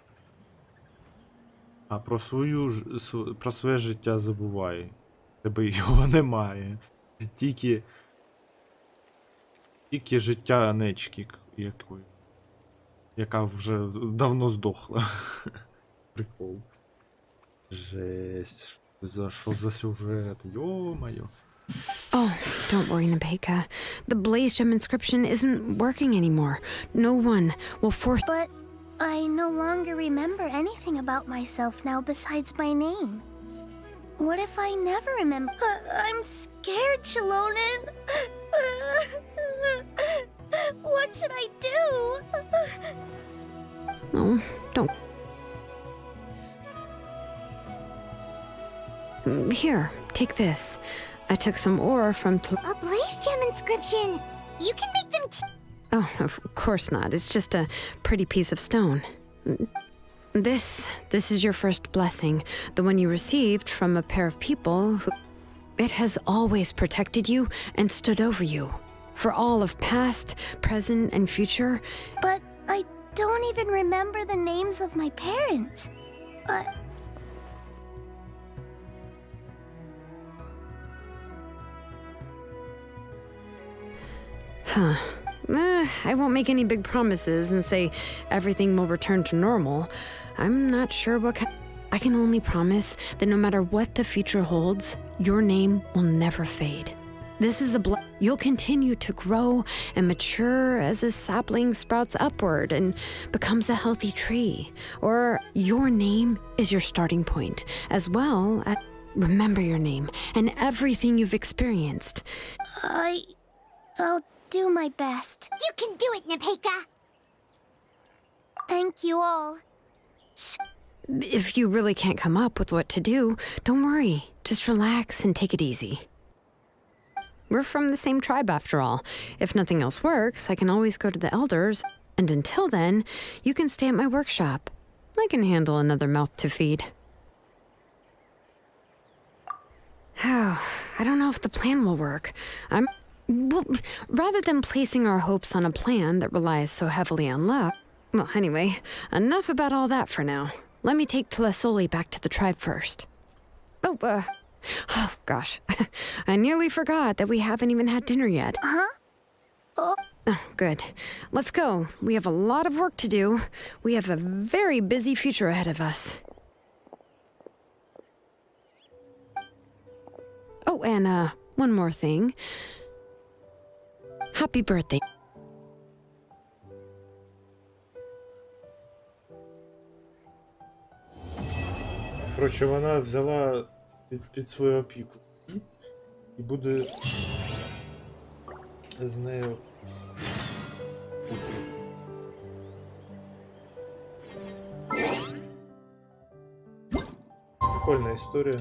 а про про своє життя забувай. Тебе його немає. Тільки життя Нечки, яка вже давно здохла. Прикол. Жесть. Що за сюжет? Йо-моє. Oh, don't worry, Nepeka. The Blaze Gem inscription isn't working anymore. No one will force... But I no longer remember anything about myself now besides my name. What if I never remember? I'm scared, Chalonen. What should I do? No, don't. Here, take this. I took some ore from A blaze gem inscription. You can make them Oh, of course not. It's just a pretty piece of stone. This is your first blessing, the one you received from a pair of people who... It has always protected you and stood over you. For all of past, present, and future. But I don't even remember the names of my parents. Huh. I won't make any big promises and say everything will return to normal. I'm not sure what I can only promise that no matter what the future holds, your name will never fade. This is you'll continue to grow and mature as a sapling sprouts upward and becomes a healthy tree. Or your name is your starting point, as well as remember your name and everything you've experienced. I'll do my best. You can do it, Nepeka. Thank you all. If you really can't come up with what to do, don't worry. Just relax and take it easy. We're from the same tribe after all. If nothing else works, I can always go to the elders. And until then, you can stay at my workshop. I can handle another mouth to feed. Oh, I don't know if the plan will work. Well, rather than placing our hopes on a plan that relies so heavily on luck... Well, anyway, enough about all that for now. Let me take Tlasoli back to the tribe first. Oh, gosh. I nearly forgot that we haven't even had dinner yet. Huh? Oh, good. Let's go. We have a lot of work to do. We have a very busy future ahead of us. Oh, and, one more thing. Happy birthday. Коротше, вона взяла під свою опіку. І буде з нею. Прикольна історія.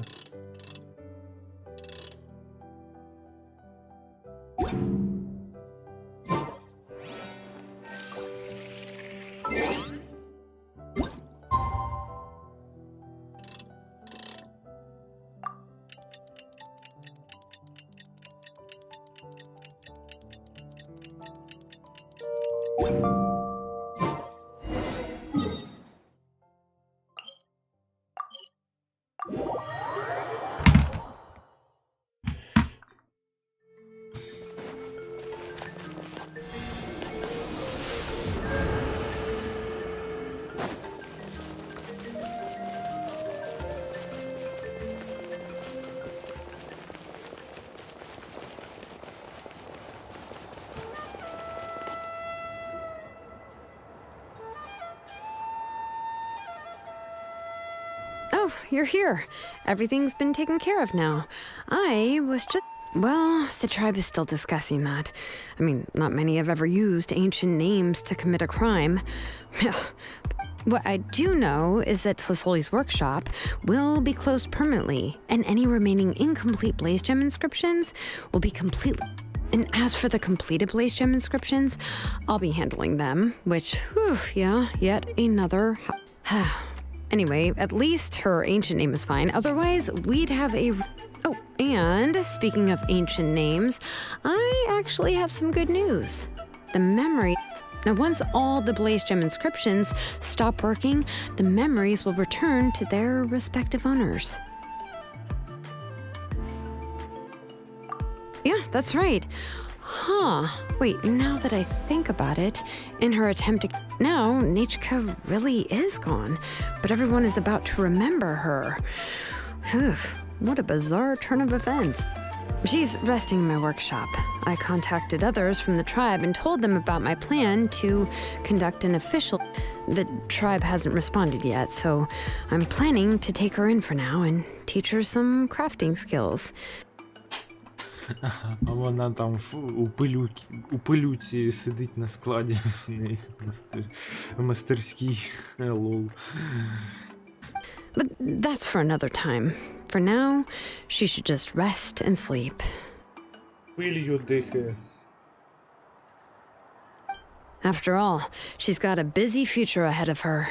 Oh, you're here. Everything's been taken care of now. I was just... Well, the tribe is still discussing that. I mean, not many have ever used ancient names to commit a crime. What I do know is that Tlasoli's workshop will be closed permanently, and any remaining incomplete Blaze Gem inscriptions will be completely... And as for the completed Blaze Gem inscriptions, I'll be handling them, which, whew, yeah, yet another... Anyway, at least her ancient name is fine. Otherwise, we'd have a... Oh, and speaking of ancient names, I actually have some good news. The memory... Now, once all the Blaze Gem inscriptions stop working, the memories will return to their respective owners. Yeah, that's right. Huh. Wait, now that I think about it, in her attempt to... Now, Nechka really is gone, but everyone is about to remember her. Whew, what a bizarre turn of events. She's resting in my workshop. I contacted others from the tribe and told them about my plan to conduct an official. The tribe hasn't responded yet, so I'm planning to take her in for now and teach her some crafting skills. А вона там у пилюці сидить на складі. В неї мастерський. Лол. But that's for another time. For now, she should just rest and sleep. Пилью дихає. After all, she's got a busy future ahead of her.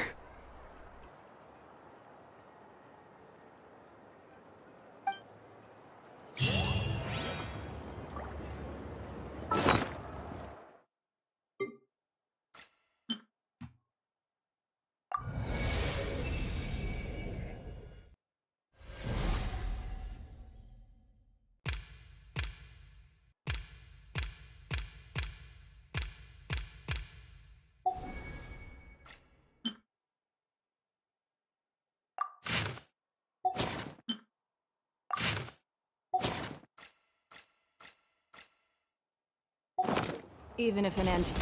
Even if an ant.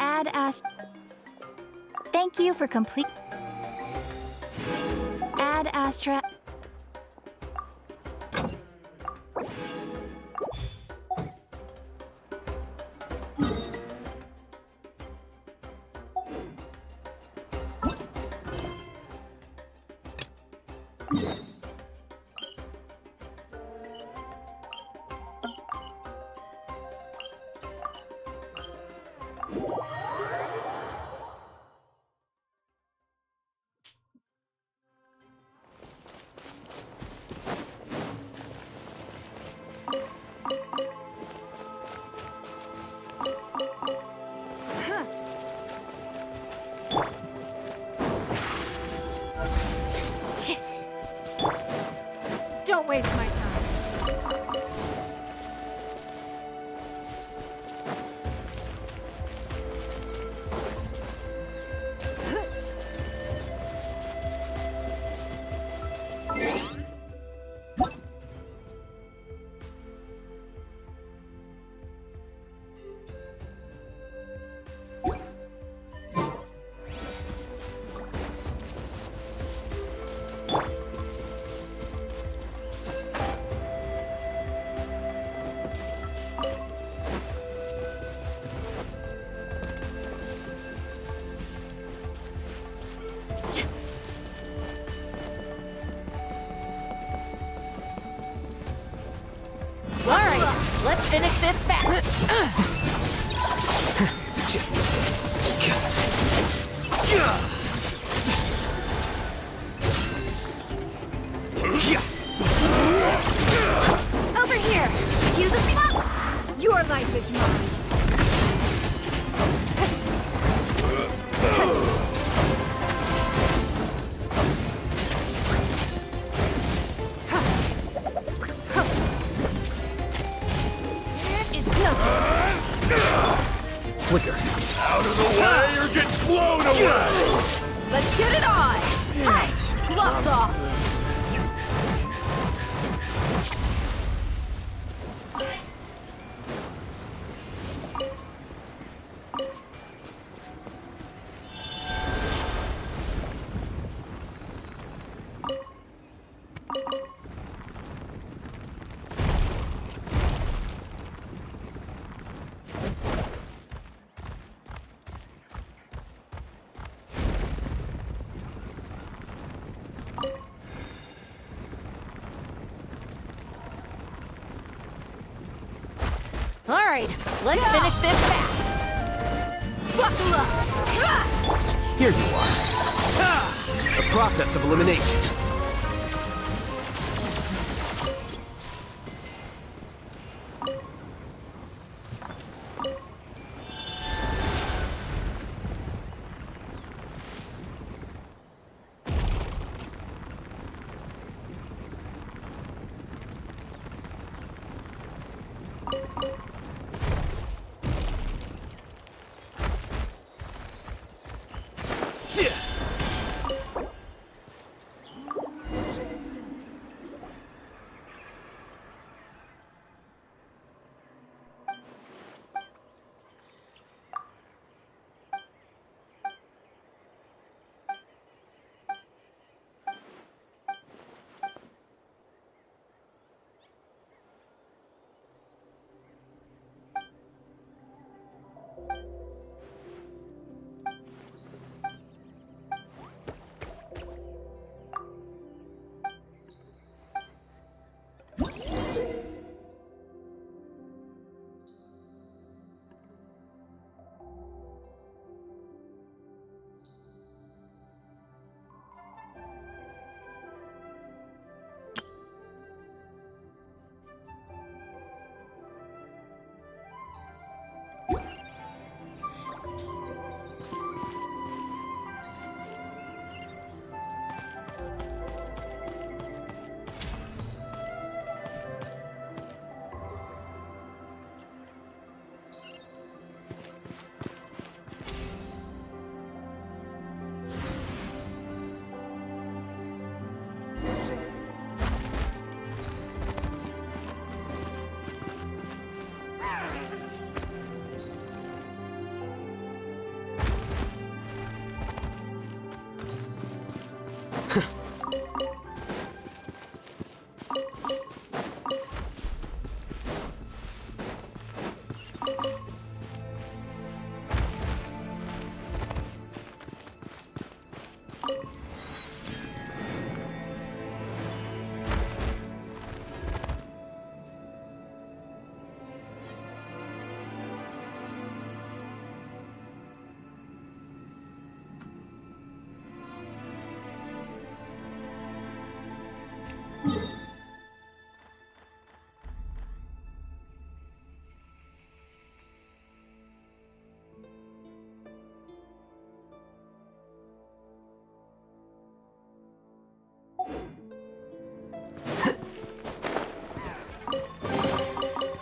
Add Thank you for complete. Add Astra. Don't waste my time. Let's finish this fast. Over here! You the flop! Your life is mine! It's nothing! Flicker. Out of the way or get blown away! Let's get it on! Hey! Gloves off! All right, let's finish this fast. Buckle up! Here you are. The process of elimination.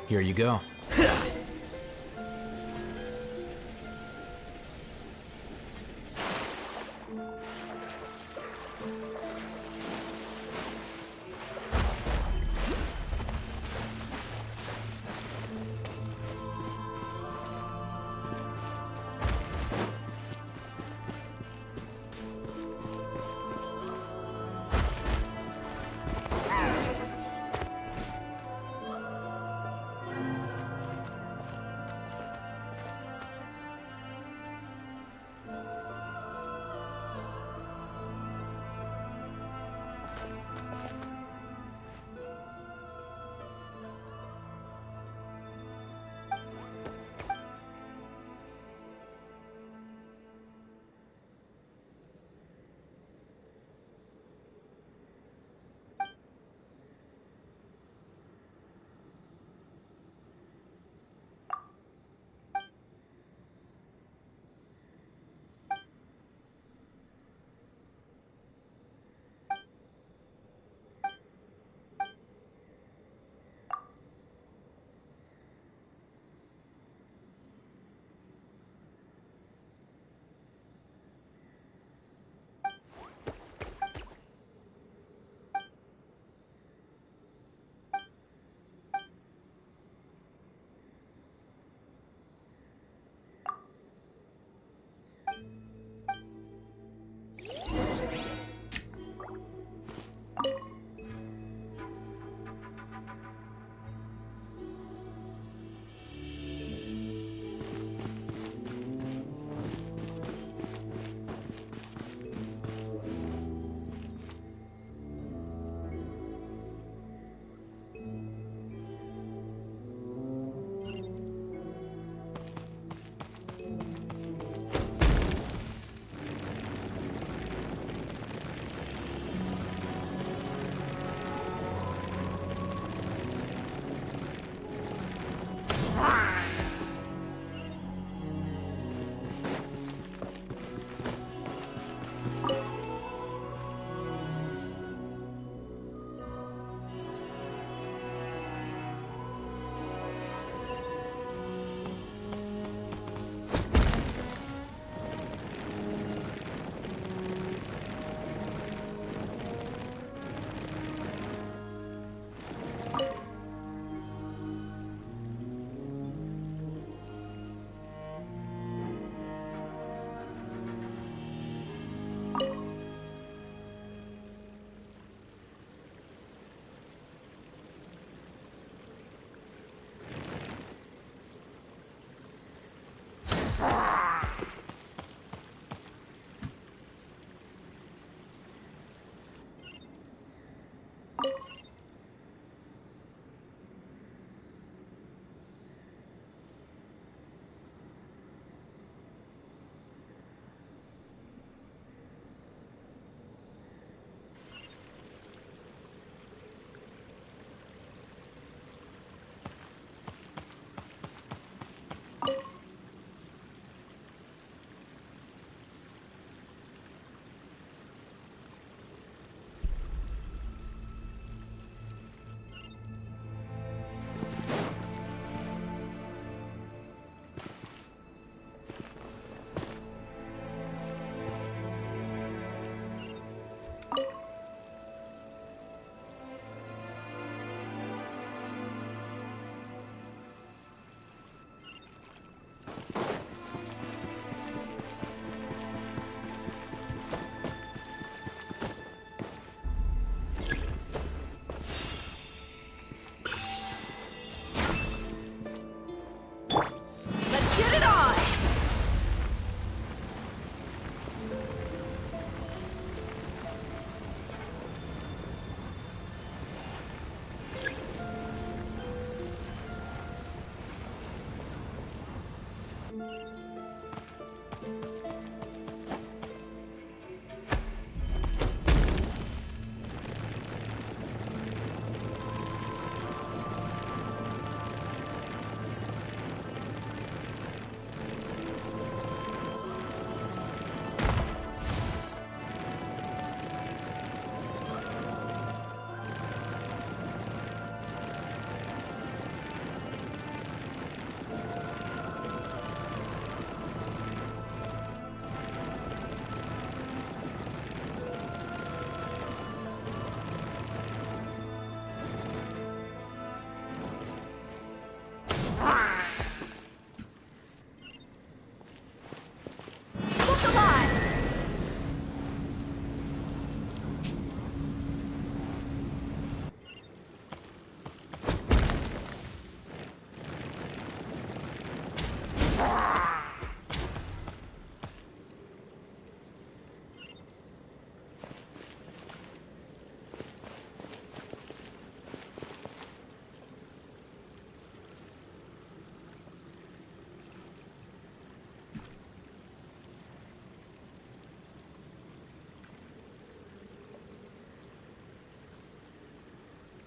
Here you go.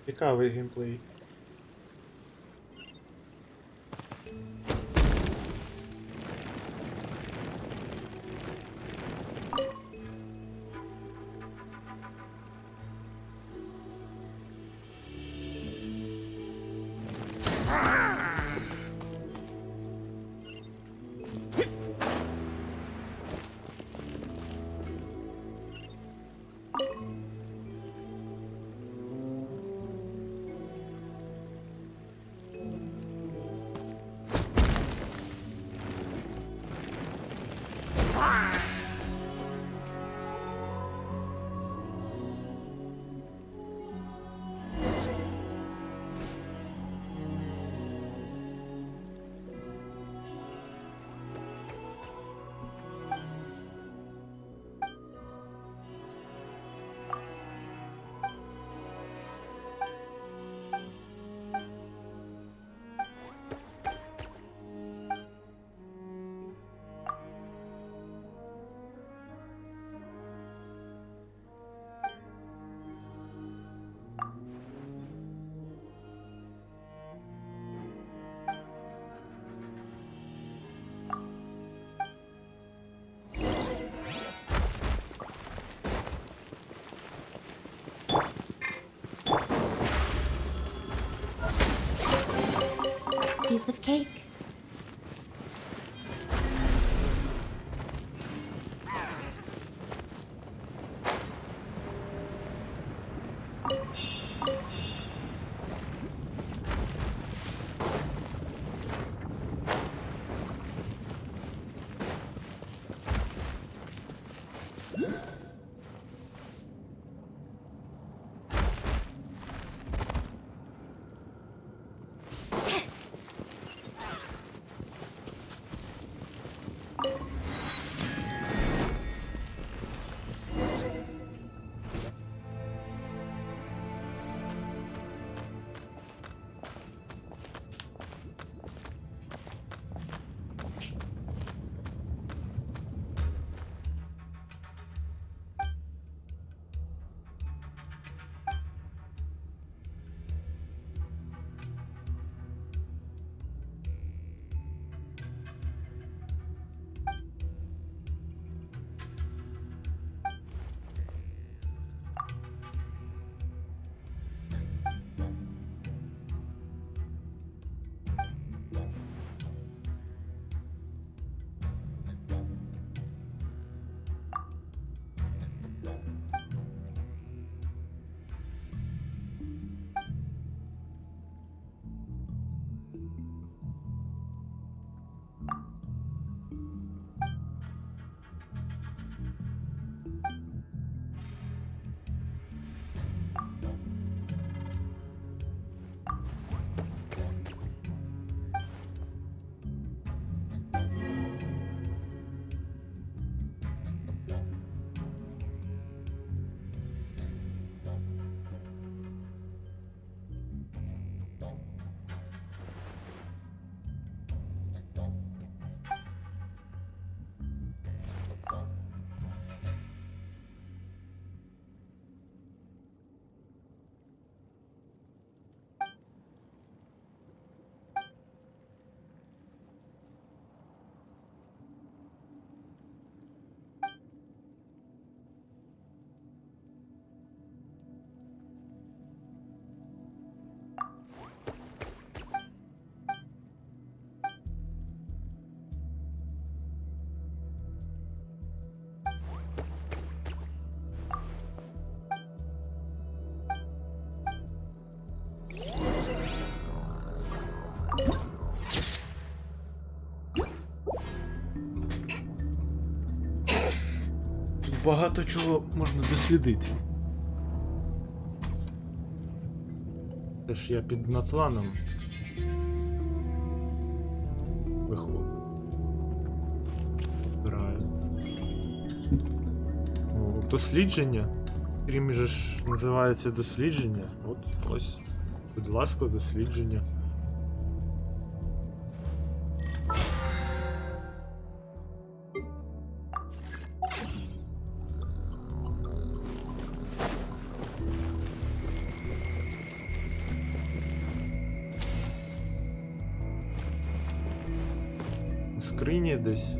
Цікавий геймплей. Piece of cake. багато чого можна дослідити. Теж я під Натланом виходжу. Граю. О, дослідження. Стрім же ж називається дослідження. От ось. Будь ласка, дослідження. Скрині десь.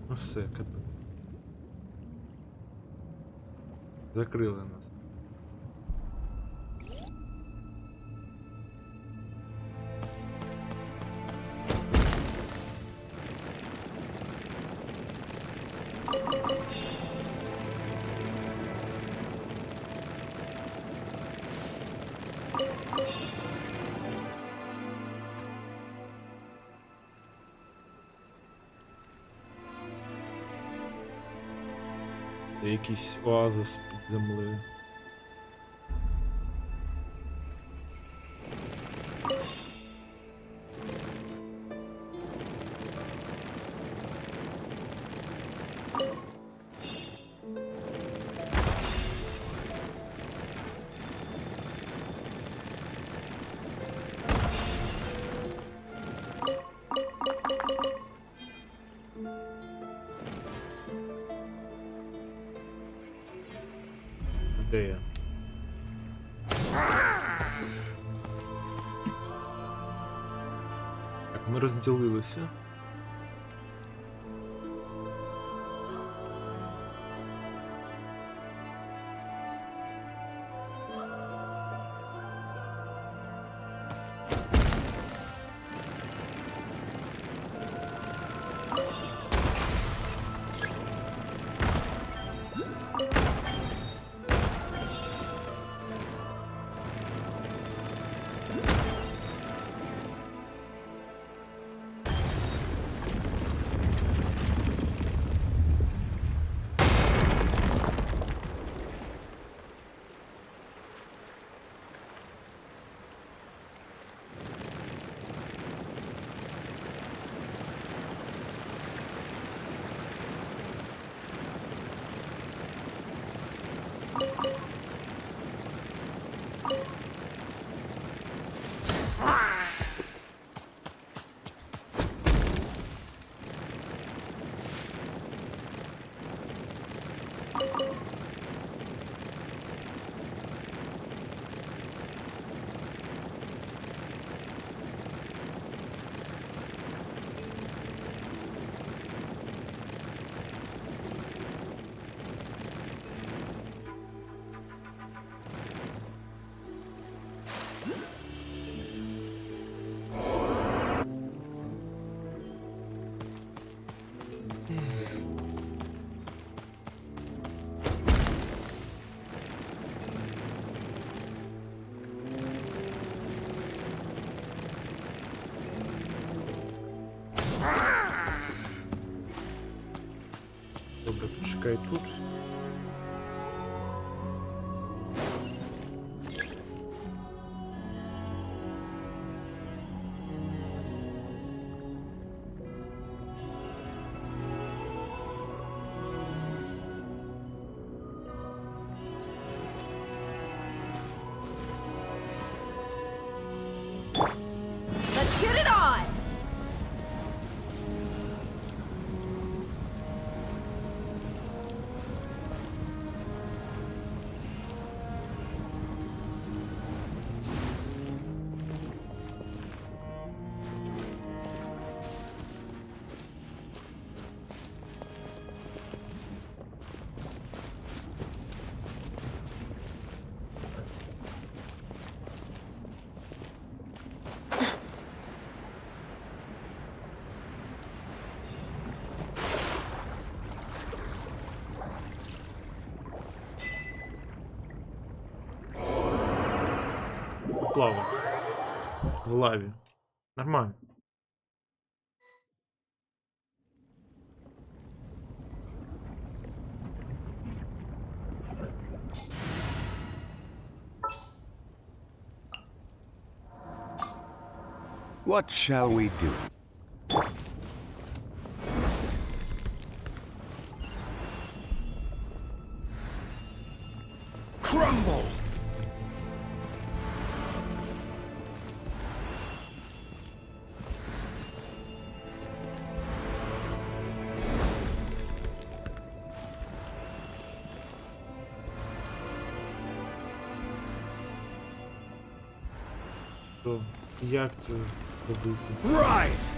Ну все, капець. Закрили нас. Якийсь оазис під землею. Де я? Так, ми розділилися. Добре, почекай тут. Let's get it on! поплавав в лаві. Нормально. What shall we do? Crumble! То, як це робити? Rise!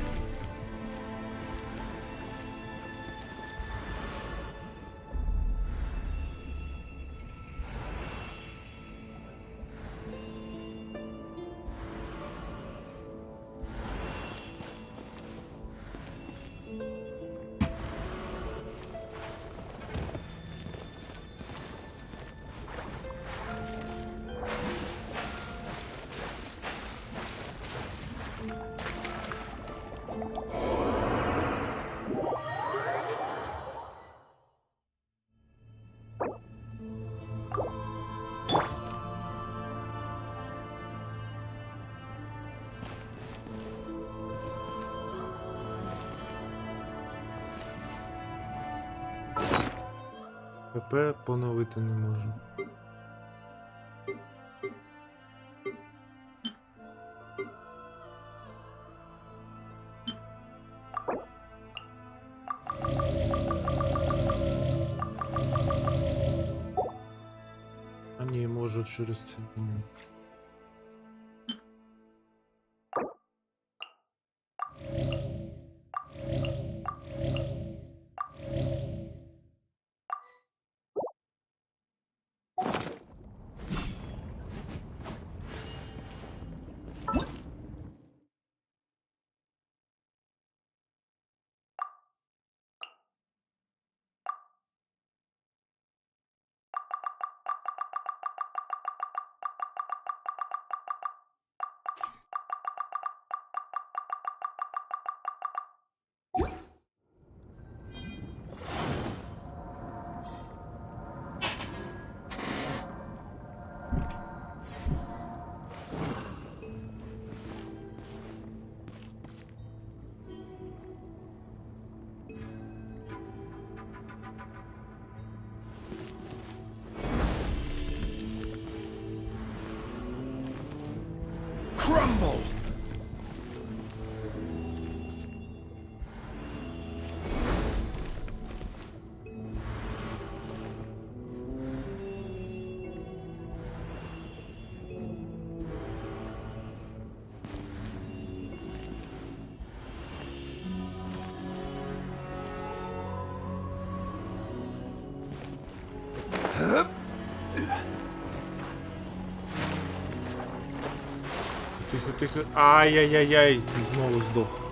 ПП поновити не можу. А ні, можу через це меню. Crumble! Тихо, тихо. Ай-яй-яй-яй, знову здох.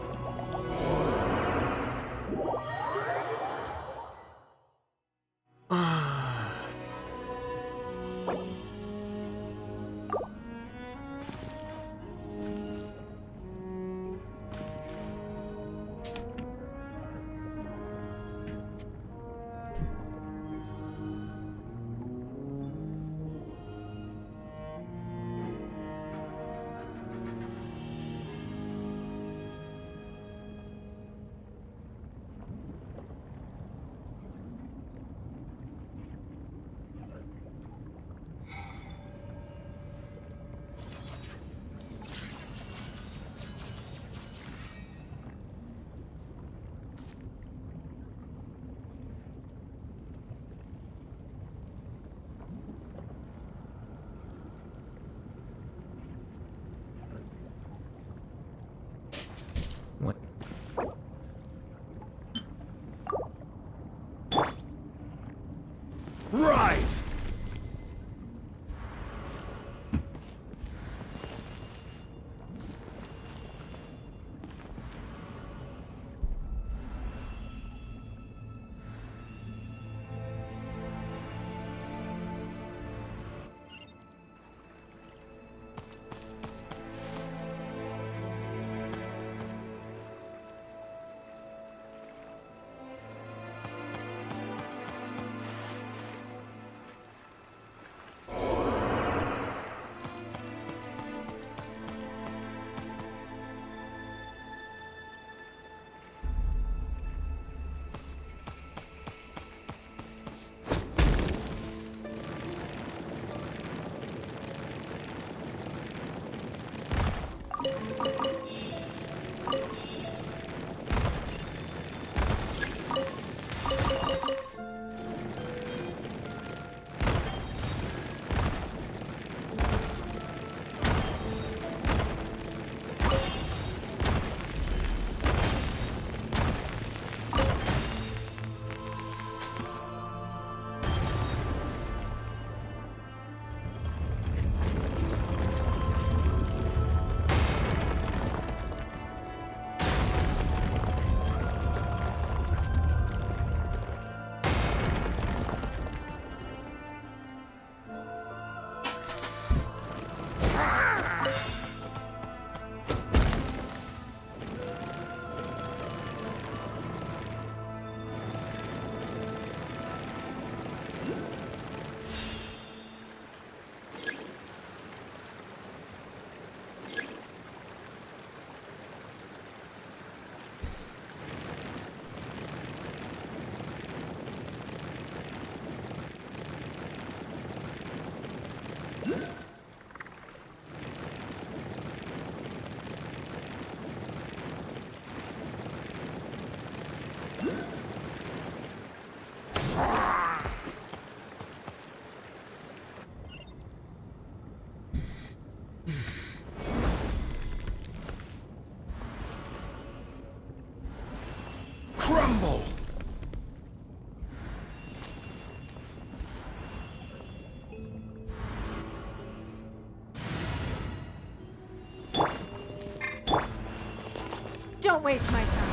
Don't waste my time.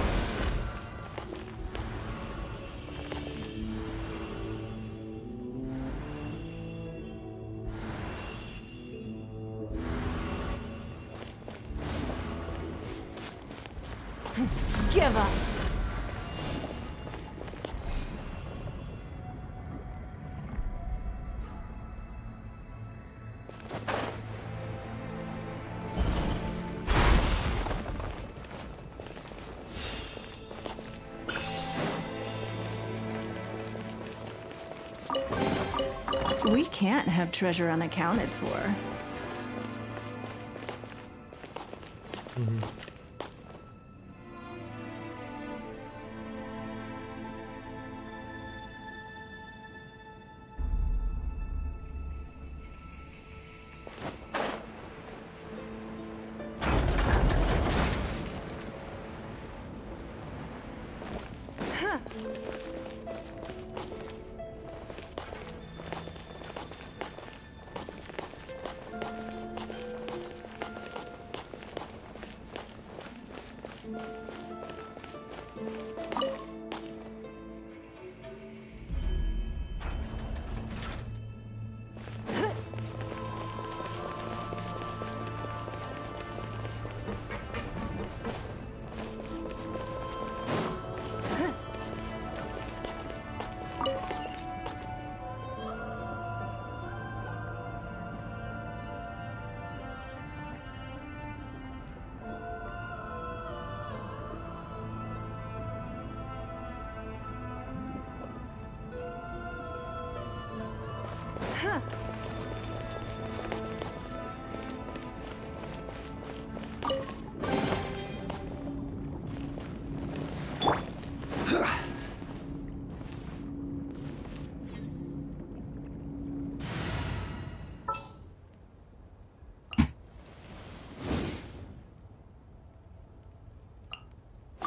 Give up. We can't have treasure unaccounted for.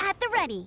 At the ready.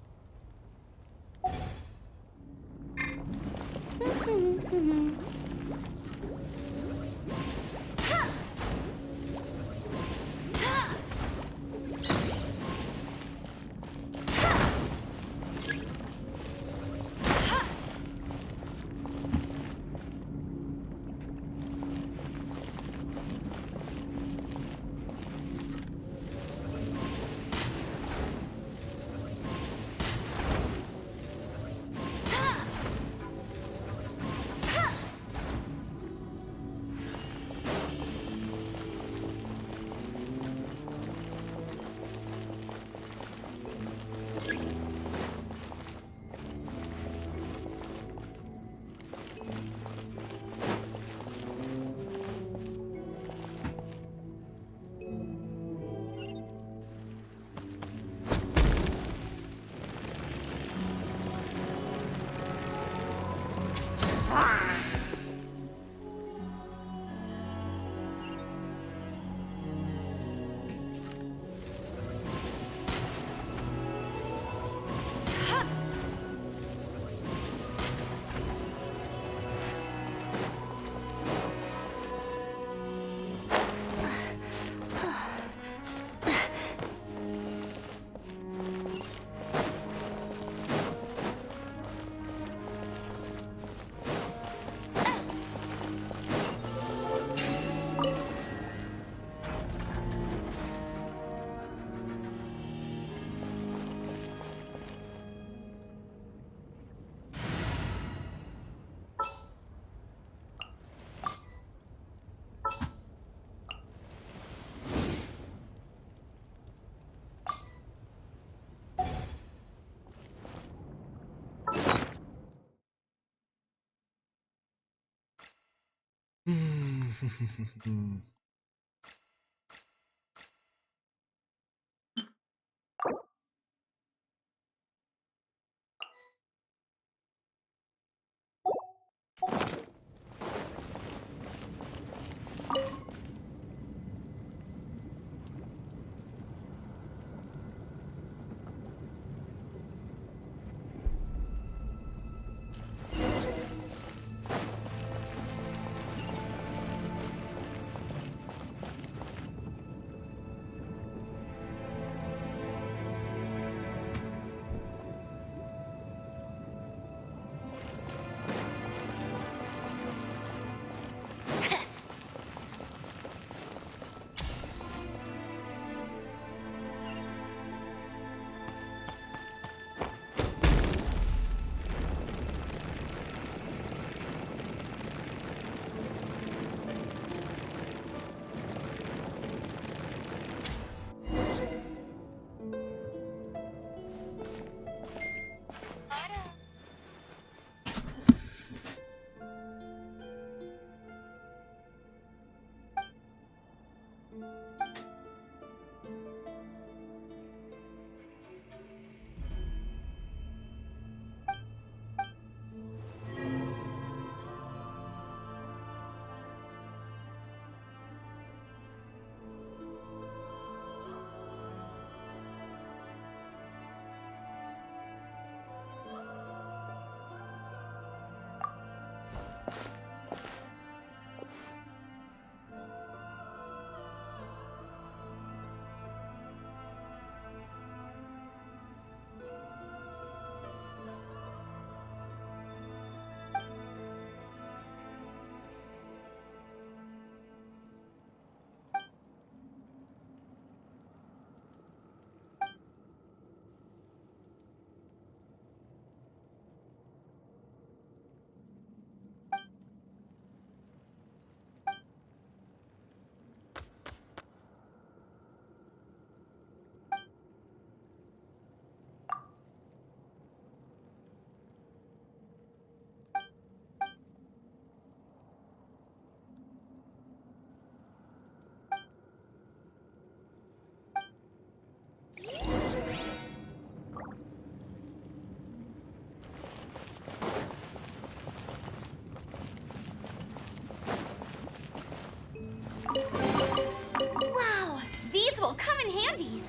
Wow, these will come in handy.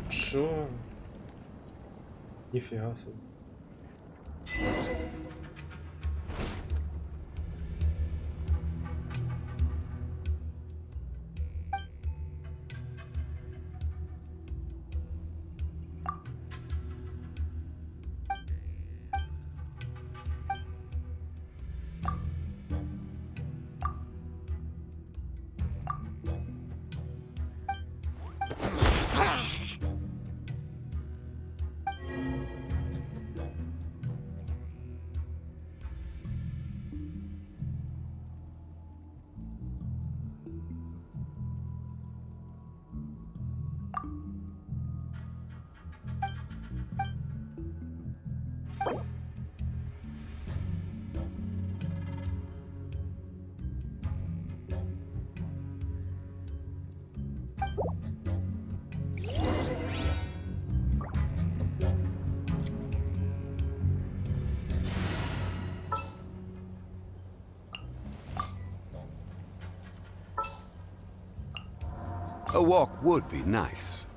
Що? Ніфіга собі. A walk would be nice.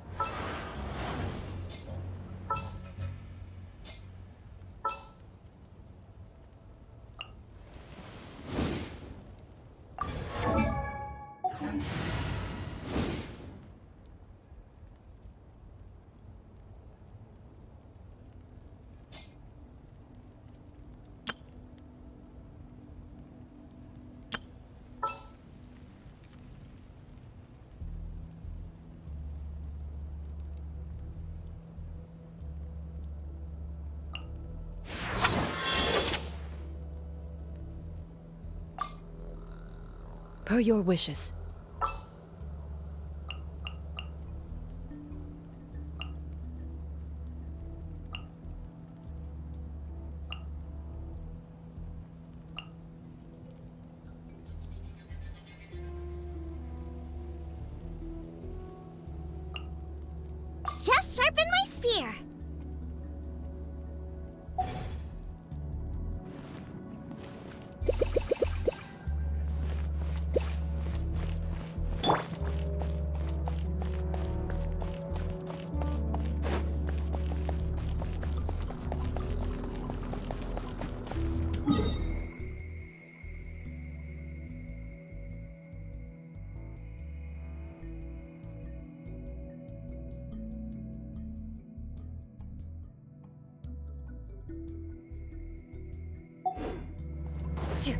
Per your wishes. Just sharpen my spear. Де я?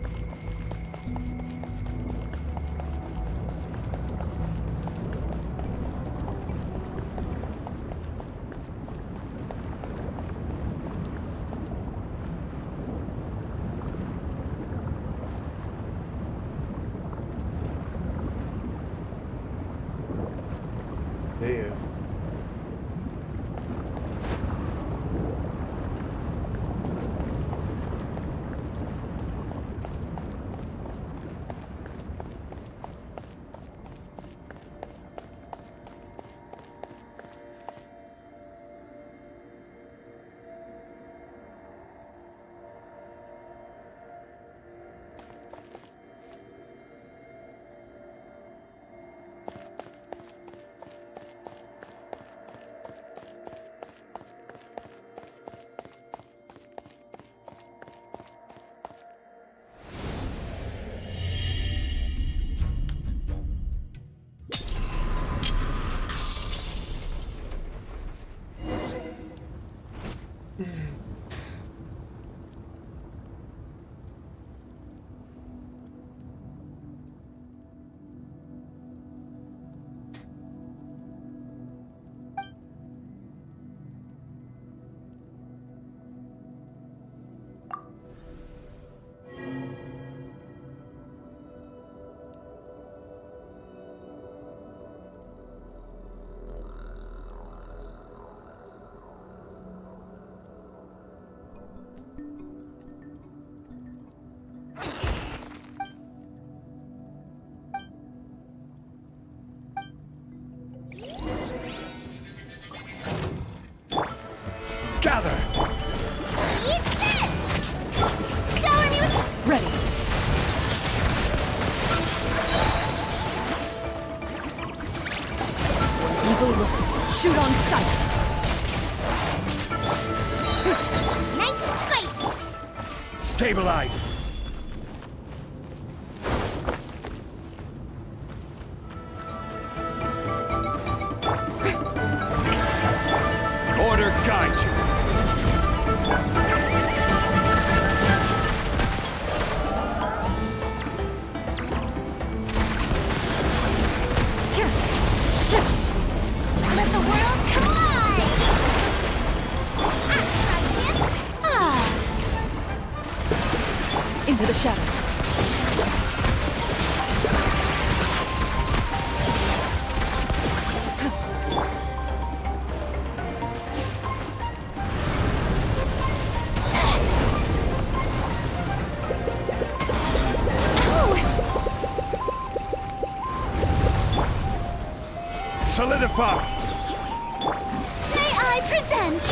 Gather! Eat this! Shower me with... Ready. Evil lookers, shoot on sight. Nice and spicy. Stabilize! Order guide you. Let the world collide! Into the shadows. Solidify! May I present?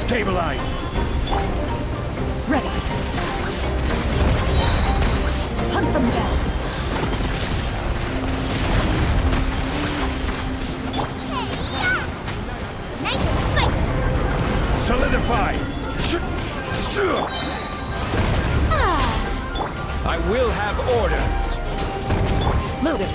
Stabilize! Ready. Hunt them down. Nice and spicy. Solidify! I will have order! Loaded.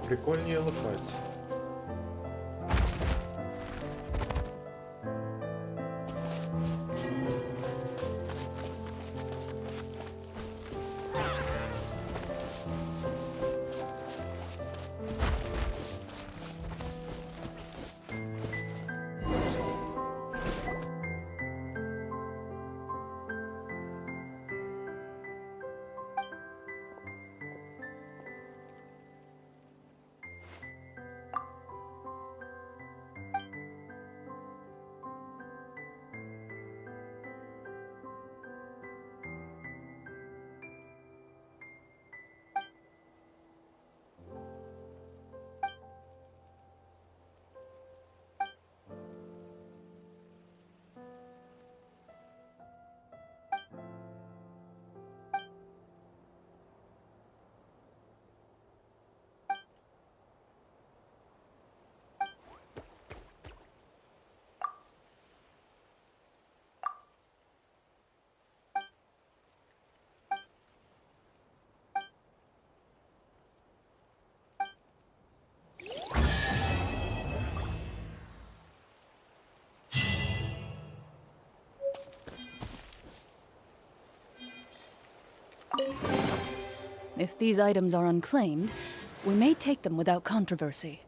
Прикольні локації. If these items are unclaimed, we may take them without controversy.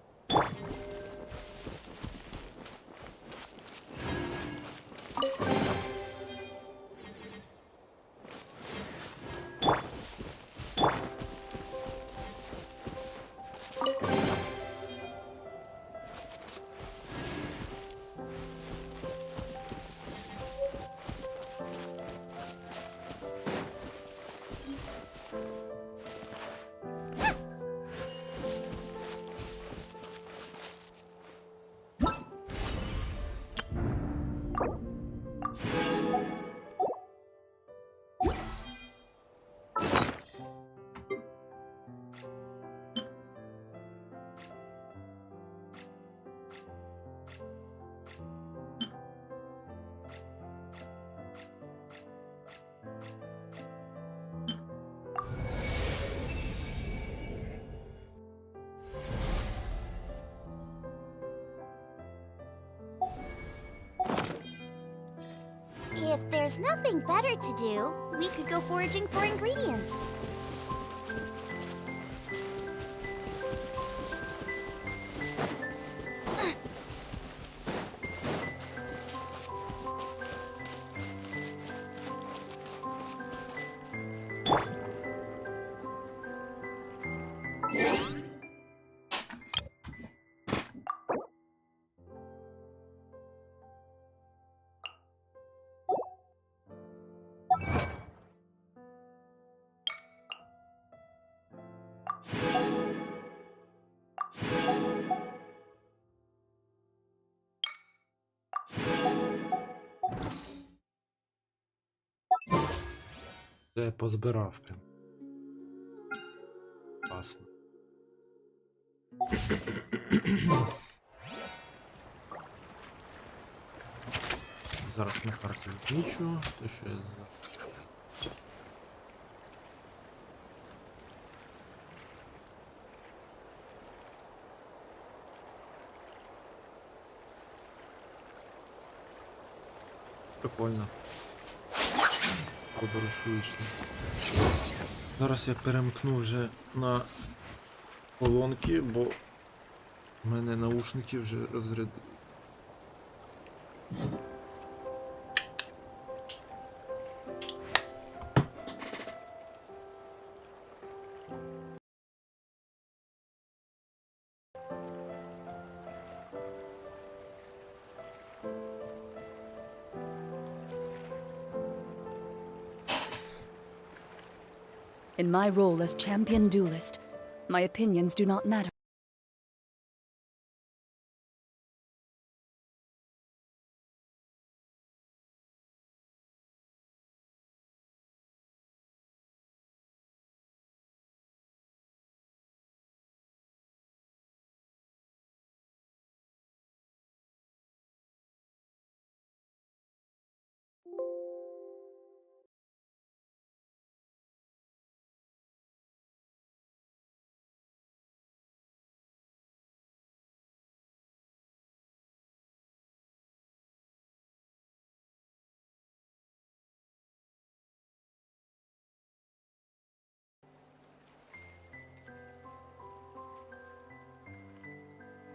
If there's nothing better to do, we could go foraging for ingredients. Це я позбирав прям. Класно. Зараз на карті відмічу, те, що я прикольно. Подорож вічно. Зараз я перемкну вже на колонки, бо в мене наушники вже розрядили. In my role as champion duelist, my opinions do not matter.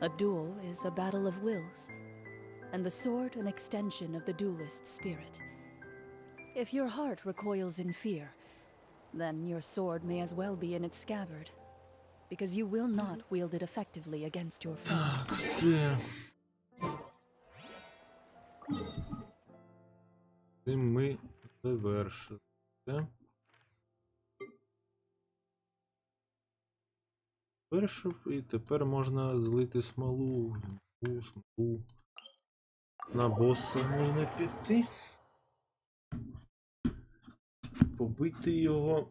A duel is a battle of wills, and the sword an extension of the duelist's spirit. If your heart recoils in fear, then your sword may as well be in its scabbard, because you will not wield it effectively against your foe. Так, все. Цим ми завершили. Завершив, і тепер можна злити смолу. Смолу. На боса можна піти. Побити його.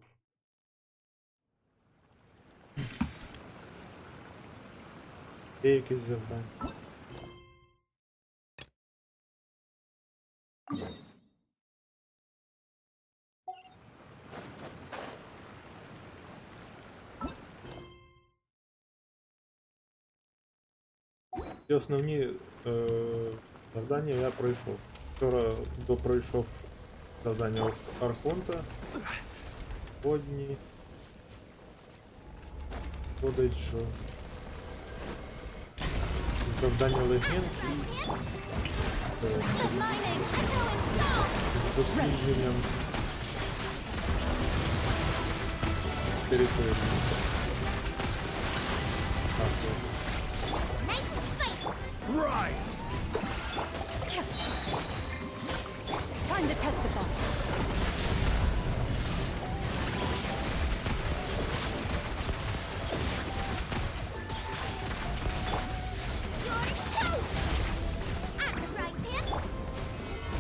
Є якесь завдання. Ці основні завдання я пройшов. Вчора допройшов завдання Архонта. Сьогодні ходить, що завдання легенд з дослідженням території. Rise! Time to testify.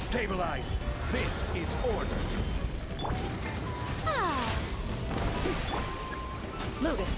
Stabilize! This is order! Move it.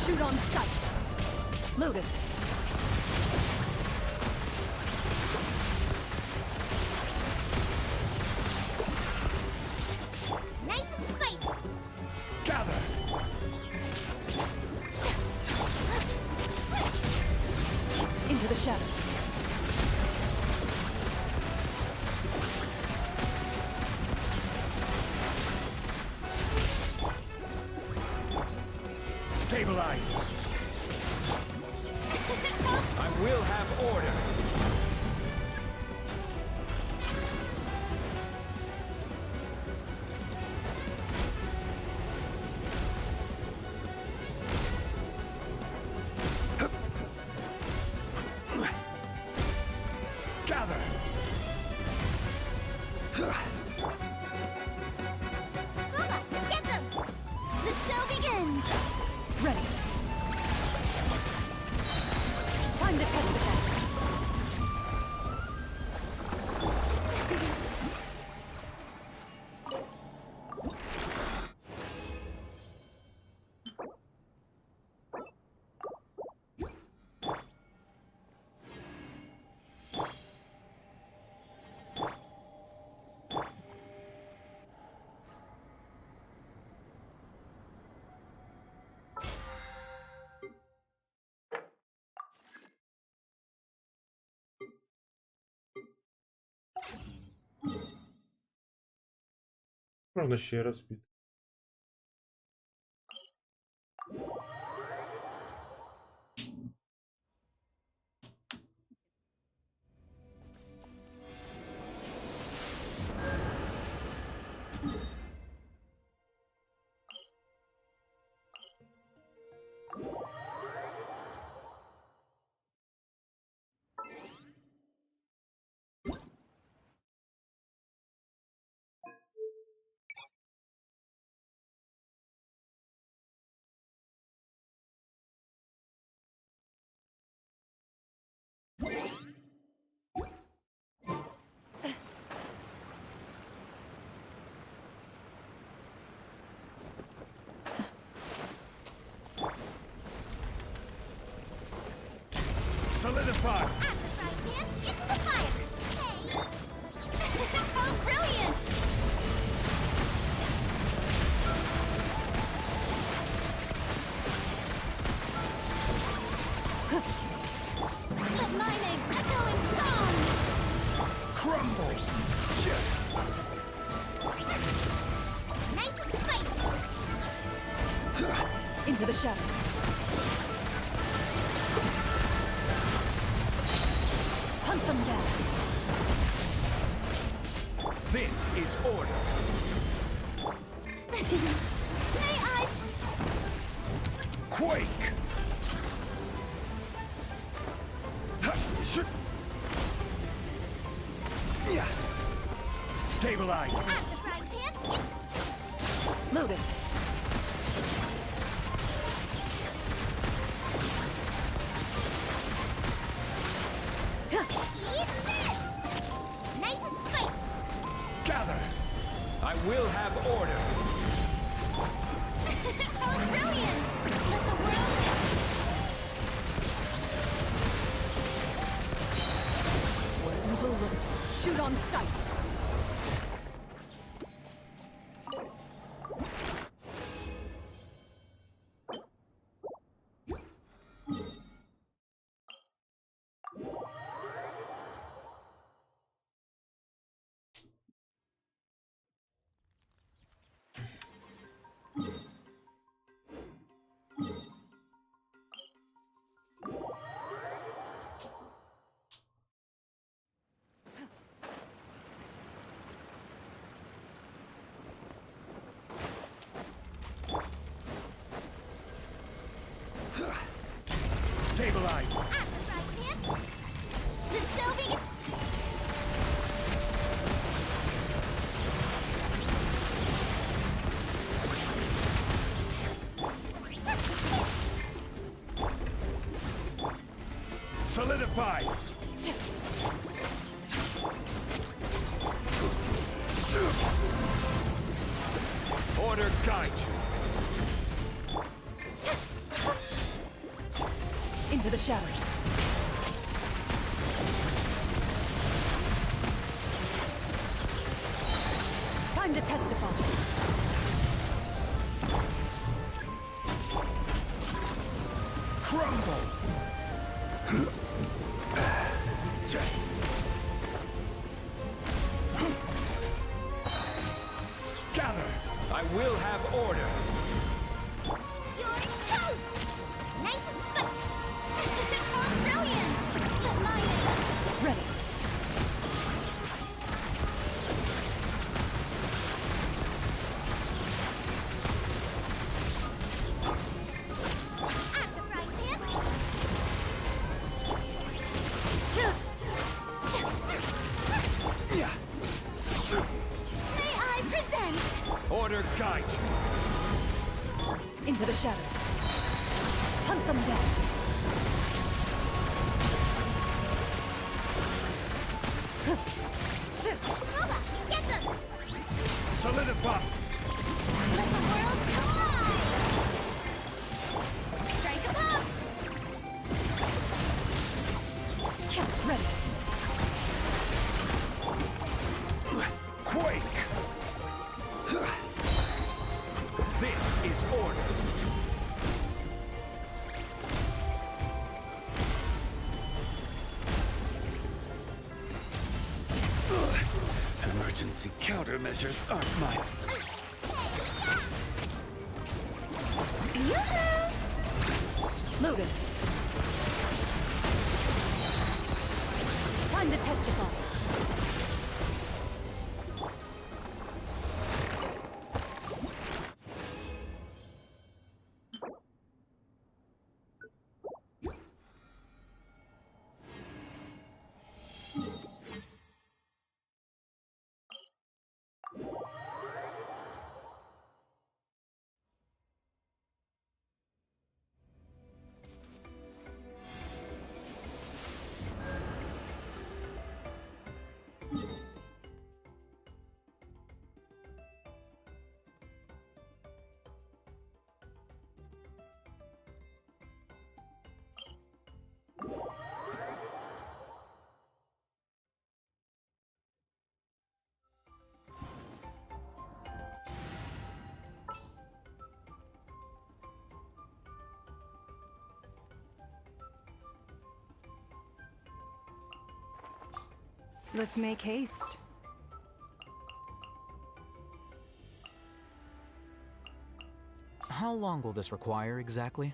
Shoot on sight. Loaded. Nice and spicy. Gather! Into the shadows. Stabilize! I will have order! Gather! Booba, get them! The show begins! Ready. Time to test the back. Можна ще раз піти. Solidify! Into the fire! Oh, brilliant! Let my name echo in song! Crumble! Nice and spicy! Into the shadows. Hunt them down. This is order. May I? Quake! Stabilize! At the frying pan? Loaded. Eat this! Nice and spicy! Gather! I will have order! Oh, brilliant! Let the world know! Where evil lurks, shoot on sight. Stabilize! At the frying pan? The show begins! Solidify! Order guide you! Into the shadows. Time to testify. Crumble! Gather! I will have order! You're toast! Nice and spicy! Oh, brilliant! Let my name... Ready. At the frying pan? May I present? Order guide you! Into the shadows. Hunt them down. Booba, get them! Solidify! Let the world collide! Strike a pop! Ready. Quake! This is order! Emergency countermeasures aren't mine. Loaded. Time to testify. Let's make haste. How long will this require exactly?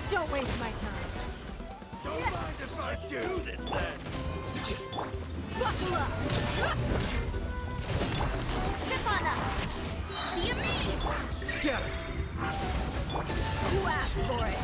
Don't waste my time. Don't mind if I do this then. Buckle up. Chip on up. Be amazed. Scatter. Who asked for it?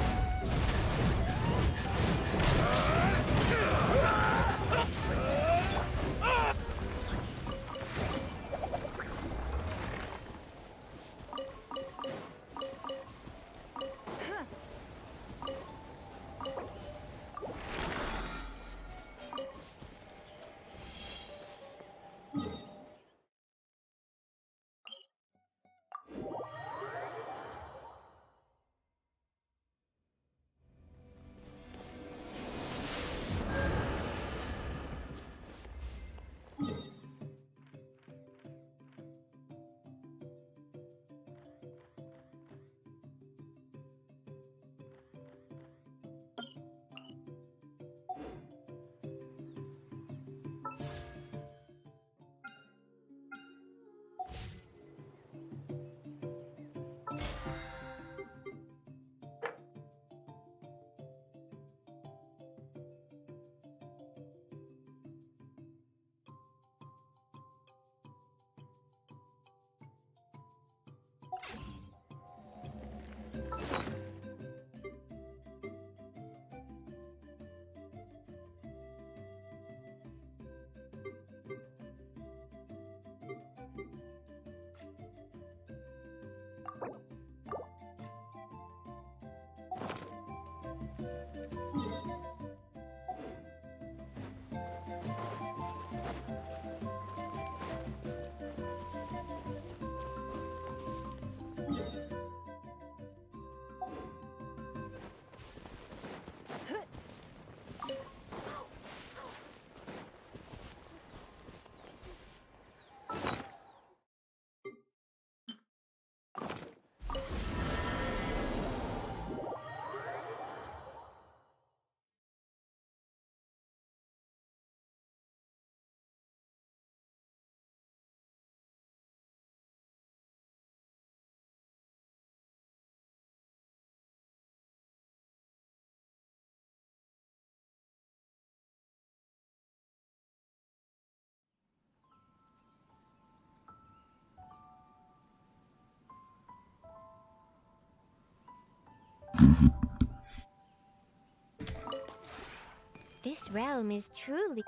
This realm is truly...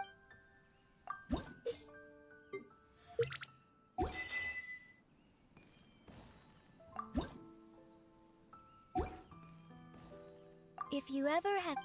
If you ever have...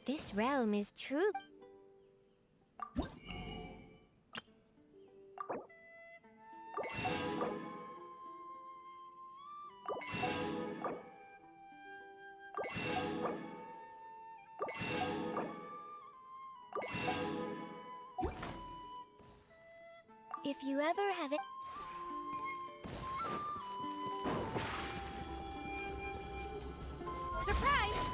This realm is true. If you ever have it. Surprise!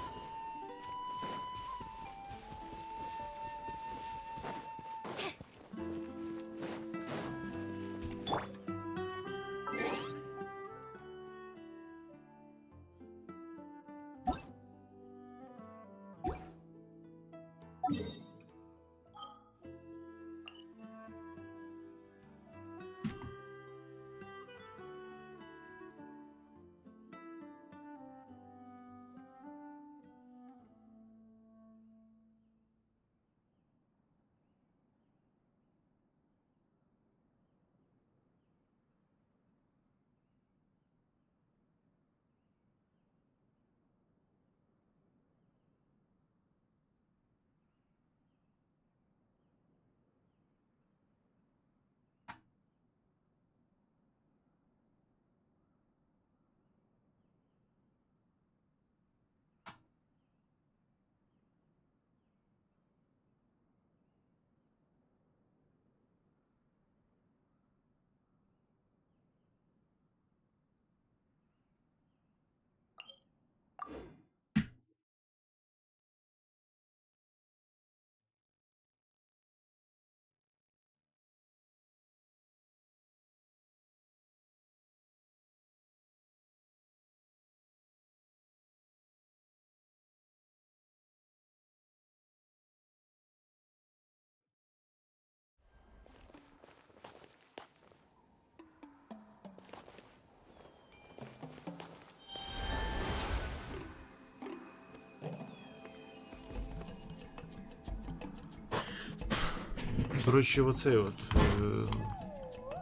Коротше, оцей от,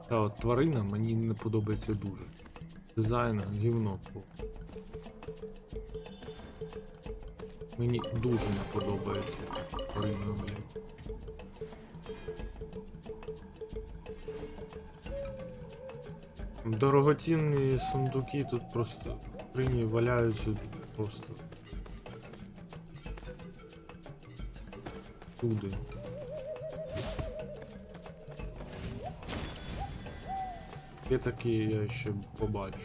та от тварина мені не подобається дуже. Дизайн гівно. Мені дуже не подобається тварина, блядь. Дорогоцінні сундуки тут просто в скрині валяються просто. Туди. Є такі, я ще побачу.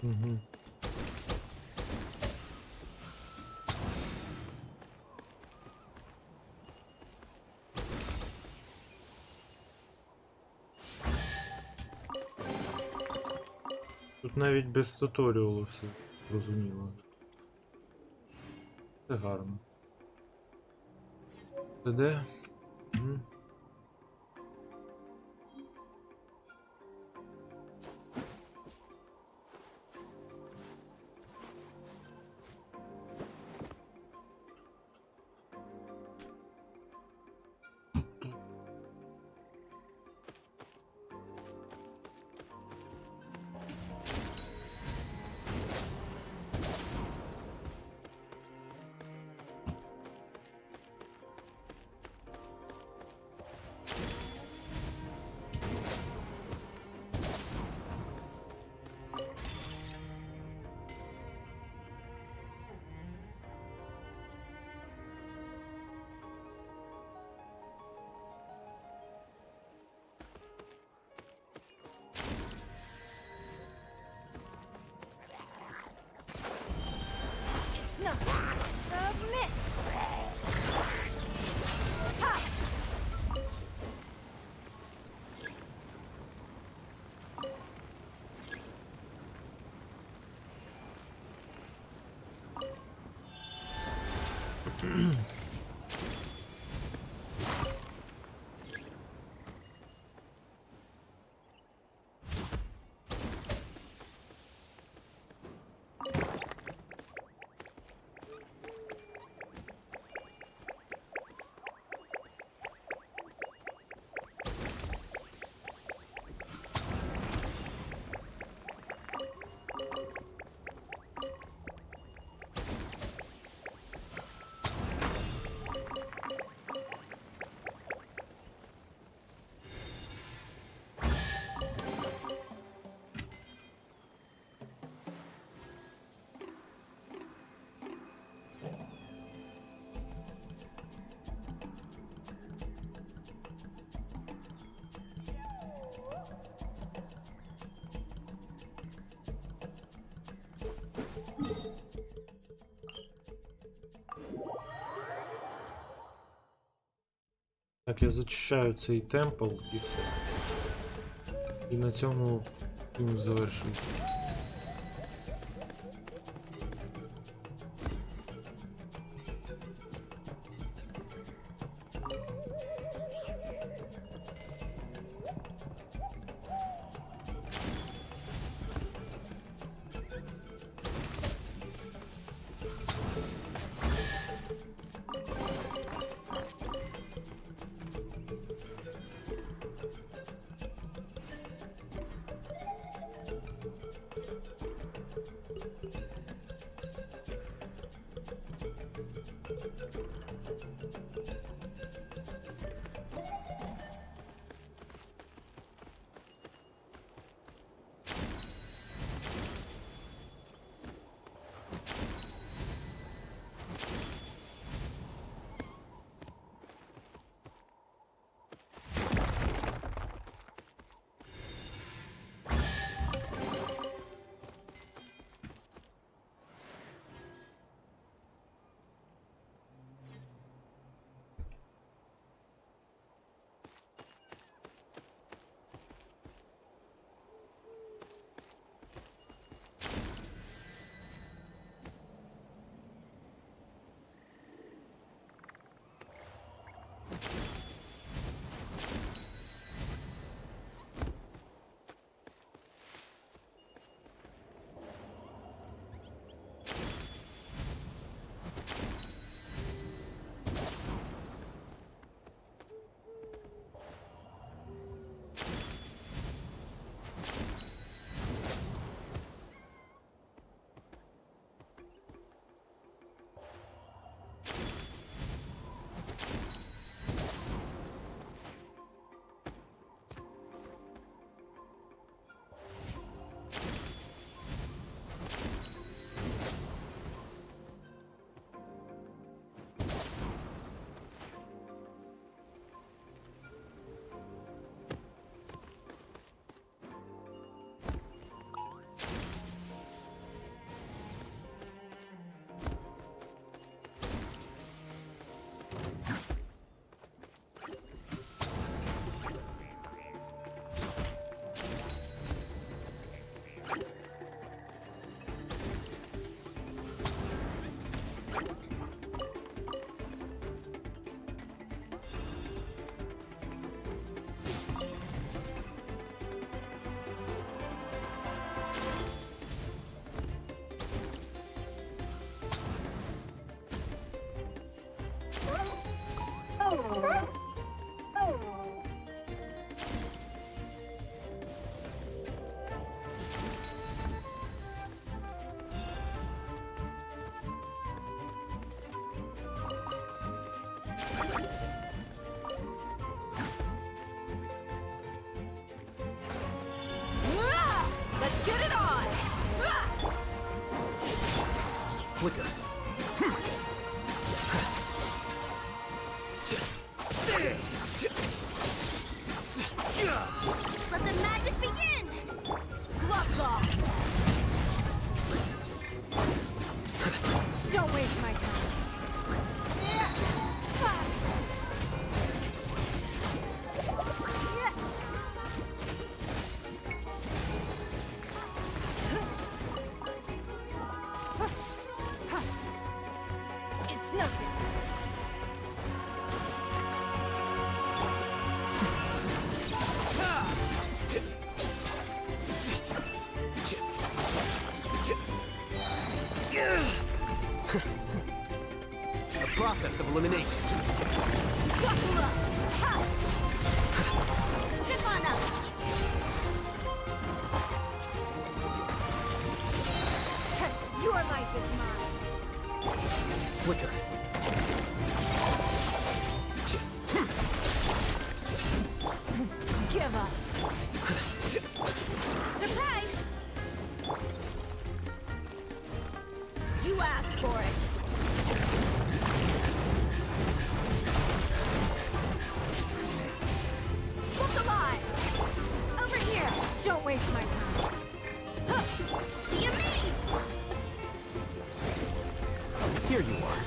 Угу. Тут навіть без туторіалу все зрозуміло. Це гарно. Це де? Угу. Так, я зачищаю цей темпл і все. І на цьому фільм завершується. Flicker. Let the magic begin! Gloves off! Don't waste my time. It's nothing. The process of elimination. Your life is mine. Flicker. Give up. Surprise! You asked for it. Look alive! Over here! Don't waste my time. Be amazed! Here you are.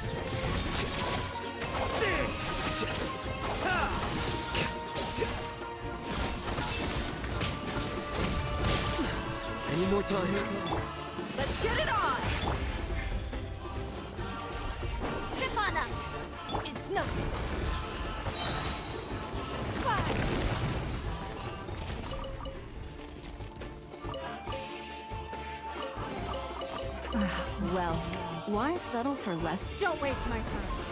Need more time. Let's get it on! Chip on up! It's nothing. Well, why settle for less? Don't waste my time.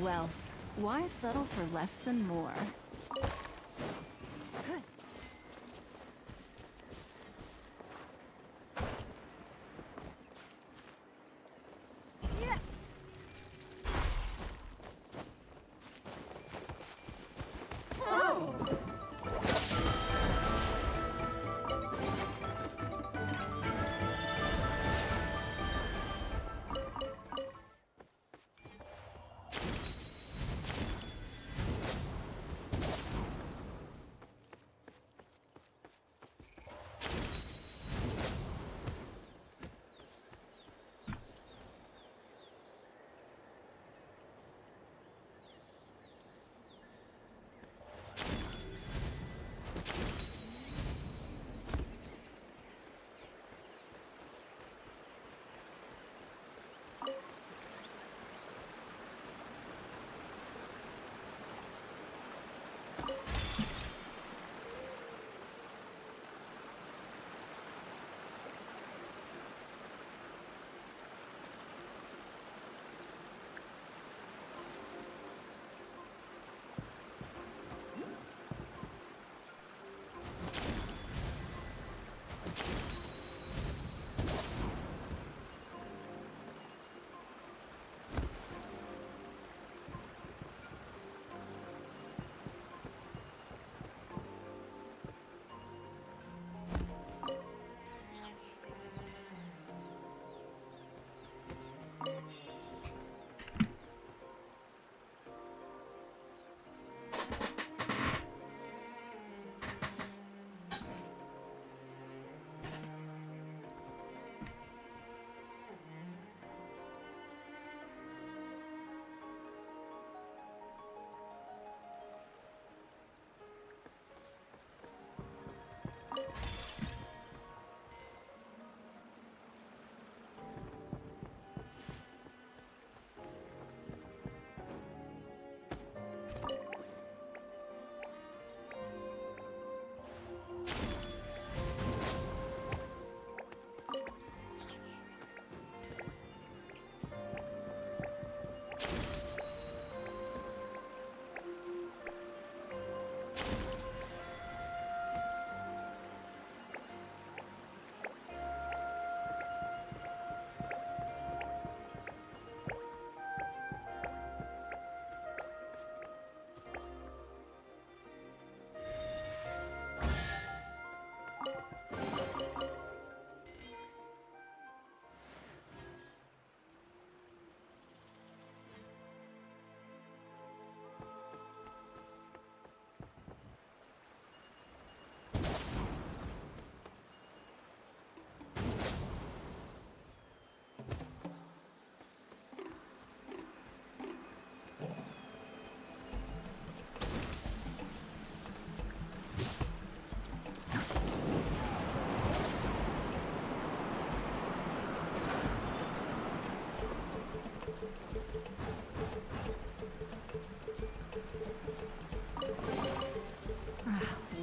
wealth. Why settle for less than more?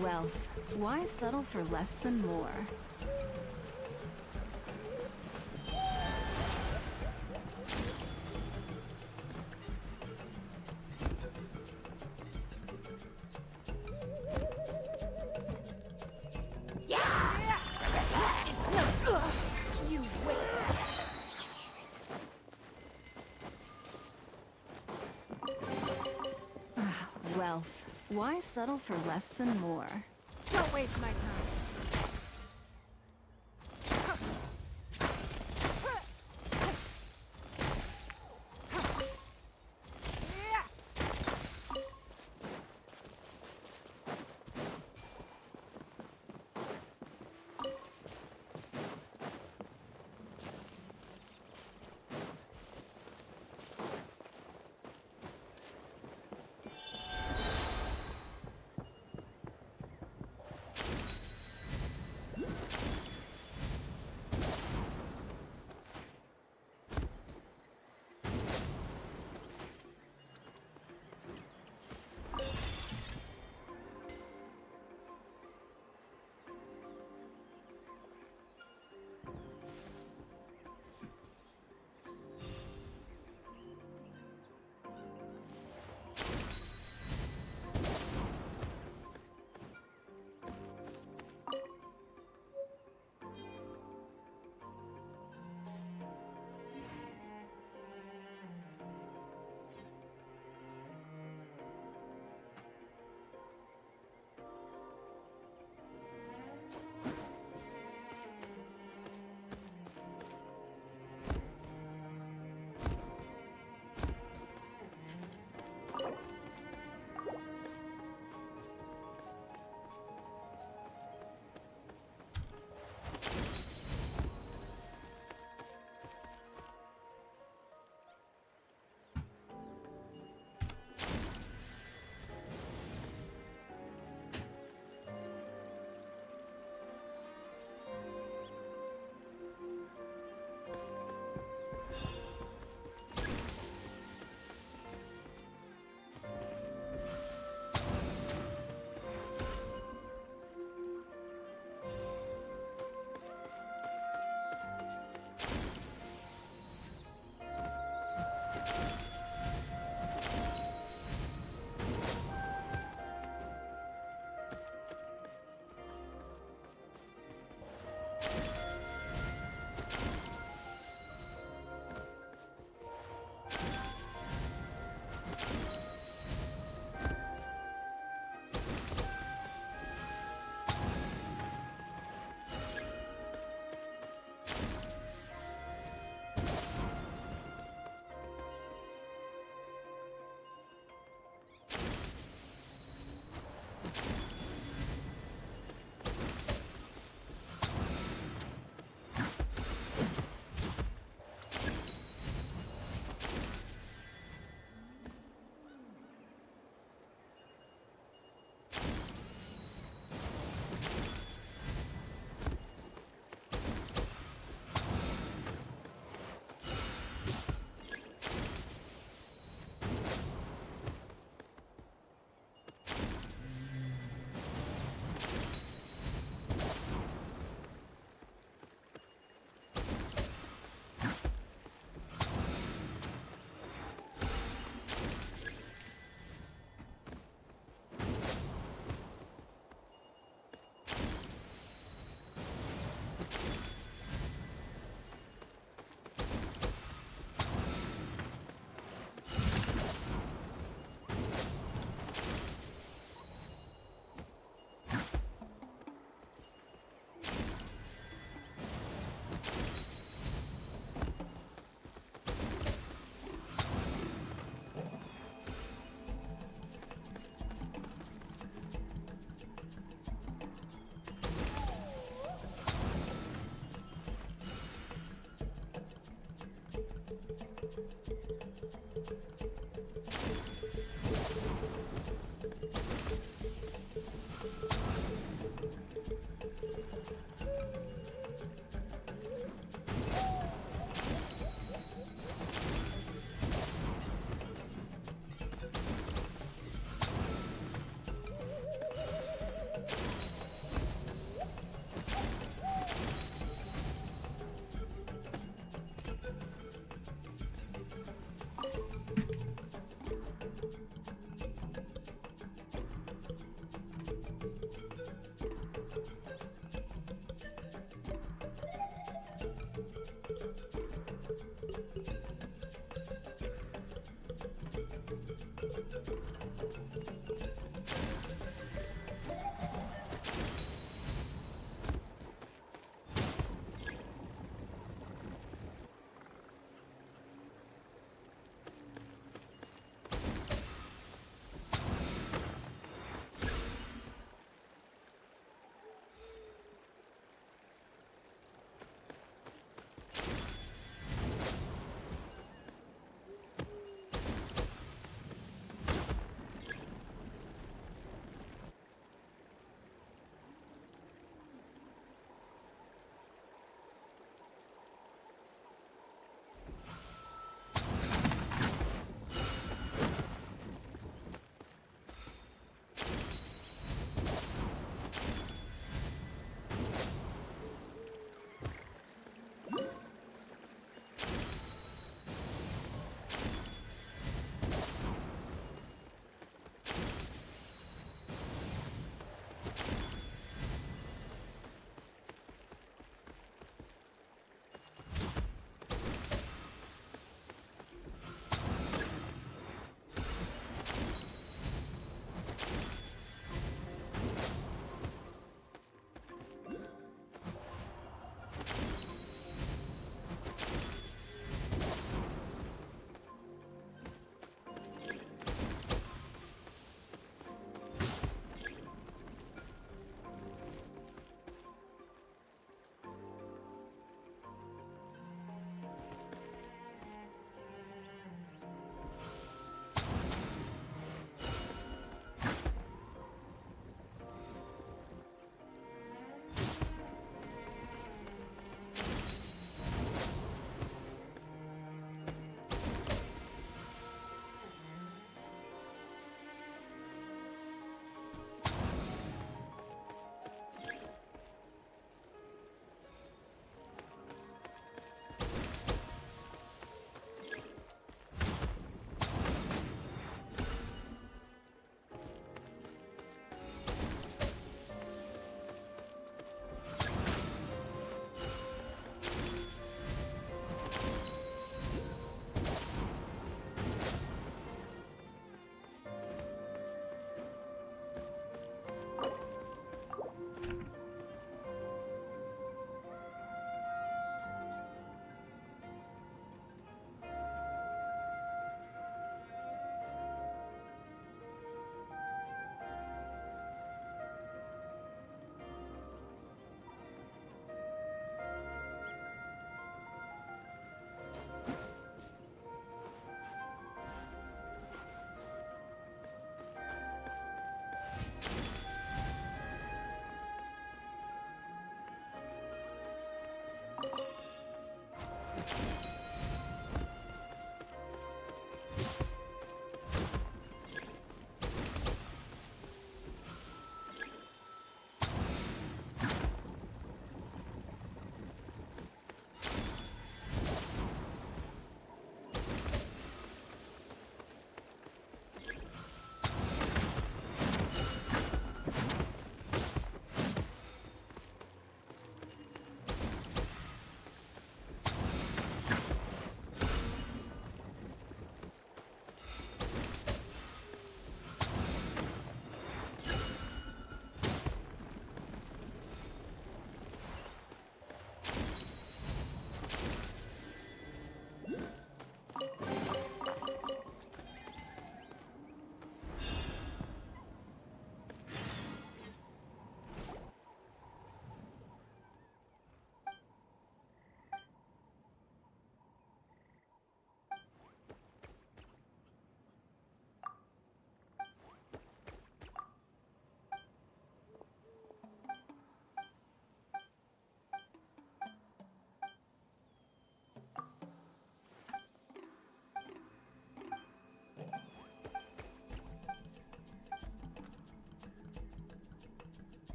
Wealth. Why settle for less than more? Wealth. Why settle for less than more? Don't waste my time.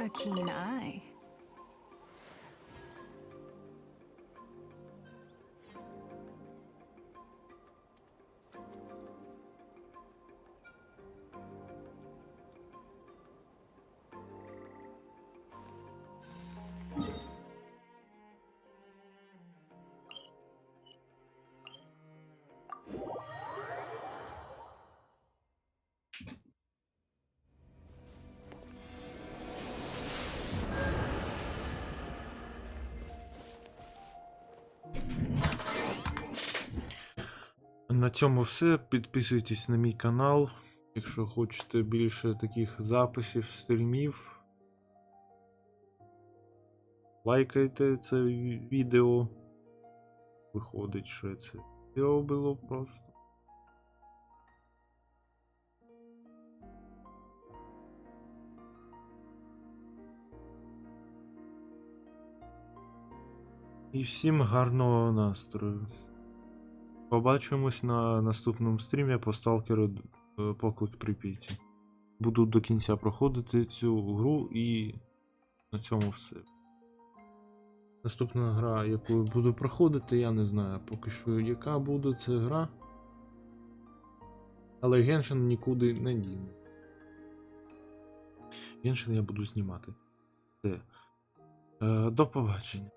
A keen eye. На цьому все. Підписуйтесь на мій канал, якщо хочете більше таких записів, стрімів. Лайкайте це відео. Виходить, що це відео було просто. І всім гарного настрою. Побачимось на наступному стрімі по сталкеру Поклик Прип'яті. Буду до кінця проходити цю гру і на цьому все. Наступна гра, яку я буду проходити, я не знаю поки що, яка буде ця гра. Але Genshin нікуди не діне. Genshin я буду знімати. Все. До побачення.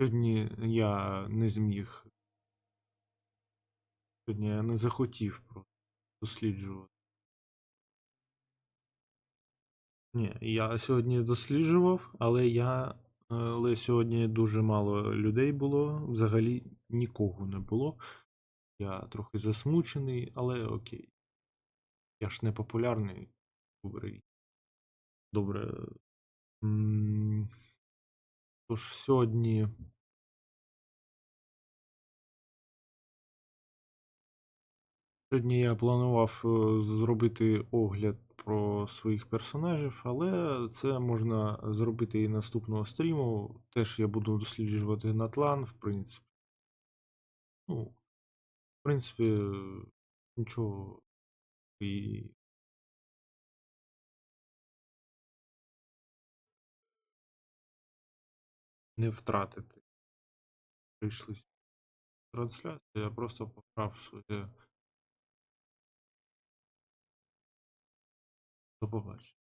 Сьогодні я не зміг. Сьогодні я не захотів просто досліджувати. Ні, я сьогодні досліджував, але сьогодні дуже мало людей було, взагалі нікого не було. Я трохи засмучений, але окей. Я ж не популярний. Добре. Тож сьогодні я планував зробити огляд про своїх персонажів, але це можна зробити і наступного стріму. Теж я буду досліджувати Натлан, в принципі. Ну, в принципі, нічого і не втратити. Прийшли трансляцію, я просто поправ своє. До побачення.